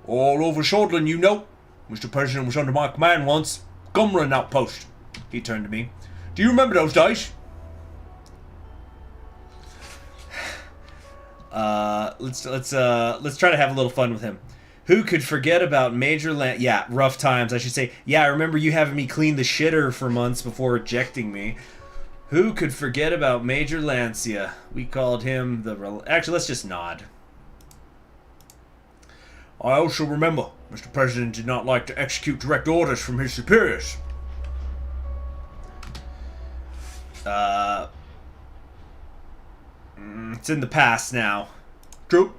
All over Shortland, you know. Mr. President was under my command once. Gumrun outpost. He turned to me. Do you remember those days? Let's try to have a little fun with him. Who could forget about Yeah, rough times, I should say. Yeah, I remember you having me clean the shitter for months before ejecting me. Who could forget about Major Lancia? We called him the... Actually, let's just nod. I also remember Mr. President did not like to execute direct orders from his superiors. It's in the past now. True.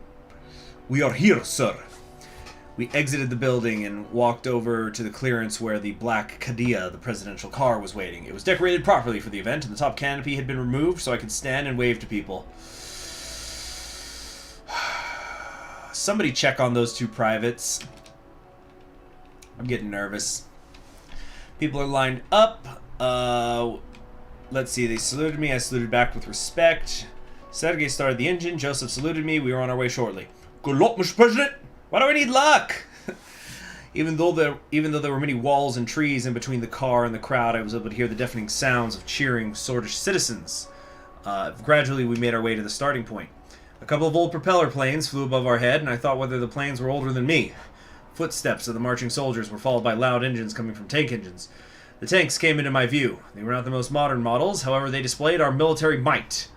We are here, sir. We exited the building and walked over to the clearance where the black Kadia, the presidential car, was waiting. It was decorated properly for the event, and the top canopy had been removed so I could stand and wave to people. Somebody check on those two privates. I'm getting nervous. People are lined up. Let's see, they saluted me. I saluted back with respect. Sergei started the engine. Joseph saluted me. We were on our way shortly. Good luck, Mr. President. Why do I need luck? Even though there were many walls and trees in between the car and the crowd, I was able to hear the deafening sounds of cheering Swedish citizens. Gradually, we made our way to the starting point. A couple of old propeller planes flew above our head, and I thought whether the planes were older than me. Footsteps of the marching soldiers were followed by loud engines coming from tank engines. The tanks came into my view. They were not the most modern models, however, they displayed our military might.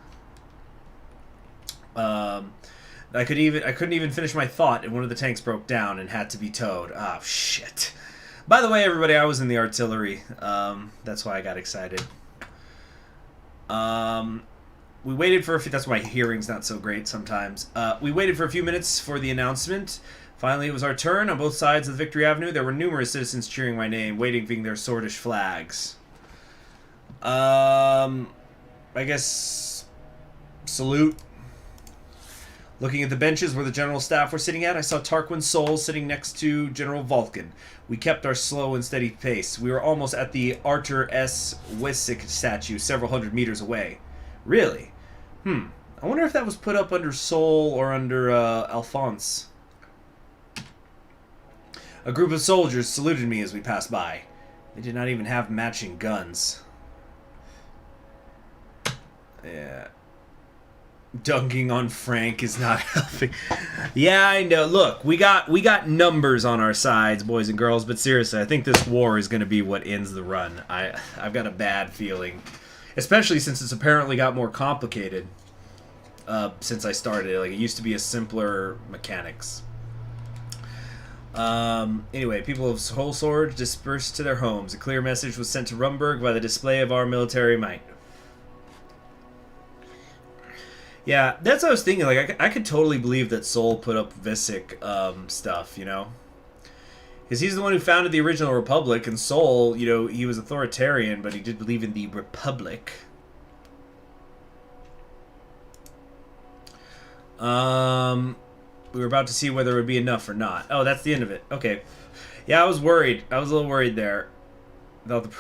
I couldn't even finish my thought, and one of the tanks broke down and had to be towed. Oh, shit. By the way, everybody, I was in the artillery. That's why I got excited. We waited for a few... That's why hearing's not so great sometimes. We waited for a few minutes for the announcement. Finally, it was our turn. On both sides of the Victory Avenue, there were numerous citizens cheering my name, waving their swordish flags. I guess... Salute. Looking at the benches where the general staff were sitting at, I saw Tarquin Sol sitting next to General Vulcan. We kept our slow and steady pace. We were almost at the Arthur S. Wisick statue several hundred meters away. Really? I wonder if that was put up under Sol or under Alphonse. A group of soldiers saluted me as we passed by. They did not even have matching guns. Yeah. Dunking on Frank is not helping. Yeah, I know. Look, we got numbers on our sides, boys and girls, but seriously, I think this war is going to be what ends the run. I've got a bad feeling. Especially since it's apparently got more complicated since I started. Like, it used to be a simpler mechanics. Anyway, people of Whole Sword dispersed to their homes. A clear message was sent to Rumburg by the display of our military might. Yeah, that's what I was thinking. Like, I could totally believe that Sol put up Visick stuff, you know? Because he's the one who founded the original Republic, and Sol, you know, he was authoritarian, but he did believe in the Republic. We were about to see whether it would be enough or not. Oh, that's the end of it. Okay. Yeah, I was worried. I was a little worried there. About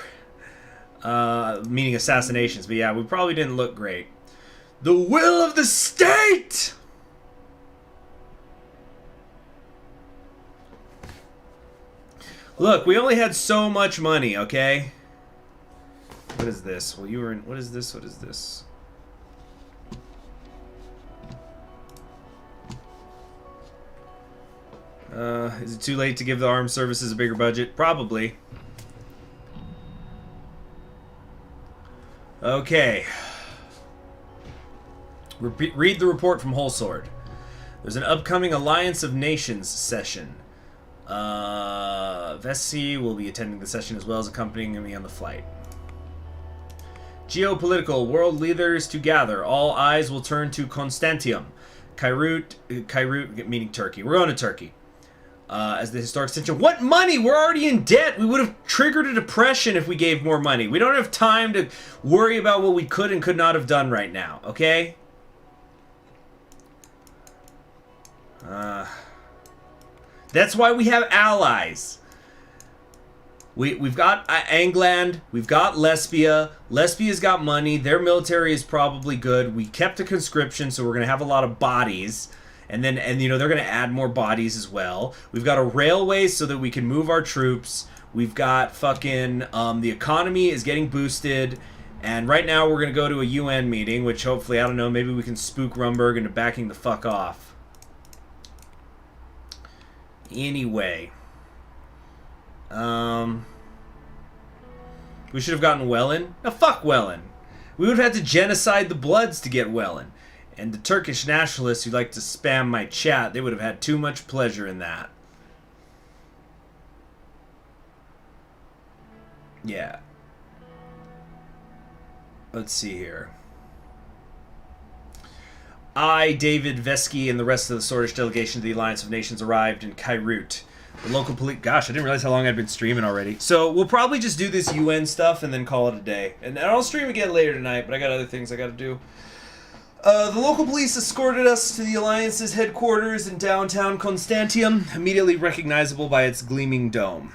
the... meaning assassinations. But yeah, we probably didn't look great. The will of the state! Look, we only had so much money, okay? What is this? Well, you were in... What is this? What is this? Is it too late to give the armed services a bigger budget? Probably. Okay. Read the report from Whole Sword. There's an upcoming Alliance of Nations session. Vessi will be attending the session as well as accompanying me on the flight. Geopolitical world leaders to gather. All eyes will turn to Constantium. Kairut meaning Turkey. We're going to Turkey. As the historic center. What money? We're already in debt. We would have triggered a depression if we gave more money. We don't have time to worry about what we could and could not have done right now. Okay? That's why we have allies. We've got Angland. We've got Lesbia. Lesbia's got money. Their military is probably good. We kept a conscription, so we're going to have a lot of bodies. And you know, they're going to add more bodies as well. We've got a railway so that we can move our troops. We've got fucking, the economy is getting boosted. And right now we're going to go to a UN meeting, which hopefully, I don't know, maybe we can spook Rumburg into backing the fuck off. Anyway. We should have gotten Wellin. Now fuck Wellin. We would have had to genocide the Bloods to get Wellin. And the Turkish nationalists who like to spam my chat, they would have had too much pleasure in that. Yeah. Let's see here. I, David Vesky, and the rest of the Swordish delegation to the Alliance of Nations arrived in Kairut. The local police... Gosh, I didn't realize how long I'd been streaming already. So we'll probably just do this UN stuff and then call it a day. And I'll stream again later tonight, but I got other things I got to do. The local police escorted us to the Alliance's headquarters in downtown Constantium, immediately recognizable by its gleaming dome.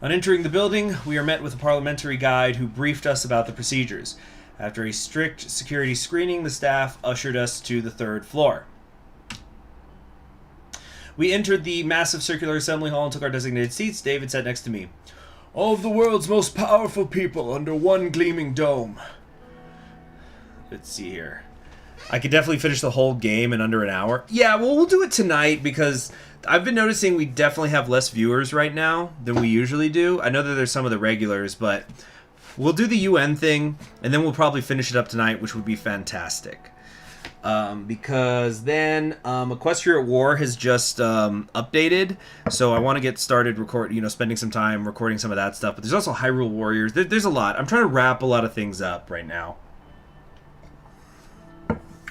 On entering the building, we are met with a parliamentary guide who briefed us about the procedures. After a strict security screening, the staff ushered us to the third floor. We entered the massive circular assembly hall and took our designated seats. David sat next to me. All of the world's most powerful people under one gleaming dome. Let's see here. I could definitely finish the whole game in under an hour. Yeah, well, we'll do it tonight because I've been noticing we definitely have less viewers right now than we usually do. I know that there's some of the regulars, but we'll do the UN thing, and then we'll probably finish it up tonight, which would be fantastic. Because then Equestria at War has just updated, so I want to get started spending some time recording some of that stuff. But there's also Hyrule Warriors. There's a lot. I'm trying to wrap a lot of things up right now.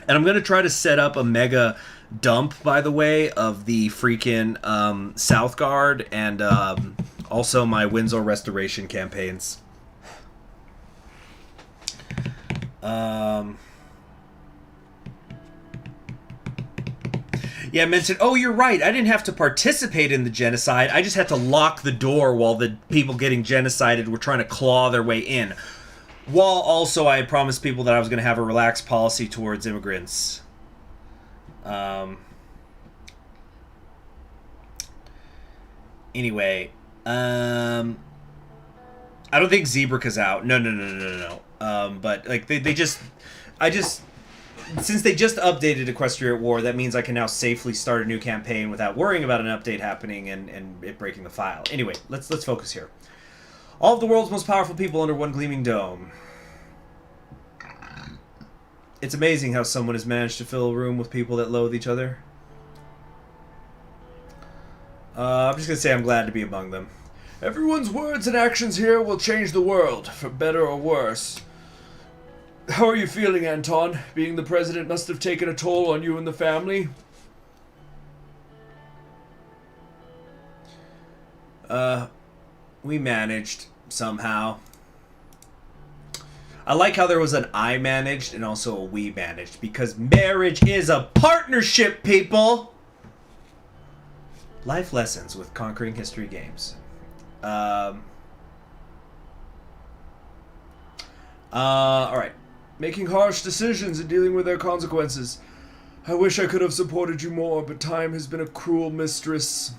And I'm going to try to set up a mega dump, by the way, of the freaking Southgard and also my Windsor Restoration campaigns. Yeah, mentioned, oh, you're right. I didn't have to participate in the genocide. I just had to lock the door while the people getting genocided were trying to claw their way in. While also I had promised people that I was going to have a relaxed policy towards immigrants. Anyway, I don't think Zebra's out. No. But like since they just updated Equestria at War, that means I can now safely start a new campaign without worrying about an update happening and it breaking the file. Anyway, let's focus here. All of the world's most powerful people under one gleaming dome. It's amazing how someone has managed to fill a room with people that loathe each other. I'm just gonna say I'm glad to be among them. Everyone's words and actions here will change the world, for better or worse. How are you feeling, Anton? Being the president must have taken a toll on you and the family. We managed, somehow. I like how there was an I managed and also a we managed, because marriage is a partnership, people! Life lessons with Conquering History games. Alright. Making harsh decisions and dealing with their consequences. I wish I could have supported you more, but time has been a cruel mistress.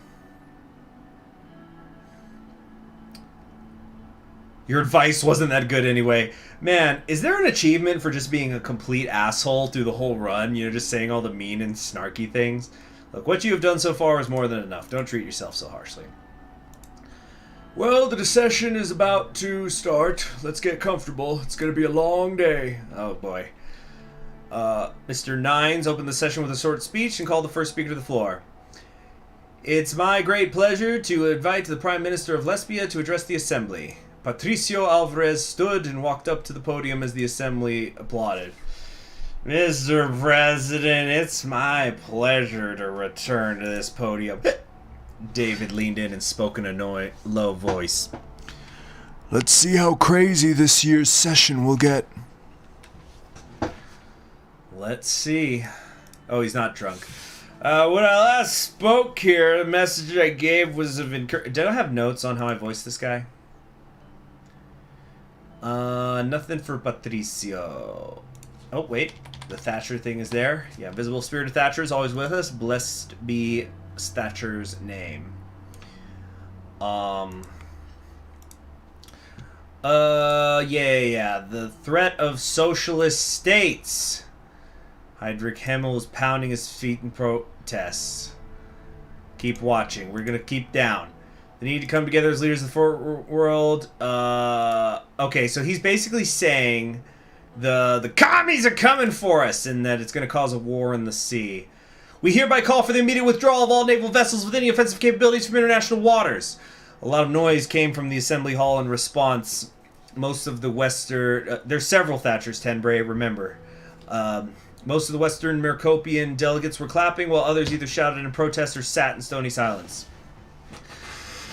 Your advice wasn't that good anyway. Man, is there an achievement for just being a complete asshole through the whole run? You know, just saying all the mean and snarky things? Look, what you have done so far is more than enough. Don't treat yourself so harshly. Well, the session is about to start. Let's get comfortable. It's going to be a long day. Oh, boy. Mr. Nines opened the session with a short speech and called the first speaker to the floor. It's my great pleasure to invite the Prime Minister of Lesbia to address the Assembly. Patricio Alvarez stood and walked up to the podium as the Assembly applauded. Mr. President, it's my pleasure to return to this podium. David leaned in and spoke in a low voice. Let's see how crazy this year's session will get. Let's see. Oh, he's not drunk. When I last spoke here, the message I gave was of encouragement. Did I have notes on how I voiced this guy? Nothing for Patricio. Oh, wait. The Thatcher thing is there. Yeah, visible spirit of Thatcher is always with us. Blessed be Thatcher's name. Yeah. The threat of socialist states. Heinrich Hemmel is pounding his feet in protest. Keep watching. We're gonna keep down. They need to come together as leaders of the world. Okay, so he's basically saying the commies are coming for us and that it's gonna cause a war in the sea. We hereby call for the immediate withdrawal of all naval vessels with any offensive capabilities from international waters. A lot of noise came from the Assembly Hall in response. Most of the Western... there's several Thatchers, Tenbray, remember. Most of the Western Mercopian delegates were clapping, while others either shouted in protest or sat in stony silence.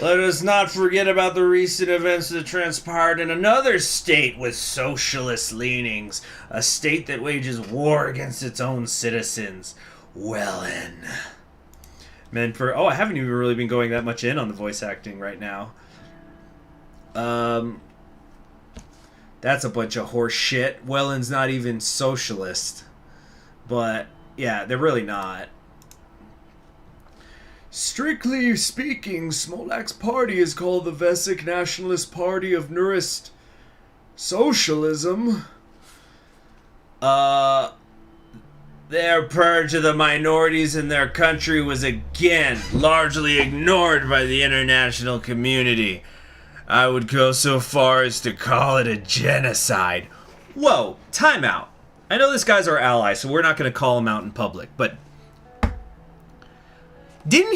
Let us not forget about the recent events that transpired in another state with socialist leanings. A state that wages war against its own citizens. Wellen. Oh, I haven't even really been going that much in on the voice acting right now. That's a bunch of horse shit. Welland's not even socialist. But, yeah, they're really not. Strictly speaking, Smolak's party is called the Vesic Nationalist Party of Nurist Socialism. Their purge of the minorities in their country was again largely ignored by the international community. I would go so far as to call it a genocide. Whoa, time out. I know this guy's our ally, so we're not going to call him out in public, but... Didn't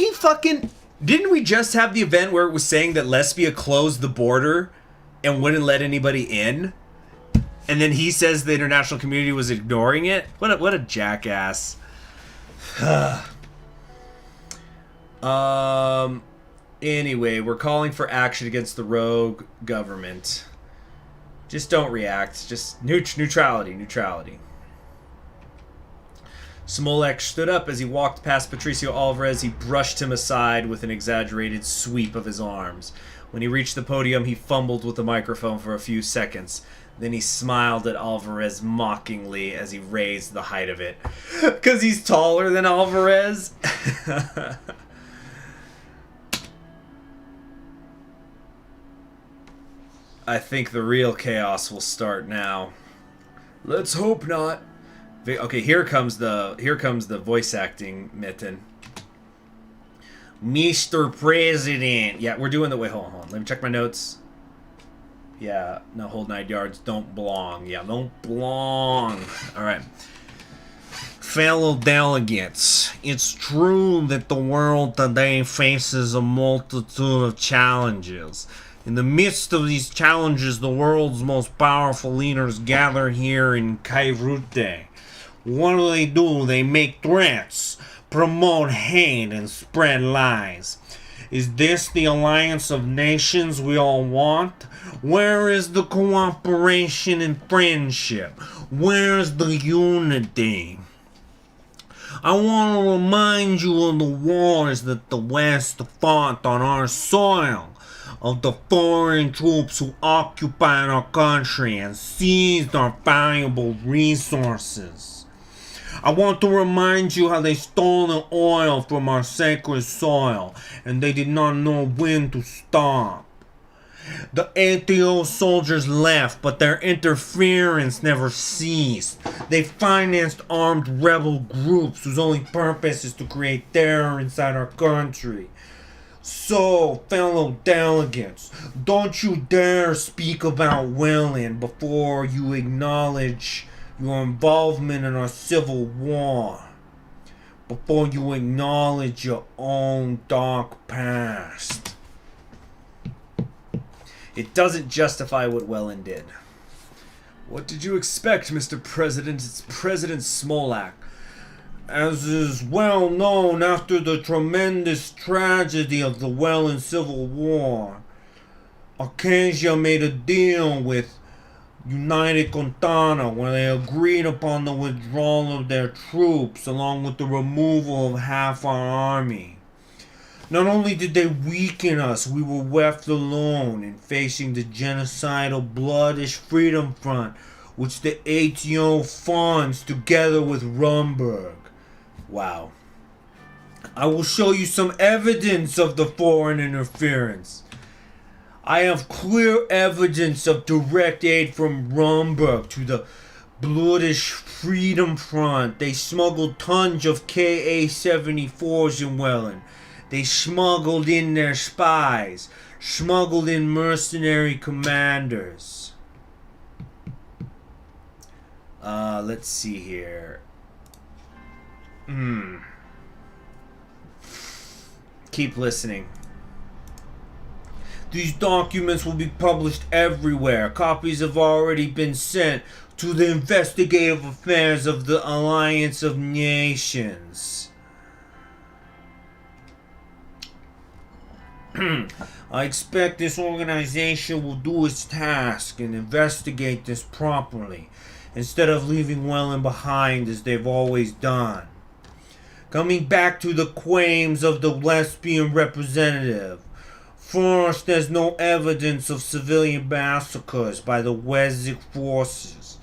we just have the event where it was saying that Lesbia closed the border and wouldn't let anybody in? And then he says the international community was ignoring it? What a jackass. Anyway, we're calling for action against the rogue government. Just don't react. Just neutrality. Smolek stood up as he walked past Patricio Alvarez. He brushed him aside with an exaggerated sweep of his arms. When he reached the podium, he fumbled with the microphone for a few seconds. Then he smiled at Alvarez mockingly as he raised the height of it. Because he's taller than Alvarez? I think the real chaos will start now. Let's hope not. Okay, here comes the voice acting mitten. Mr. President. Yeah, we're doing the wait, hold on. Let me check my notes. Yeah, no, hold 9 yards. Don't belong. Yeah, don't belong. All right. Fellow delegates, it's true that the world today faces a multitude of challenges. In the midst of these challenges, the world's most powerful leaders gather here in Kairute. What do? They make threats, promote hate, and spread lies. Is this the alliance of nations we all want? Where is the cooperation and friendship? Where's the unity? I want to remind you of the wars that the West fought on our soil, of the foreign troops who occupied our country and seized our valuable resources. I want to remind you how they stole the oil from our sacred soil, and they did not know when to stop. The ATO soldiers left, but their interference never ceased. They financed armed rebel groups whose only purpose is to create terror inside our country. So, fellow delegates, don't you dare speak about Welland before you acknowledge your involvement in our civil war, before you acknowledge your own dark past. It doesn't justify what Welland did. What did you expect, Mr. President? It's President Smolak. As is well known, after the tremendous tragedy of the Welland Civil War, Acacia made a deal with United Contana where they agreed upon the withdrawal of their troops along with the removal of half our army. Not only did they weaken us, we were left alone in facing the genocidal Bloodish Freedom Front, which the ATO funds together with Rumberg. Wow. I will show you some evidence of the foreign interference. I have clear evidence of direct aid from Rumberg to the Bloodish Freedom Front. They smuggled tons of KA-74s in Welland. They smuggled in their spies, smuggled in mercenary commanders. Let's see here. Keep listening. These documents will be published everywhere. Copies have already been sent to the investigative affairs of the Alliance of Nations. I expect this organization will do its task and investigate this properly, instead of leaving Welland behind as they've always done. Coming back to the claims of the lesbian representative. First, there's no evidence of civilian massacres by the Wessex forces,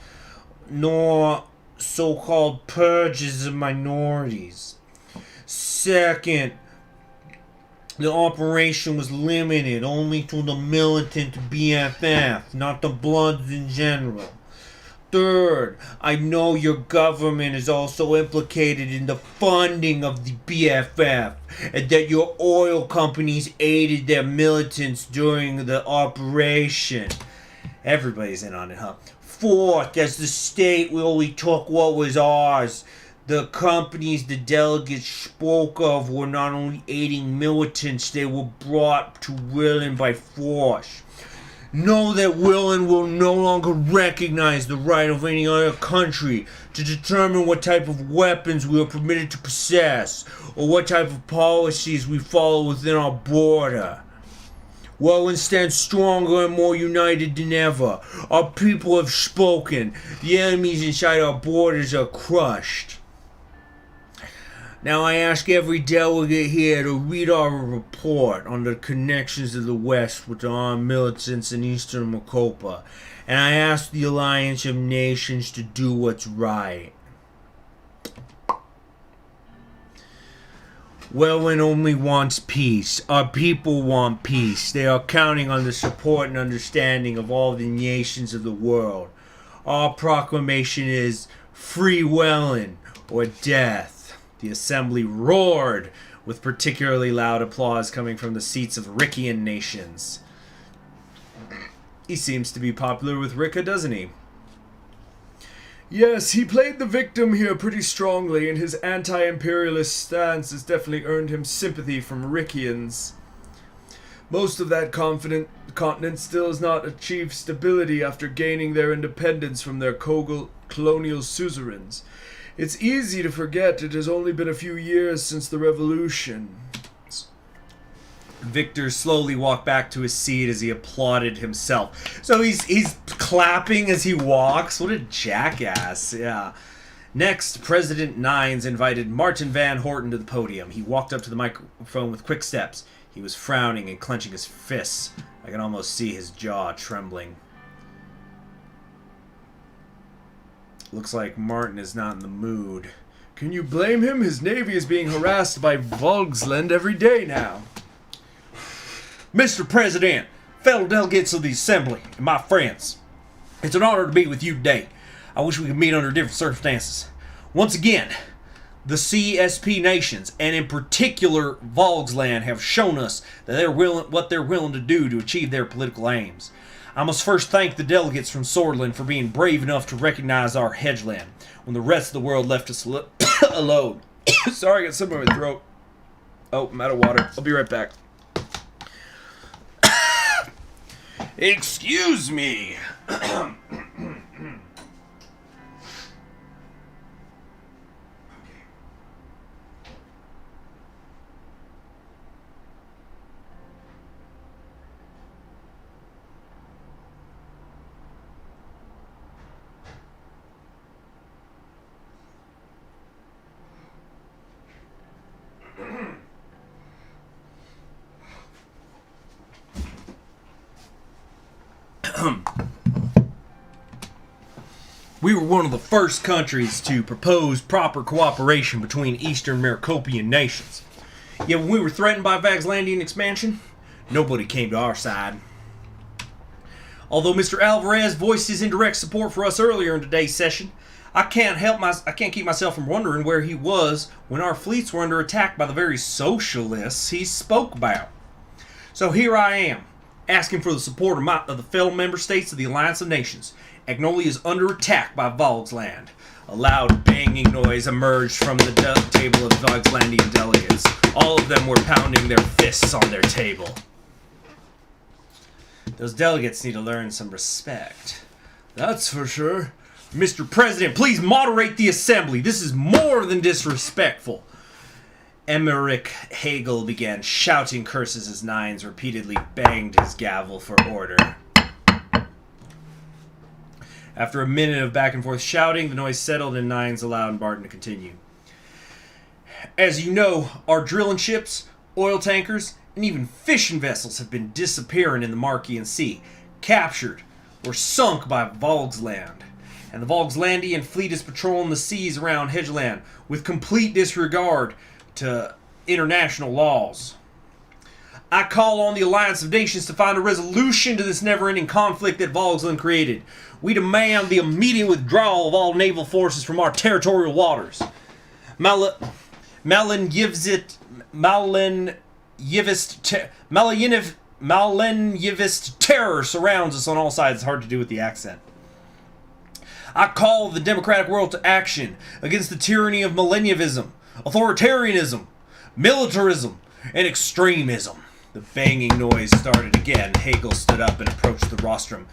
nor so-called purges of minorities. Second, the operation was limited only to the militant BFF, not the Bloods in general. Third, I know your government is also implicated in the funding of the BFF, and that your oil companies aided their militants during the operation. Everybody's in on it, huh? Fourth, as the state, we only took what was ours. The companies the delegates spoke of were not only aiding militants, they were brought to Welland by force. Know that Welland will no longer recognize the right of any other country to determine what type of weapons we are permitted to possess, or what type of policies we follow within our border. Welland stands stronger and more united than ever. Our people have spoken. The enemies inside our borders are crushed. Now I ask every delegate here to read our report on the connections of the West with the armed militants in eastern Macopa, and I ask the Alliance of Nations to do what's right. Wellin only wants peace. Our people want peace. They are counting on the support and understanding of all the nations of the world. Our proclamation is Free Wellin or death. The assembly roared, with particularly loud applause coming from the seats of Rickian nations. He seems to be popular with Ricka, doesn't he? Yes, he played the victim here pretty strongly, and his anti-imperialist stance has definitely earned him sympathy from Rickians. Most of that continent still has not achieved stability after gaining their independence from their colonial suzerains. It's easy to forget it has only been a few years since the revolution. Victor slowly walked back to his seat as he applauded himself. So he's clapping as he walks. What a jackass. Yeah. Next, President Nines invited Martin Van Horten to the podium. He walked up to the microphone with quick steps. He was frowning and clenching his fists. I can almost see his jaw trembling. Looks like Martin is not in the mood. Can you blame him? His navy is being harassed by Volksland every day now. Mr. President, fellow delegates of the Assembly, and my friends, it's an honor to be with you today. I wish we could meet under different circumstances. Once again, the CSP nations, and in particular Volksland, have shown us that what they're willing to do to achieve their political aims. I must first thank the delegates from Swordland for being brave enough to recognize our hedgeland when the rest of the world left us alone. Sorry, I got something in my throat. Oh, I'm out of water. I'll be right back. Excuse me. We were one of the first countries to propose proper cooperation between Eastern Maricopian nations. Yet when we were threatened by Vaxlandian expansion, nobody came to our side. Although Mr. Alvarez voiced his indirect support for us earlier in today's session, I can't keep myself from wondering where he was when our fleets were under attack by the very socialists he spoke about. So here I am, asking for the support of the fellow member states of the Alliance of Nations. Agnolia is under attack by Volksland. A loud banging noise emerged from the table of Volkslandian delegates. All of them were pounding their fists on their table. Those delegates need to learn some respect. That's for sure. Mr. President, please moderate the assembly. This is more than disrespectful. Emmerich Hegel began shouting curses as Nines repeatedly banged his gavel for order. After a minute of back and forth shouting, the noise settled and Nines allowed Barton to continue. As you know, our drilling ships, oil tankers, and even fishing vessels have been disappearing in the Marquian Sea, captured or sunk by Volksland. And the Volkslandian fleet is patrolling the seas around Hedgeland with complete disregard to international laws. I call on the Alliance of Nations to find a resolution to this never-ending conflict that Volksland created. We demand the immediate withdrawal of all naval forces from our territorial waters. Malinjivist terror surrounds us on all sides. It's hard to do with the accent. I call the democratic world to action against the tyranny of millennialism, authoritarianism, militarism, and extremism. The banging noise started again. Hegel stood up and approached the rostrum.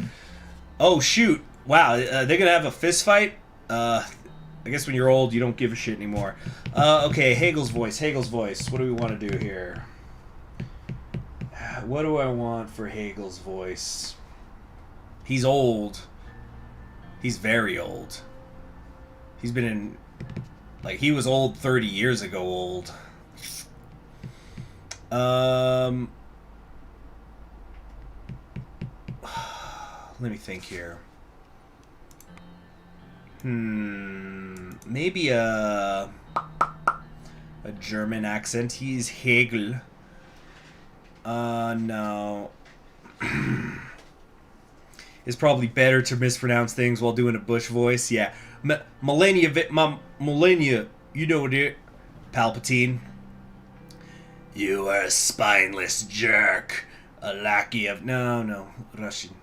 Oh, shoot. Wow, they're going to have a fist fight? I guess when you're old, you don't give a shit anymore. Okay, Hegel's voice. What do we want to do here? What do I want for Hegel's voice? He's old. He's very old. He's been in Like, he was old 30 years ago old. Let me think here. Maybe a German accent. He's Hegel. No. It's probably better to mispronounce things while doing a Bush voice. Yeah. Melania, you know it. Palpatine. You are a spineless jerk. A lackey of... No. Russian.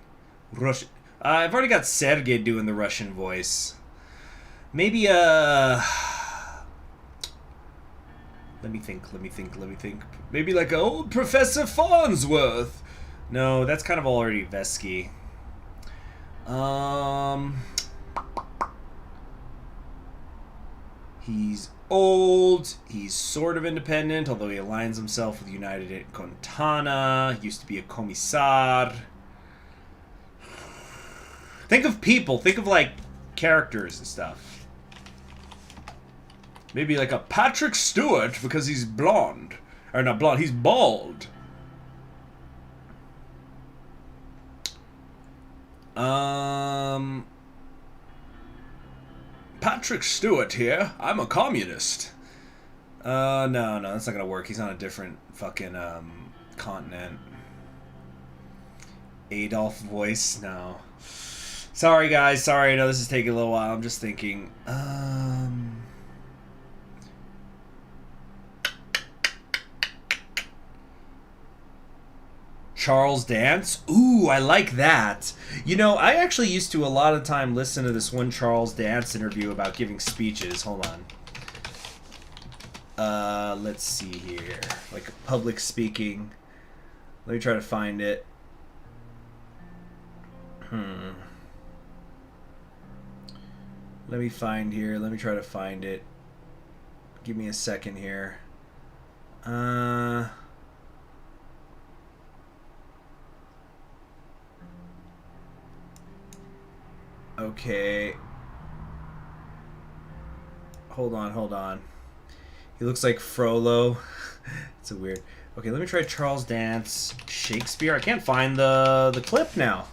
I've already got Sergey doing the Russian voice. Maybe, Let me think. Maybe like old Professor Farnsworth. No, that's kind of already Vesky. He's old. He's sort of independent, although he aligns himself with United Contana. He used to be a commissar. Think of people. Think of, like, characters and stuff. Maybe like a Patrick Stewart because he's blonde. Or not blonde, he's bald. Patrick Stewart here. I'm a communist. No, that's not gonna work. He's on a different fucking continent. Adolf voice? No. Sorry guys, sorry, I know this is taking a little while. I'm just thinking. Charles Dance? Ooh, I like that. You know, I actually used to a lot of time listen to this one Charles Dance interview about giving speeches. Hold on. Let's see here. Like public speaking. Let me try to find it. Let me find here. Let me try to find it. Give me a second here. Okay. Hold on. He looks like Frollo. It's a weird... Okay, let me try Charles Dance. Shakespeare. I can't find the clip now.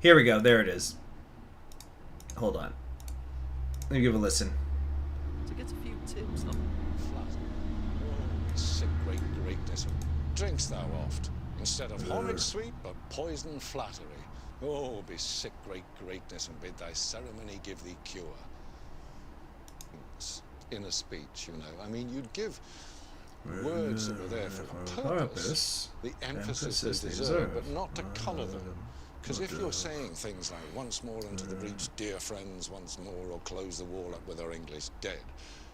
Here we go. There it is. Hold on. Let me give a listen. To get a few tips on sick great greatness, drinks thou oft, instead of horrid sweet, but poison flattery. Oh, be sick great greatness, and bid thy ceremony give thee cure. In a speech, you know. I mean, you'd give words that were there for a purpose, the emphasis they deserve, but not to colour them. Because if you're saying things like, once more into the breach, dear friends, once more, or close the wall up with our English dead,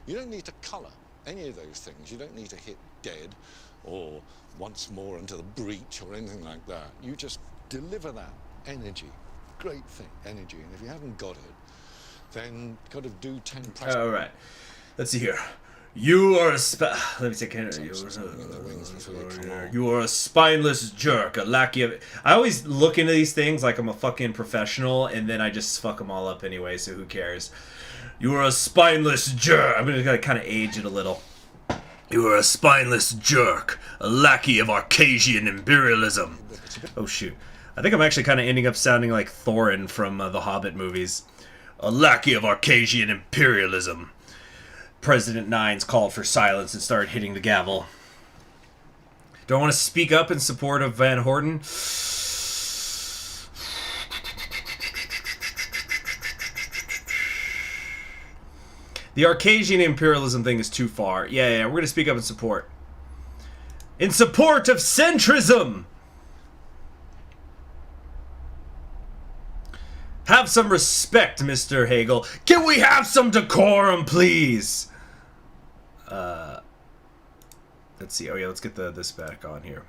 you don't need to colour any of those things. You don't need to hit dead, or once more into the breach, or anything like that. You just deliver that energy. Great thing, energy. And if you haven't got it, then got to do 10 press. All right. Let's see here. You are a let me take care of you. You are a spineless jerk, a lackey of... I always look into these things like I'm a fucking professional, and then I just fuck them all up anyway, so who cares? You are a spineless jerk. I'm gonna kind of age it a little. You are a spineless jerk, a lackey of Arcasian imperialism. Oh shoot. I think I'm actually kind of ending up sounding like Thorin from the Hobbit movies. A lackey of Arcasian imperialism. President Nines called for silence and started hitting the gavel. Do I want to speak up in support of Van Horten? The Arcasian imperialism thing is too far. Yeah, we're going to speak up in support. In support of centrism! Have some respect, Mr. Hegel. Can we have some decorum, please? Let's see. Oh yeah, let's get this back on here.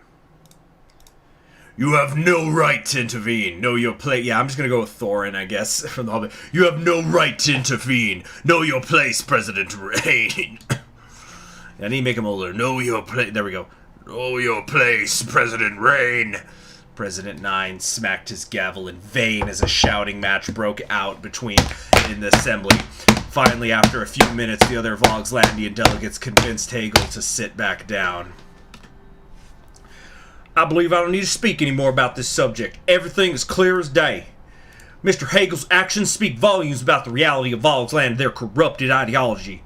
You have no right to intervene. Know your place. Yeah, I'm just gonna go with Thorin, I guess, from the Hobbit. You have no right to intervene. Know your place, President Rain. I need to make him older. Know your place. There we go. Know your place, President Rain. President Nine smacked his gavel in vain as a shouting match broke out in the assembly. Finally, after a few minutes, the other Vogslandian delegates convinced Hegel to sit back down. I believe I don't need to speak anymore about this subject. Everything is clear as day. Mr. Hegel's actions speak volumes about the reality of Vogsland and their corrupted ideology.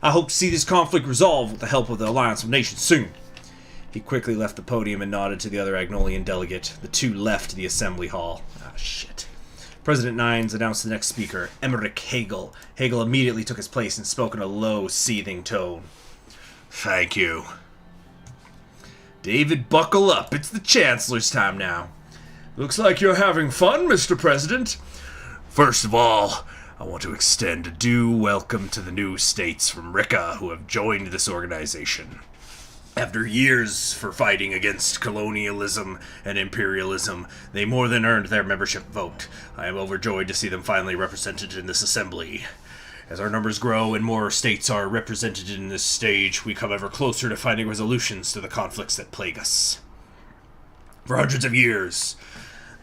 I hope to see this conflict resolved with the help of the Alliance of Nations soon. He quickly left the podium and nodded to the other Agnolian delegate. The two left the assembly hall. Ah, shit. President Nines announced the next speaker, Emmerich Hegel. Hegel immediately took his place and spoke in a low, seething tone. Thank you. David, buckle up. It's the Chancellor's time now. Looks like you're having fun, Mr. President. First of all, I want to extend a due welcome to the new states from Rika who have joined this organization. After years for fighting against colonialism and imperialism, they more than earned their membership vote. I am overjoyed to see them finally represented in this assembly. As our numbers grow and more states are represented in this stage, we come ever closer to finding resolutions to the conflicts that plague us. For hundreds of years,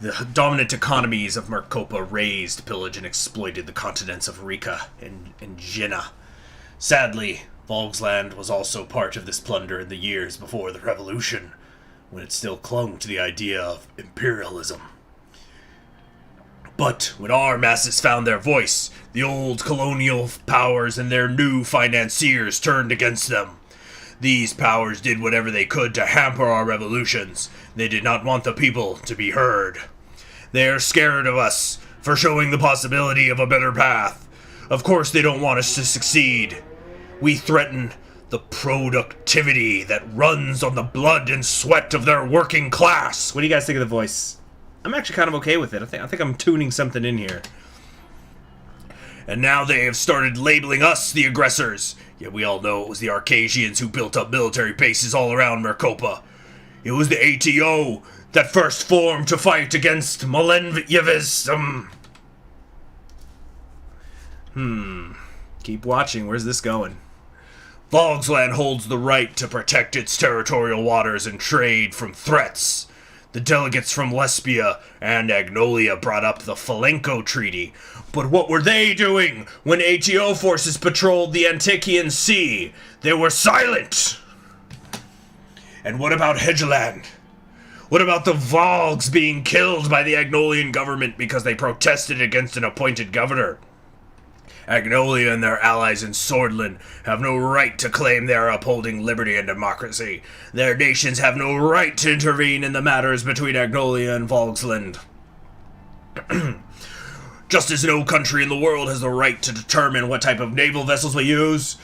the dominant economies of Marcopa raised, pillaged, and exploited the continents of Rika and Jina. Sadly, Volksland was also part of this plunder in the years before the revolution, when it still clung to the idea of imperialism. But when our masses found their voice, the old colonial powers and their new financiers turned against them. These powers did whatever they could to hamper our revolutions. They did not want the people to be heard. They are scared of us for showing the possibility of a better path. Of course they don't want us to succeed. We threaten the productivity that runs on the blood and sweat of their working class. What do you guys think of the voice? I'm actually kind of okay with it. I think I'm tuning something in here. And now they have started labeling us the aggressors. Yet we all know it was the Arcasians who built up military bases all around Marcopa. It was the ATO that first formed to fight against Molenyevism. Keep watching. Where's this going? Vogsland holds the right to protect its territorial waters and trade from threats. The delegates from Lesbia and Agnolia brought up the Falenko Treaty. But what were they doing when ATO forces patrolled the Antikian Sea? They were silent! And what about Hedgeland? What about the Vogs being killed by the Agnolian government because they protested against an appointed governor? Agnolia and their allies in Swordland have no right to claim they are upholding liberty and democracy. Their nations have no right to intervene in the matters between Agnolia and Volksland. Just as no country in the world has the right to determine what type of naval vessels we use,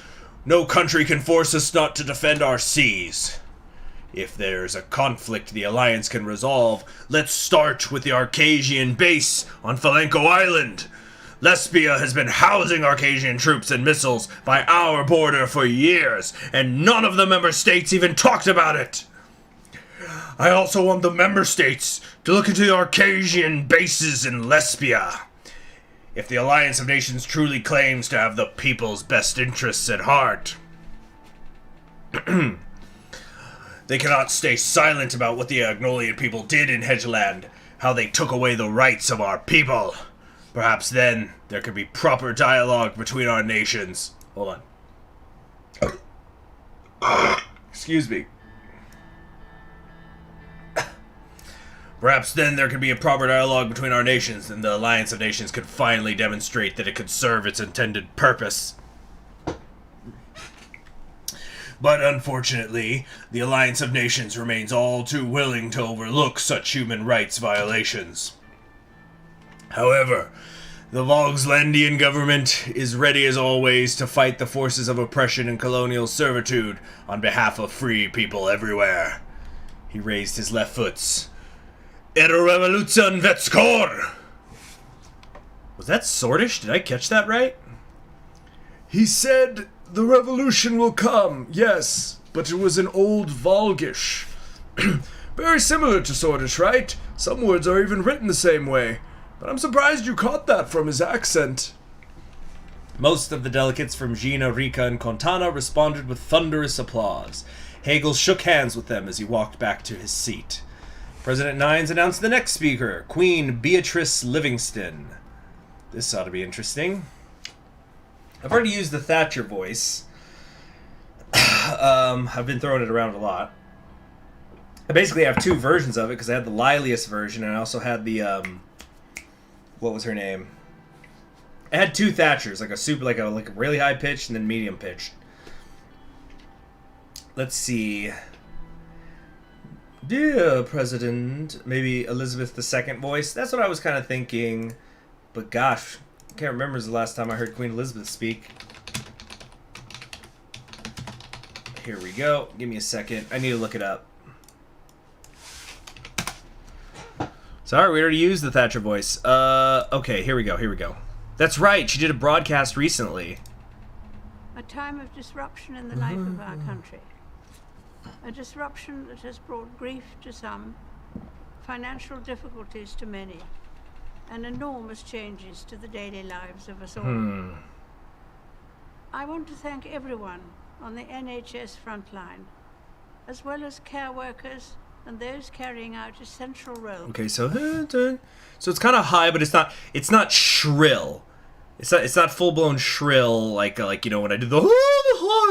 no country can force us not to defend our seas. If there's a conflict the Alliance can resolve, let's start with the Arcasian base on Falenko Island. Lesbia has been housing Arcasian troops and missiles by our border for years, and none of the member states even talked about it. I also want the member states to look into the Arcasian bases in Lesbia. If the Alliance of Nations truly claims to have the people's best interests at heart, they cannot stay silent about what the Agnolian people did in Hedgeland, how they took away the rights of our people. Perhaps then there could be proper dialogue between our nations. Hold on. Excuse me. Perhaps then there could be a proper dialogue between our nations, and the Alliance of Nations could finally demonstrate that it could serve its intended purpose. But unfortunately, the Alliance of Nations remains all too willing to overlook such human rights violations. However, the Vogslandian government is ready as always to fight the forces of oppression and colonial servitude on behalf of free people everywhere. He raised his left foot. Er revolution vetskor! Was that Swordish? Did I catch that right? He said the revolution will come, yes, but it was an old Volgish. Very similar to Swordish, right? Some words are even written the same way. But I'm surprised you caught that from his accent. Most of the delegates from Gina, Rika, and Contana responded with thunderous applause. Hegel shook hands with them as he walked back to his seat. President Nines announced the next speaker, Queen Beatrice Livingston. This ought to be interesting. I've already used the Thatcher voice. I've been throwing it around a lot. I basically have two versions of it because I had the Lilius version and I also had the what was her name? I had two Thatchers, like a really high pitched and then medium pitched. Let's see. Dear President, maybe Elizabeth II voice. That's what I was kind of thinking. But gosh, I can't remember the last time I heard Queen Elizabeth speak. Here we go. Give me a second. I need to look it up. Sorry, we already used the Thatcher voice. Okay, here we go. That's right, she did a broadcast recently. A time of disruption in the life of our country. A disruption that has brought grief to some, financial difficulties to many, and enormous changes to the daily lives of us all. I want to thank everyone on the NHS frontline, as well as care workers and those carrying out essential roles. Okay, so it's kind of high, but it's not shrill. It's not full blown shrill like you know when I do the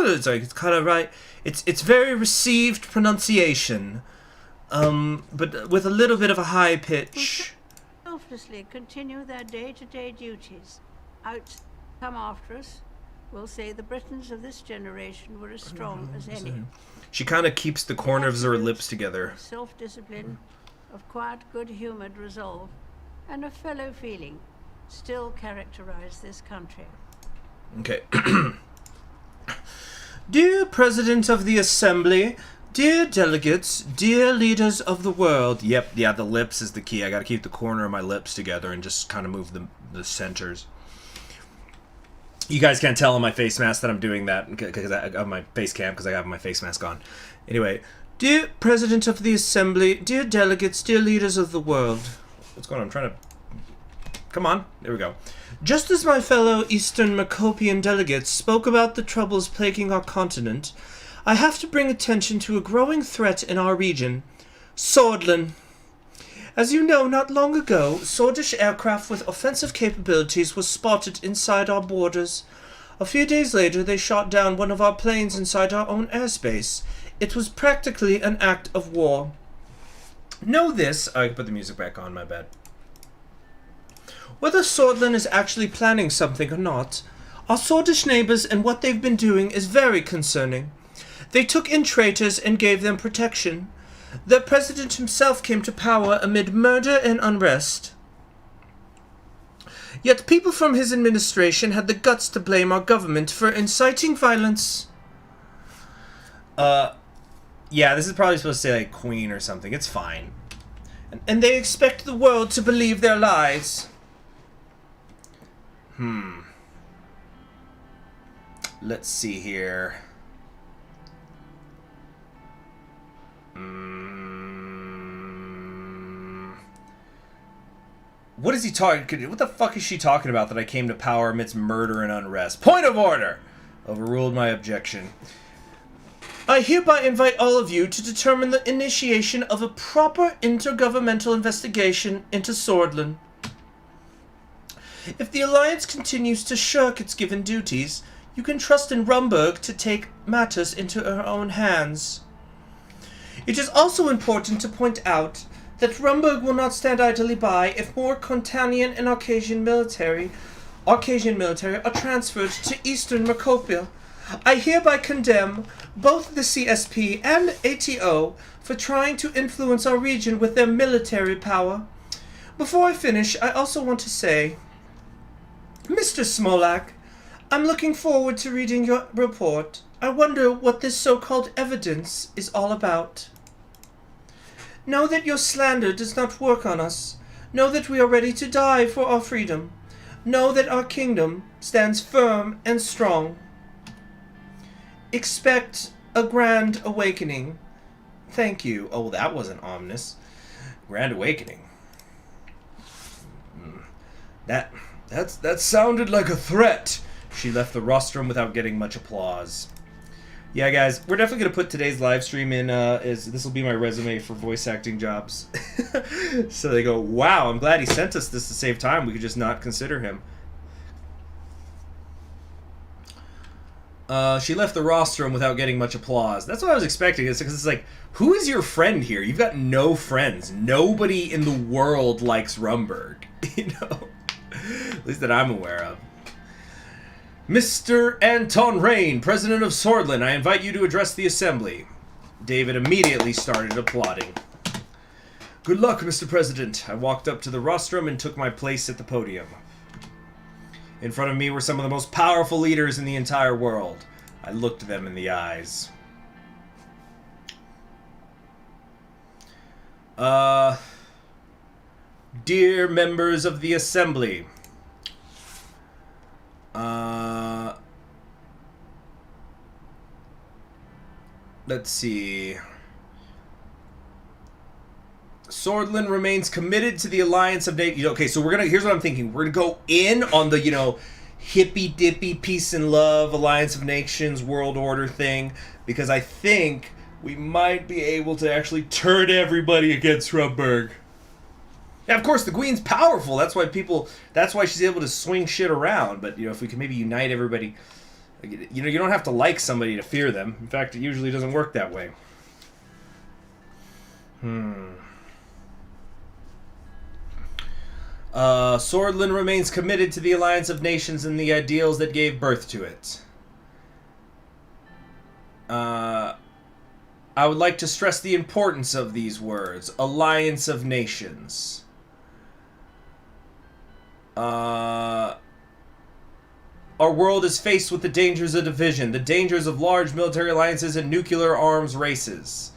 it's like it's kind of right. It's very received pronunciation, but with a little bit of a high pitch. Selflessly continue their day-to-day duties. Out come after us. We'll say the Britons of this generation were as strong as any. She kind of keeps the corners of her lips together. Self-discipline, of quiet, good-humored resolve, and of fellow feeling still characterize this country. Okay. Dear President of the Assembly, dear delegates, dear leaders of the world. Yep, yeah, the lips is the key. I gotta keep the corner of my lips together and just kind of move the centers. You guys can't tell on my face mask that I'm doing that because I have my face cam because I have my face mask on. Anyway, dear President of the Assembly, dear delegates, dear leaders of the world. What's going on? I'm trying to... Come on. There we go. Just as my fellow Eastern Macopian delegates spoke about the troubles plaguing our continent, I have to bring attention to a growing threat in our region, Swordland. As you know, not long ago, Swordish aircraft with offensive capabilities was spotted inside our borders. A few days later, they shot down one of our planes inside our own airspace. It was practically an act of war. Know this... I can put the music back on, my bad. Whether Swordland is actually planning something or not, our Swordish neighbors and what they've been doing is very concerning. They took in traitors and gave them protection. The president himself came to power amid murder and unrest. Yet people from his administration had the guts to blame our government for inciting violence. Yeah, this is probably supposed to say like Queen or something. It's fine. And they expect the world to believe their lies. Let's see here. What is he talking? What the fuck is she talking about that I came to power amidst murder and unrest? Point of order! Overruled my objection. I hereby invite all of you to determine the initiation of a proper intergovernmental investigation into Swordland. If the Alliance continues to shirk its given duties, you can trust in Rumburg to take matters into her own hands. It is also important to point out that Rumburg will not stand idly by if more Contanian and Arcasian military are transferred to Eastern Macopia. I hereby condemn both the CSP and ATO for trying to influence our region with their military power. Before I finish, I also want to say, Mr. Smolak, I'm looking forward to reading your report. I wonder what this so-called evidence is all about. Know that your slander does not work on us. Know that we are ready to die for our freedom. Know that our kingdom stands firm and strong. Expect a grand awakening. Thank you. Oh, that wasn't ominous. Grand awakening. That sounded like a threat. She left the rostrum without getting much applause. Yeah, guys, we're definitely gonna put today's live stream in. This will be my resume for voice acting jobs. So they go, wow, I'm glad he sent us this to save time. We could just not consider him. She left the rostrum without getting much applause. That's what I was expecting. It's because it's like, who is your friend here? You've got no friends. Nobody in the world likes Rumberg. You know, at least that I'm aware of. Mr. Anton Rain, President of Swordland, I invite you to address the assembly. David immediately started applauding. Good luck, Mr. President. I walked up to the rostrum and took my place at the podium. In front of me were some of the most powerful leaders in the entire world. I looked them in the eyes. Dear members of the assembly. Let's see. Swordland remains committed to the alliance of nations. Okay, so here's what I'm thinking. We're gonna go in on the, hippy dippy peace and love, alliance of nations, world order thing, because I think we might be able to actually turn everybody against Rumberg. Yeah, of course, the Queen's powerful. That's why she's able to swing shit around. But, if we can maybe unite everybody, you don't have to like somebody to fear them. In fact, it usually doesn't work that way. Swordland remains committed to the alliance of nations and the ideals that gave birth to it. I would like to stress the importance of these words. Alliance of nations. Our world is faced with the dangers of division, the dangers of large military alliances and nuclear arms races.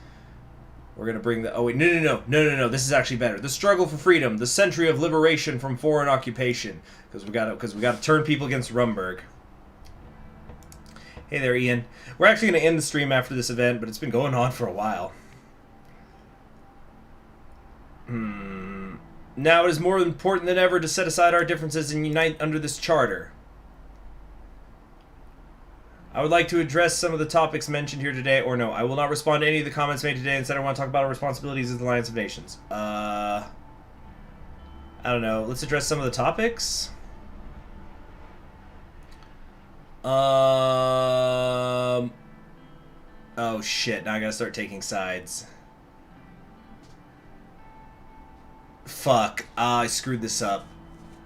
We're going to bring the... Oh, wait. No. This is actually better. The struggle for freedom. The century of liberation from foreign occupation. Because we got to turn people against Rumberg. Hey there, Ian. We're actually going to end the stream after this event, but it's been going on for a while. Now it is more important than ever to set aside our differences and unite under this charter. I would like to address some of the topics mentioned here today, or no, I will not respond to any of the comments made today. Instead, I want to talk about our responsibilities as the Alliance of Nations. I don't know. Let's address some of the topics. Oh shit, now I gotta start taking sides. Fuck. I screwed this up.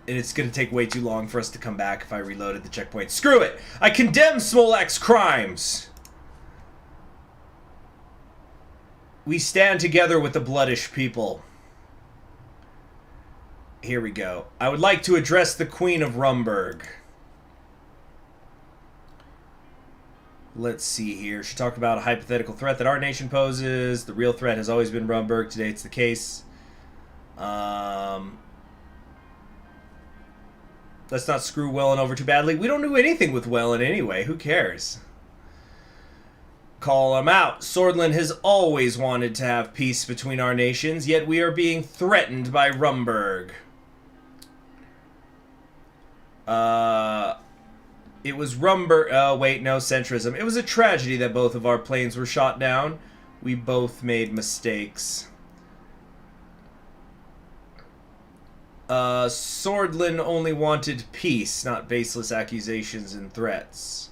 And it's going to take way too long for us to come back if I reloaded the checkpoint. Screw it! I condemn Smolak's crimes! We stand together with the Bloodish people. Here we go. I would like to address the Queen of Rumberg. Let's see here. She talked about a hypothetical threat that our nation poses. The real threat has always been Rumberg. Today it's the case. Let's not screw Wellen over too badly. We don't do anything with Wellen anyway. Who cares? Call him out. Swordland has always wanted to have peace between our nations, yet we are being threatened by Rumberg. It was Rumberg... Oh, wait, no, centrism. It was a tragedy that both of our planes were shot down. We both made mistakes. Swordland only wanted peace, not baseless accusations and threats.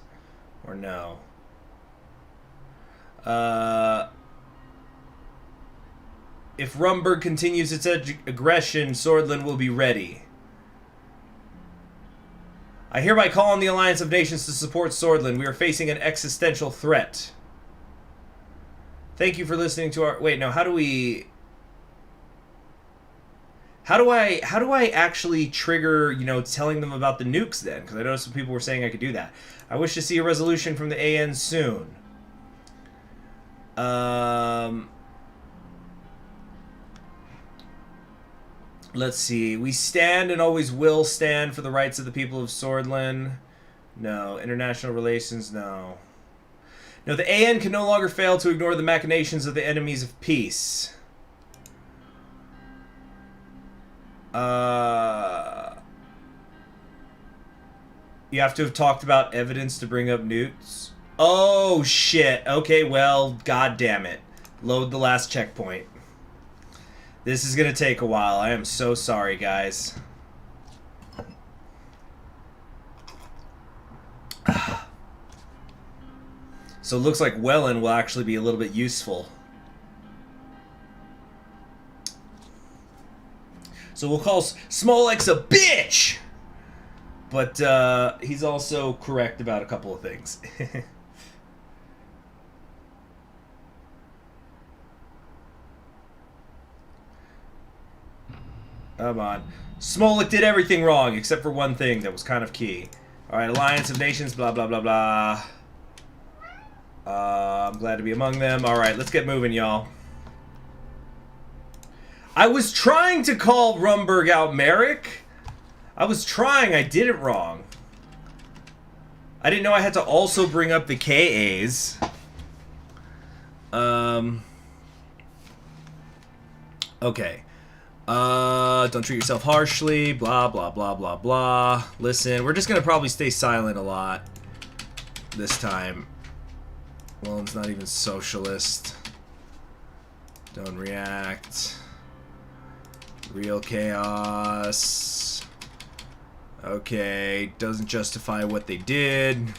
Or no. If Rumberg continues its aggression, Swordland will be ready. I hereby call on the Alliance of Nations to support Swordland. We are facing an existential threat. Thank you for listening to our... Wait, no, how do we... How do I actually trigger, telling them about the nukes then? Because I know some people were saying I could do that. I wish to see a resolution from the AN soon. Let's see. We stand and always will stand for the rights of the people of Swordland. No. International relations, no. No, the AN can no longer fail to ignore the machinations of the enemies of peace. You have to have talked about evidence to bring up nukes. Oh, shit. Okay, well, god damn it. Load the last checkpoint. This is gonna take a while. I am so sorry, guys. So it looks like Wellen will actually be a little bit useful. So we'll call Smolek's a bitch! But he's also correct about a couple of things. Come on. Smolek did everything wrong except for one thing that was kind of key. Alright, Alliance of Nations, blah, blah, blah, blah. I'm glad to be among them. Alright, let's get moving, y'all. I was trying to call Rumberg out Merrick. I was trying. I did it wrong. I didn't know I had to also bring up the KAs. Okay. Don't treat yourself harshly. Blah, blah, blah, blah, blah. Listen, we're just going to probably stay silent a lot this time. Well, it's not even socialist. Don't react. Real chaos. Okay, doesn't justify what they did.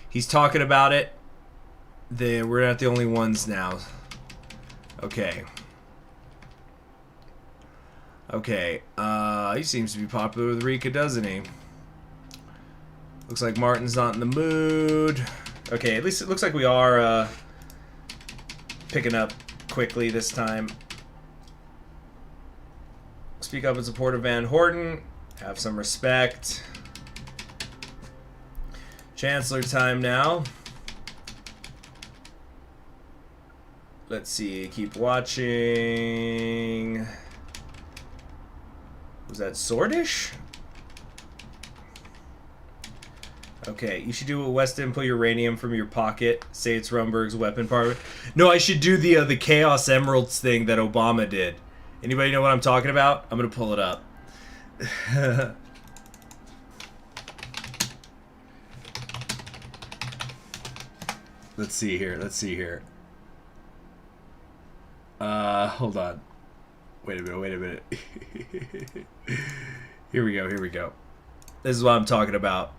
He's talking about it. We're not the only ones now. Okay. Okay, he seems to be popular with Rika, doesn't he? Looks like Martin's not in the mood. Okay, at least it looks like we are, picking up quickly this time. Speak up in support of Van Horten. Have some respect. Chancellor time now. Let's see. Keep watching. Was that Swordish? Okay, you should do what Weston, pull uranium from your pocket, say it's Rumberg's weapon part. No, I should do the Chaos Emeralds thing that Obama did. Anybody know what I'm talking about? I'm gonna pull it up. Let's see here, let's see here. Hold on. Wait a minute, wait a minute. Here we go, here we go. This is what I'm talking about.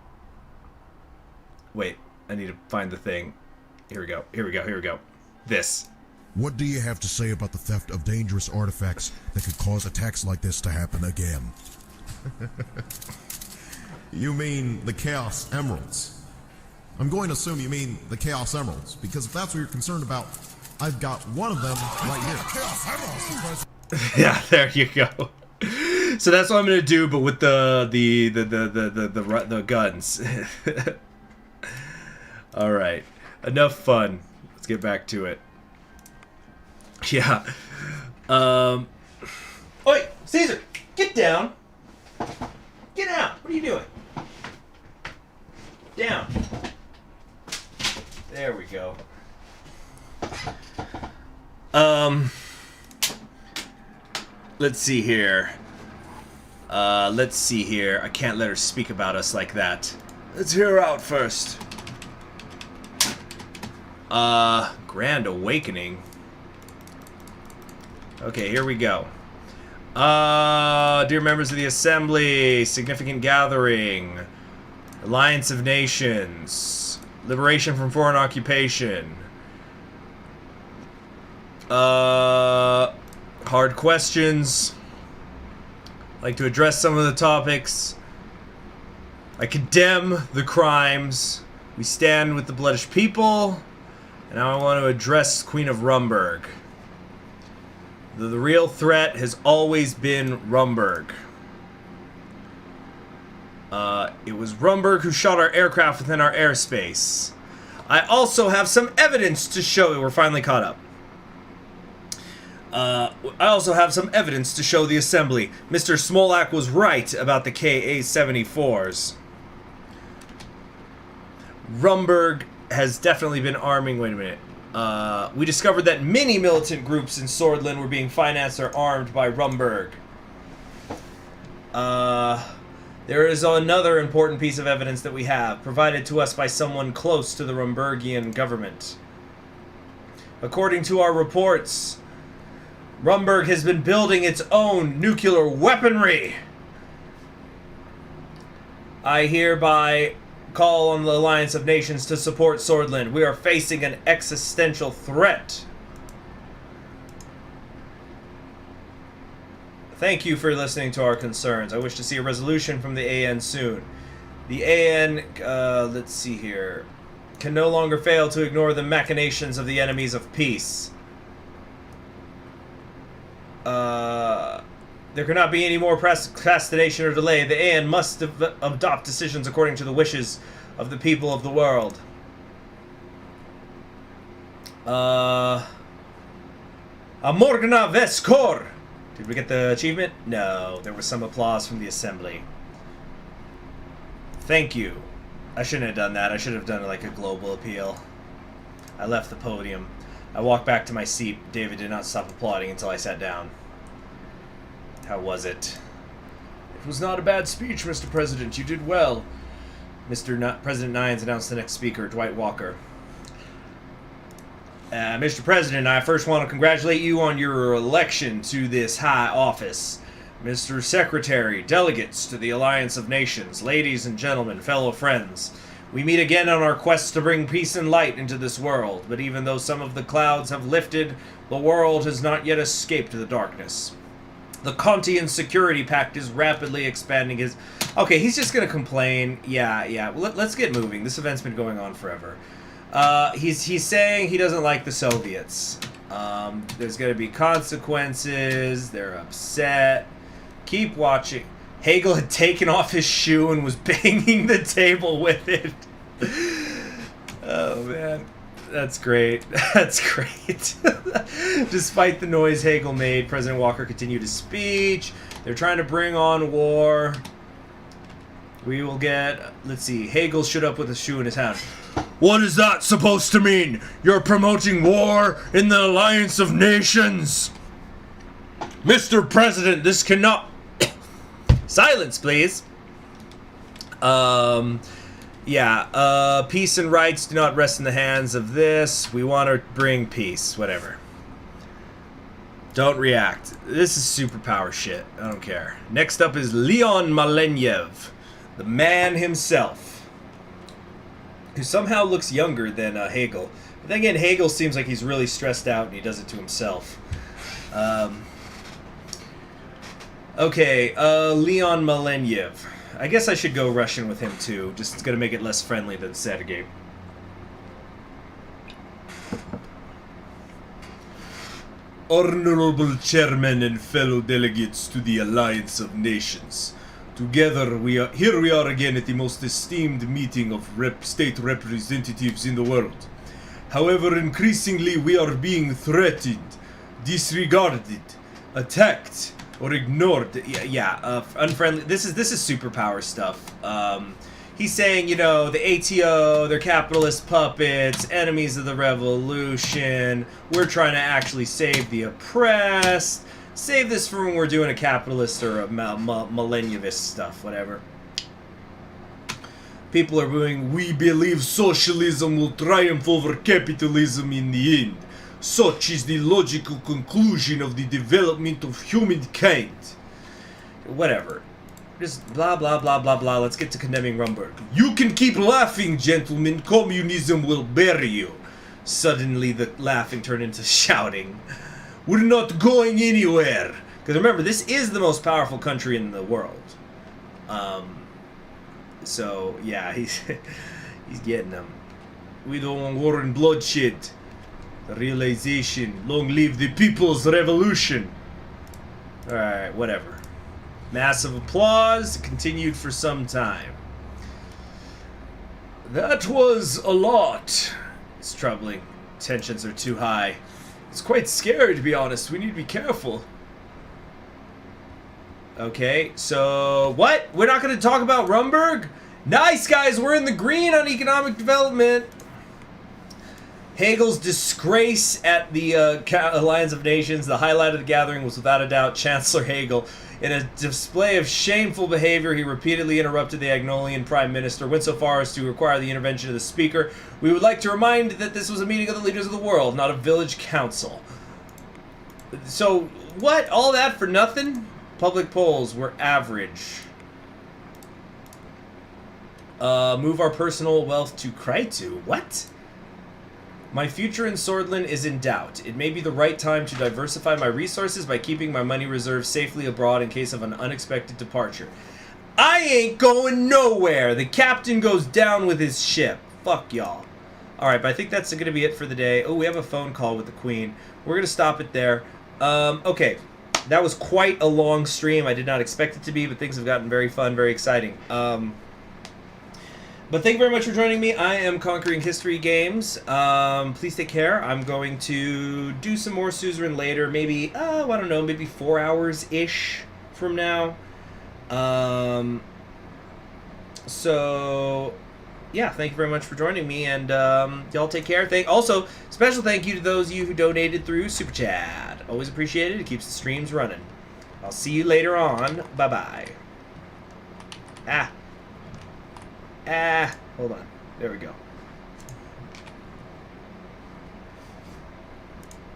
Wait, I need to find the thing. Here we go, here we go, here we go. This. What do you have to say about the theft of dangerous artifacts that could cause attacks like this to happen again? You mean the Chaos Emeralds? I'm going to assume you mean the Chaos Emeralds, because if that's what you're concerned about, I've got one of them right here. Chaos Emeralds! Yeah, there you go. So that's what I'm gonna do, but with the guns. All right, enough fun. Let's get back to it. Yeah. Oi, Caesar, get down. Get out. What are you doing? Down. There we go. Let's see here. Let's see here. I can't let her speak about us like that. Let's hear her out first. Grand Awakening. Okay, here we go. Dear members of the Assembly, significant gathering. Alliance of Nations. Liberation from foreign occupation. Hard questions. I'd like to address some of the topics. I condemn the crimes. We stand with the Bloodish people. And now I want to address Queen of Rumberg. The real threat has always been Rumberg. It was Rumberg who shot our aircraft within our airspace. I also have some evidence to show. We're finally caught up. I also have some evidence to show the Assembly. Mr. Smolak was right about the KA-74s. Rumberg has definitely been arming... Wait a minute. We discovered that many militant groups in Swordland were being financed or armed by Rumberg. There is another important piece of evidence that we have, provided to us by someone close to the Rumburgian government. According to our reports, Rumburg has been building its own nuclear weaponry. I hereby call on the Alliance of Nations to support Swordland. We are facing an existential threat. Thank you for listening to our concerns. I wish to see a resolution from the AN soon. The AN, let's see here, can no longer fail to ignore the machinations of the enemies of peace. There cannot be any more procrastination or delay. The AN must adopt decisions according to the wishes of the people of the world. Amorgna Veskor! Did we get the achievement? No, there was some applause from the assembly. Thank you. I shouldn't have done that. I should have done like a global appeal. I left the podium. I walked back to my seat. David did not stop applauding until I sat down. How was it? It was not a bad speech, Mr. President. You did well. President Nines announced the next speaker, Dwight Walker. Mr. President, I first want to congratulate you on your election to this high office. Mr. Secretary, delegates to the Alliance of Nations, ladies and gentlemen, fellow friends, we meet again on our quest to bring peace and light into this world, but even though some of the clouds have lifted, the world has not yet escaped the darkness. The Kantian Security Pact is rapidly expanding his... Okay, he's just going to complain. Yeah. Let's get moving. This event's been going on forever. He's saying he doesn't like the Soviets. There's going to be consequences. They're upset. Keep watching. Hegel had taken off his shoe and was banging the table with it. Oh, man. That's great. That's great. Despite the noise Hegel made, President Walker continued his speech. They're trying to bring on war. We will get... Let's see. Hegel stood up with a shoe in his hand. What is that supposed to mean? You're promoting war in the Alliance of Nations? Mr. President, this cannot... Silence, please. Peace and rights do not rest in the hands of this. We want to bring peace. Whatever. Don't react. This is superpower shit. I don't care. Next up is Leon Maleyev, the man himself, who somehow looks younger than Hegel. But then again, Hegel seems like he's really stressed out and he does it to himself. Leon Maleyev. I guess I should go Russian with him too. Just it's gonna make it less friendly than Sergei. Honorable Chairman and fellow delegates to the Alliance of Nations. Together we are again at the most esteemed meeting of state representatives in the world. However, increasingly we are being threatened, disregarded, attacked, or ignored. Unfriendly. This is superpower stuff. He's saying, the ATO, they're capitalist puppets, enemies of the revolution. We're trying to actually save the oppressed. Save this for when we're doing a capitalist or a millennialist stuff, whatever. People are going, we believe socialism will triumph over capitalism in the end. Such is the logical conclusion of the development of humankind. Whatever. Just blah, blah, blah, blah, blah. Let's get to condemning Rumburg. You can keep laughing, gentlemen. Communism will bury you. Suddenly, the laughing turned into shouting. We're not going anywhere. Because remember, this is the most powerful country in the world. So, yeah, he's getting them. We don't want war and bloodshed. The realization, long live the people's revolution. Alright, whatever. Massive applause continued for some time. That was a lot. It's troubling. Tensions are too high. It's quite scary, to be honest. We need to be careful. Okay, so... What? We're not going to talk about Rumburg? Nice, guys! We're in the green on economic development. Hegel's disgrace at the Alliance of Nations. The highlight of the gathering was without a doubt Chancellor Hegel. In a display of shameful behavior, he repeatedly interrupted the Agnolian Prime Minister, went so far as to require the intervention of the Speaker. We would like to remind that this was a meeting of the leaders of the world, not a village council. So, what? All that for nothing? Public polls were average. Move our personal wealth to Kraitu. What? My future in Swordland is in doubt. It may be the right time to diversify my resources by keeping my money reserves safely abroad in case of an unexpected departure. I ain't going nowhere! The captain goes down with his ship. Fuck y'all. Alright, but I think that's going to be it for the day. Oh, we have a phone call with the Queen. We're going to stop it there. Okay. That was quite a long stream. I did not expect it to be, but things have gotten very fun, very exciting. But thank you very much for joining me. I am Conquering History Games. Please take care. I'm going to do some more Suzerain later. Maybe, I don't know, maybe 4 hours-ish from now. So, yeah, thank you very much for joining me, and y'all take care. Also, special thank you to those of you who donated through Super Chat. Always appreciated. It keeps the streams running. I'll see you later on. Bye-bye. Hold on. There we go.